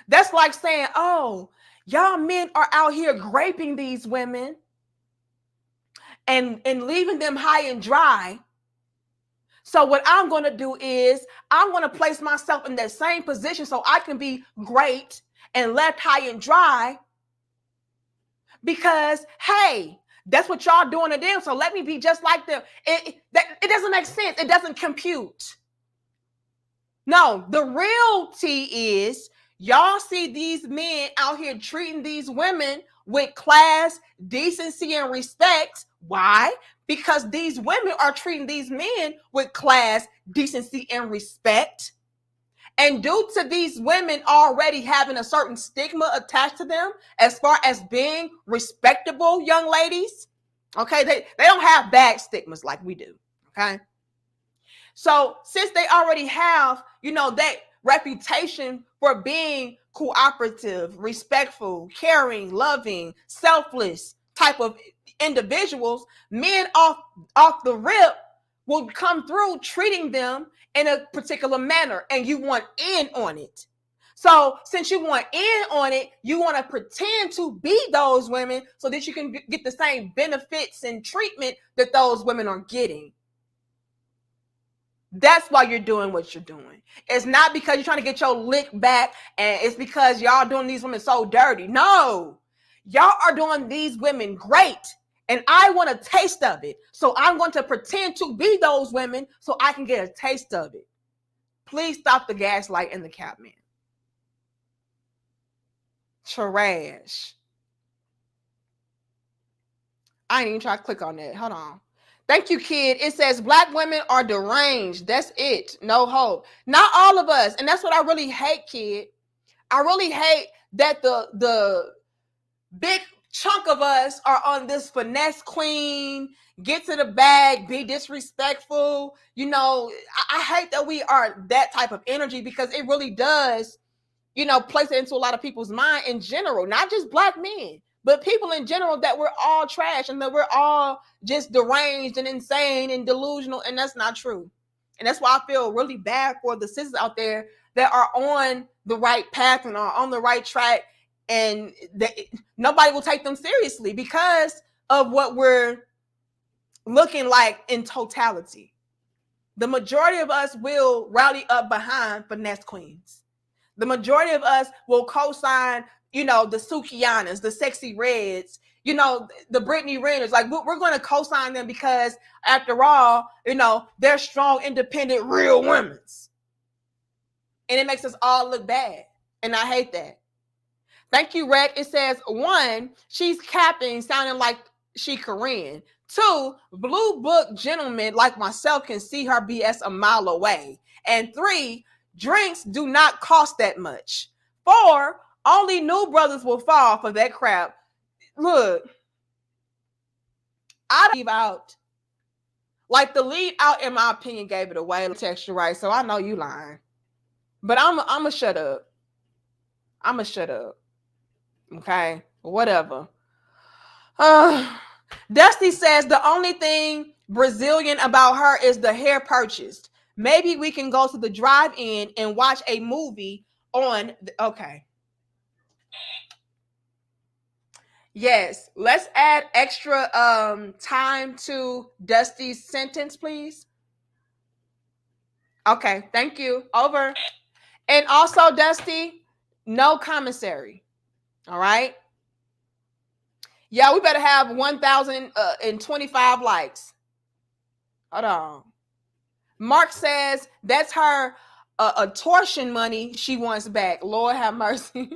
That's like saying, oh, y'all men are out here graping these women and leaving them high and dry. So what I'm going to do is I'm going to place myself in that same position so I can be great and left high and dry because, hey, that's what y'all doing to them. So let me be just like them. It doesn't make sense. It doesn't compute. No, the real tea is y'all see these men out here treating these women with class, decency, and respect. Why? Because these women are treating these men with class, decency, and respect. And due to these women already having a certain stigma attached to them as far as being respectable young ladies, okay, they don't have bad stigmas like we do, okay? So since they already have, that reputation for being cooperative, respectful, caring, loving, selfless type of individuals, men off the rip will come through treating them in a particular manner, and you want in on it. So since you want in on it, you want to pretend to be those women so that you can get the same benefits and treatment that those women are getting. That's why you're doing what you're doing. It's not because you're trying to get your lick back and it's because y'all doing these women so dirty. No, y'all are doing these women great. And I want a taste of it. So I'm going to pretend to be those women so I can get a taste of it. Please stop the gaslight and the Catman. Trash. I ain't even try to click on that. Hold on. Thank you, kid. It says black women are deranged. That's it. No hope. Not all of us. And that's what I really hate, kid. I really hate that the big chunk of us are on this finesse queen, get to the bag, be disrespectful. You know, I hate that we are that type of energy because it really does, you know, place it into a lot of people's mind in general, not just black men, but people in general, that we're all trash and that we're all just deranged and insane and delusional. And that's not true. And that's why I feel really bad for the sisters out there that are on the right path and are on the right track. And nobody will take them seriously because of what we're looking like in totality. The majority of us will rally up behind finesse queens. The majority of us will co-sign, you know, the Sukianas, the Sexy Reds, you know, the Brittany Renners. Like, we're going to co-sign them because, after all, you know, they're strong, independent, real women. And it makes us all look bad. And I hate that. Thank you, Rec. It says, 1, she's capping, sounding like she Korean. 2, blue book gentlemen like myself can see her BS a mile away. And 3, drinks do not cost that much. 4, only new brothers will fall for that crap. Look, I leave out. Like, the lead out, in my opinion, gave it away. Texture, right? So I know you lying. But I'm going to shut up. I'm going to shut up. Okay? Whatever. Dusty says the only thing Brazilian about her is the hair purchased. Maybe we can go to the drive-in and watch a movie on... Okay. Yes. Let's add extra time to Dusty's sentence, please. Okay. Thank you. Over. And also, Dusty, no commissary. All right? Yeah, we better have 1,025 likes. Hold on. Mark says that's her torsion money she wants back. Lord have mercy.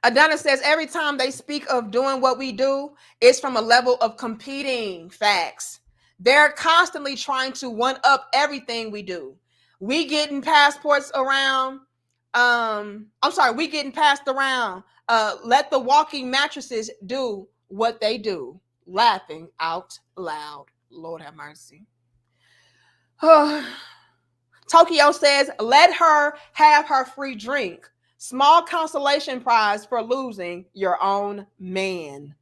Adonis says every time they speak of doing what we do, it's from a level of competing. Facts. They're constantly trying to one up everything we do. We getting passports around. We getting passed around. Let the walking mattresses do what they do. Laughing out loud. Lord have mercy. Tokyo says, let her have her free drink. Small consolation prize for losing your own man.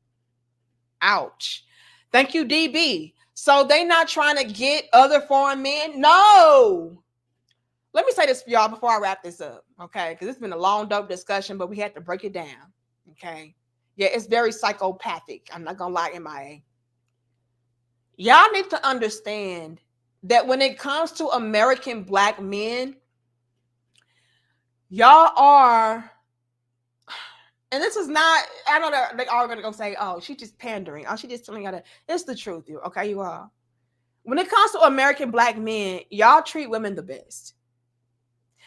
Ouch. Thank you, DB. So they not trying to get other foreign men? No. Let me say this for y'all before I wrap this up, okay? Because it's been a long, dope discussion, but we had to break it down, okay? Yeah, it's very psychopathic. I'm not going to lie, MIA. Y'all need to understand that when it comes to American black men, y'all are, and this is not, I know that they are going to go say, oh, she's just pandering. Oh, she just telling y'all that. It's the truth, you, okay? You are. When it comes to American black men, y'all treat women the best.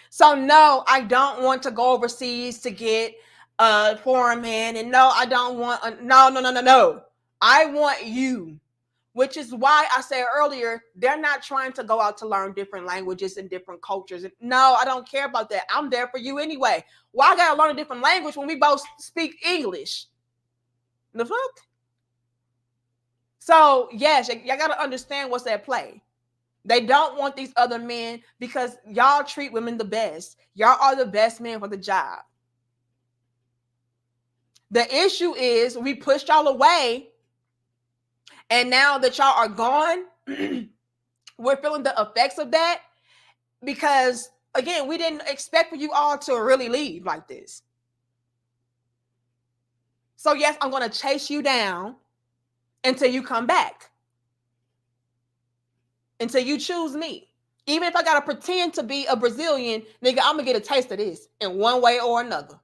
So no, I don't want to go overseas to get a foreign man. And no, I don't want, no. I want you, which is why I said earlier, they're not trying to go out to learn different languages and different cultures. No, I don't care about that. I'm there for you anyway. Why I got to learn a different language when we both speak English? The fuck? So yes, y'all got to understand what's at play. They don't want these other men because y'all treat women the best. Y'all are the best men for the job. The issue is we pushed y'all away. And now that y'all are gone, we're feeling the effects of that because, again, we didn't expect for you all to really leave like this. So yes, I'm going to chase you down until you come back. Until you choose me. Even if I got to pretend to be a Brazilian, nigga, I'm going to get a taste of this in one way or another.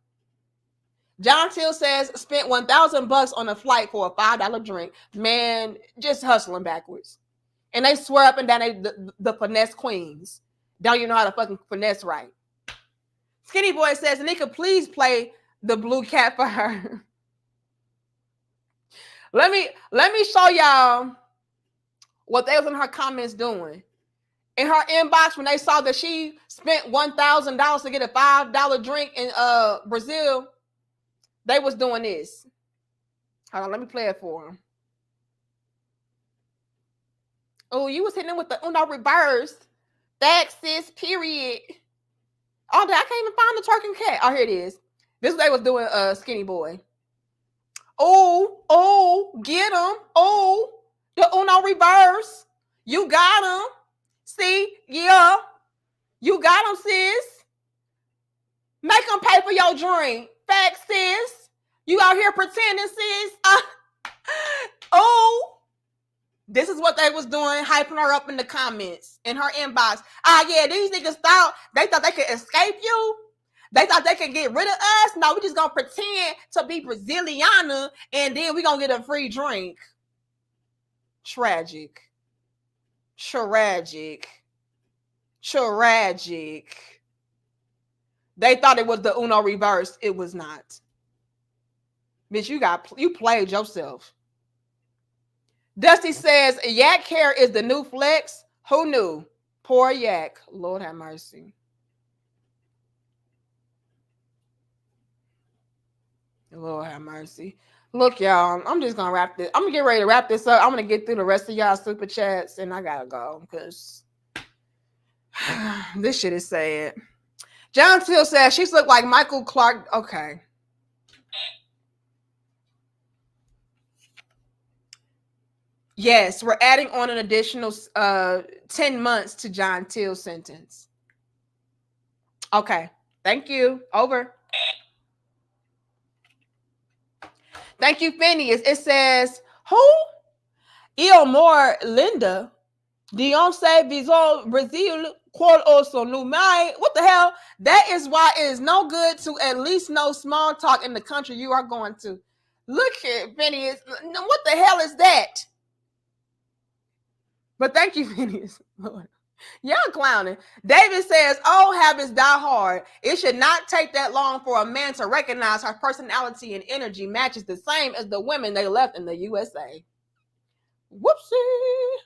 John Till says, spent $1,000 on a flight for a $5 drink. Man, just hustling backwards. And they swear up and down the finesse queens. Don't you know how to fucking finesse right? Skinny Boy says, Nika, please play the blue cat for her. Let me show y'all what they was in her comments doing. In her inbox, when they saw that she spent $1,000 to get a $5 drink in Brazil, they was doing this. Hold on, let me play it for them. Oh, you was hitting them with the Uno reverse. Thanks, sis, period. Oh, I can't even find the twerking cat. Oh, here it is. This is what they was doing, Skinny Boy. Oh, get him. Oh, the Uno reverse. You got him. See, yeah. You got him, sis. Make them pay for your drink. Facts, sis. You out here pretending, sis. Oh. This is what they was doing, hyping her up in the comments, in her inbox. Yeah, these niggas thought they could escape you. They thought they could get rid of us. No, we just gonna pretend to be Braziliana and then we gonna get a free drink. Tragic. They thought it was the Uno reverse. It was not. Bitch, you played yourself. Dusty says, yak hair is the new flex. Who knew? Poor yak. Lord have mercy. Lord have mercy. Look, y'all, I'm just going to wrap this. I'm going to get ready to wrap this up. I'm going to get through the rest of y'all super chats, and I got to go because this shit is sad. John Till says, she's look like Michael Clark. Okay. Yes, we're adding on an additional 10 months to John Till's sentence. Okay. Thank you. Over. Thank you, Phineas. It says, who? More Linda. Dion say Visual Brazil qual also Lumai. What the hell? That is why it is no good to at least know small talk in the country you are going to. Look here, Phineas. What the hell is that? But thank you, Phineas. Y'all clowning. David says, all habits die hard. It should not take that long for a man to recognize her personality and energy matches the same as the women they left in the USA. Whoopsie.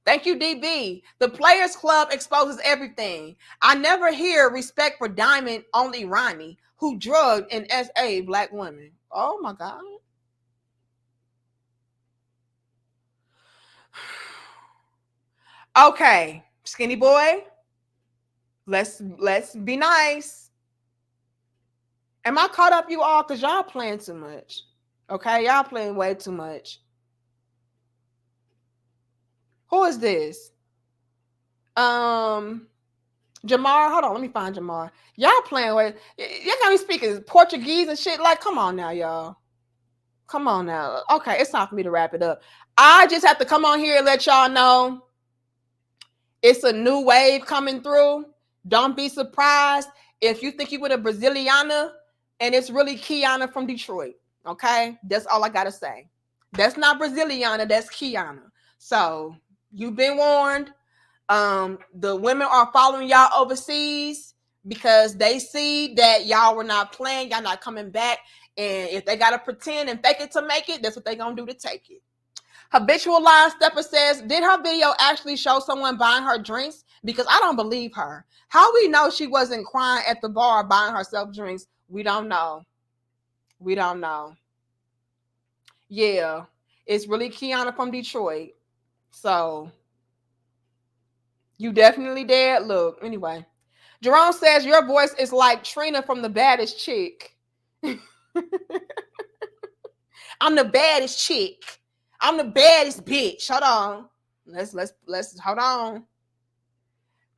Thank you, DB. The Players Club exposes everything. I never hear respect for Diamond, only Ronnie, who drugged and SA black women. Oh my God. Okay, Skinny Boy, let's be nice. Am I caught up, you all? Because y'all playing too much. Okay, y'all playing way too much. Who is this? Jamar, hold on, let me find Jamar. Y'all playing way. Y'all got me speaking Portuguese and shit. Like, come on now, y'all. Come on now. Okay, it's time for me to wrap it up. I just have to come on here and let y'all know it's a new wave coming through. Don't be surprised if you think you with a Braziliana and it's really Kiana from Detroit. Okay? That's all I got to say. That's not Braziliana. That's Kiana. So you've been warned. The women are following y'all overseas because they see that y'all were not playing. Y'all not coming back. And if they got to pretend and fake it to make it, that's what they going to do to take it. Habitual Line Stepper says, did her video actually show someone buying her drinks? Because I don't believe her. How we know she wasn't crying at the bar buying herself drinks? We don't know. We don't know. Yeah, it's really Kiana from Detroit. So you definitely did. Look, anyway. Jerome says, your voice is like Trina from The Baddest Chick. I'm the baddest chick. I'm the baddest bitch. Hold on. Let's hold on.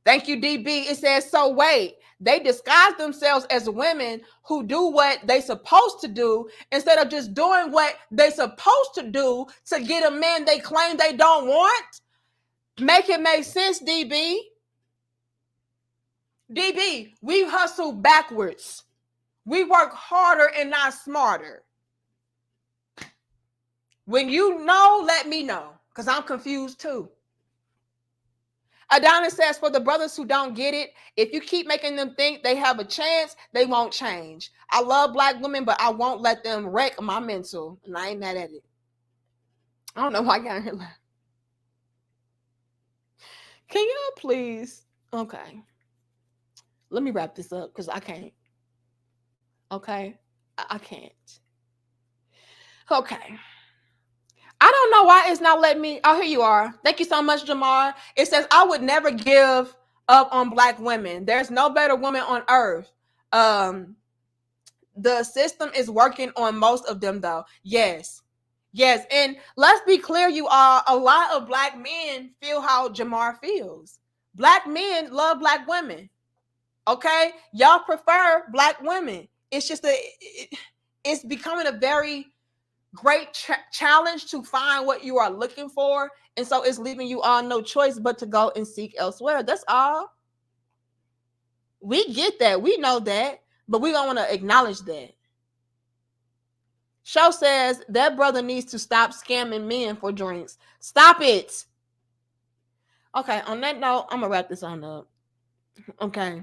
Thank you, DB. It says, so wait, they disguise themselves as women who do what they supposed to do instead of just doing what they supposed to do to get a man they claim they don't want. Make it make sense, DB. DB, we hustle backwards. We work harder and not smarter. When you know, let me know, because I'm confused too. Adonis says, for the brothers who don't get it, if you keep making them think they have a chance, they won't change. I love black women, but I won't let them wreck my mental, and I ain't mad at it. I don't know why I got here laughing. Can y'all please? Okay. Let me wrap this up because I can't. Okay. I can't. Okay. I don't know why it's not letting me. Oh, here you are. Thank you so much, Jamar. It says, I would never give up on Black women. There's no better woman on earth. The system is working on most of them, though. Yes. Yes. And let's be clear, you are. A lot of Black men feel how Jamar feels. Black men love Black women. Okay? Y'all prefer Black women. It's just it's becoming a very great challenge to find what you are looking for. And so it's leaving you all no choice but to go and seek elsewhere. That's all. We get that. We know that. But we don't want to acknowledge that. Show says that brother needs to stop scamming men for drinks. Stop it. Okay, on that note, I'm going to wrap this on up. Okay.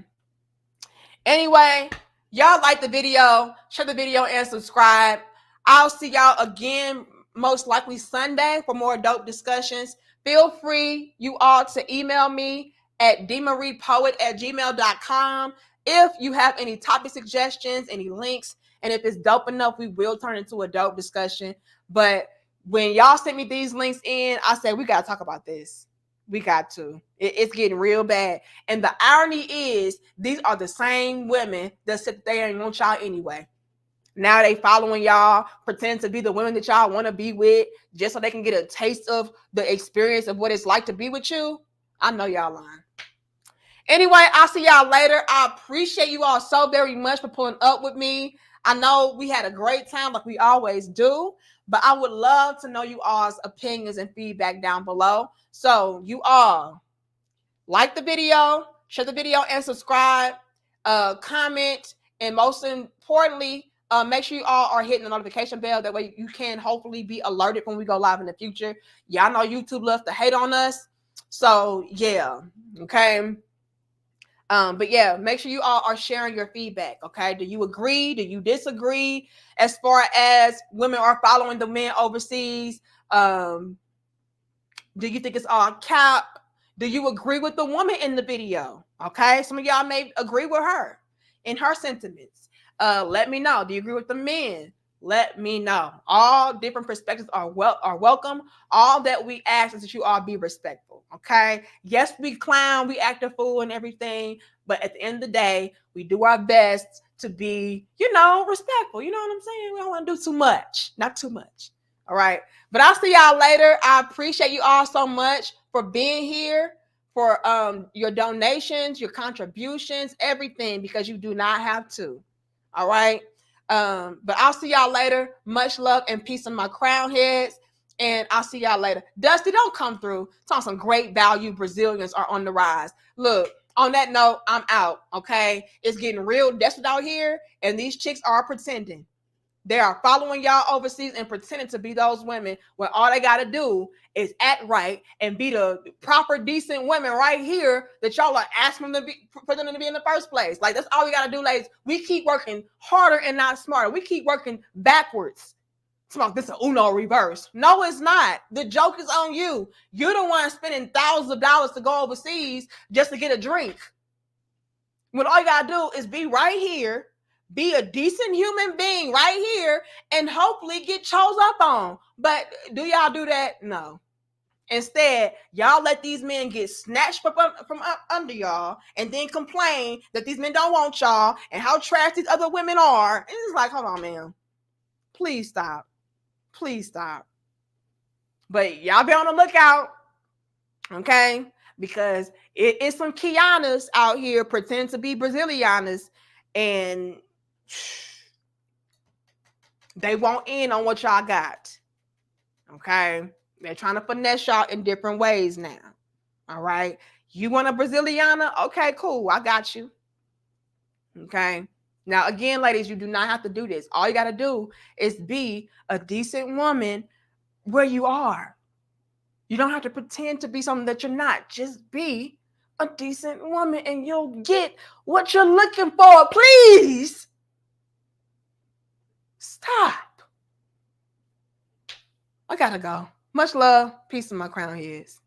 Anyway, y'all like the video, share the video and subscribe. I'll see y'all again, most likely Sunday, for more dope discussions. Feel free, you all, to email me at dmariepoet@gmail.com if you have any topic suggestions, any links, and if it's dope enough, we will turn into a dope discussion. But when y'all sent me these links in, I said, we got to talk about this. We got to. It's getting real bad. And the irony is, these are the same women that said they ain't want y'all anyway. Now they following y'all, pretend to be the women that y'all want to be with, just so they can get a taste of the experience of what it's like to be with you. I know y'all lying. Anyway, I'll see y'all later. I appreciate you all so very much for pulling up with me. I know we had a great time like we always do, but I would love to know you all's opinions and feedback down below. So you all like the video, share the video and subscribe, comment, and most importantly, make sure you all are hitting the notification bell. That way you can hopefully be alerted when we go live in the future. Y'all know YouTube loves to hate on us. So yeah, okay. But yeah, make sure you all are sharing your feedback. Okay. Do you agree? Do you disagree as far as women are following the men overseas? Do you think it's all cap? Do you agree with the woman in the video? Okay. Some of y'all may agree with her in her sentiments. Let me know. Do you agree with the men? Let me know. All different perspectives are welcome. All that we ask is that you all be respectful. Okay. Yes, we clown, we act a fool and everything, but at the end of the day, we do our best to be, respectful. You know what I'm saying? We don't want to do too much. Not too much. All right. But I'll see y'all later. I appreciate you all so much for being here, for your donations, your contributions, everything, because you do not have to. All right. But I'll see y'all later. Much love and peace on my crown heads. And I'll see y'all later. Dusty, don't come through. Talking some great value Brazilians are on the rise. Look, on that note, I'm out. Okay. It's getting real desperate out here. And these chicks are pretending. They are following y'all overseas and pretending to be those women when all they got to do is act right and be the proper, decent women right here that y'all are asking them to be, for them to be in the first place. Like, that's all we got to do, ladies. We keep working harder and not smarter. We keep working backwards. It's like this is Uno reverse. No, it's not. The joke is on you. You're the one spending thousands of dollars to go overseas just to get a drink. When all you got to do is be right here, be a decent human being right here, and hopefully get chose up on. But do y'all do that? No. Instead, y'all let these men get snatched from under y'all and then complain that these men don't want y'all and how trash these other women are. And it's like, hold on, man. Please stop. Please stop. But y'all be on the lookout, okay? Because it's some Kianas out here pretending to be Brazilianas, and they won't in on what y'all got. Okay. They're trying to finesse y'all in different ways now. All right. You want a Braziliana? Okay, cool. I got you. Okay. Now, again, ladies, you do not have to do this. All you got to do is be a decent woman where you are. You don't have to pretend to be something that you're not. Just be a decent woman and you'll get what you're looking for. Please stop. I gotta go. Much love. Peace to my crown heads.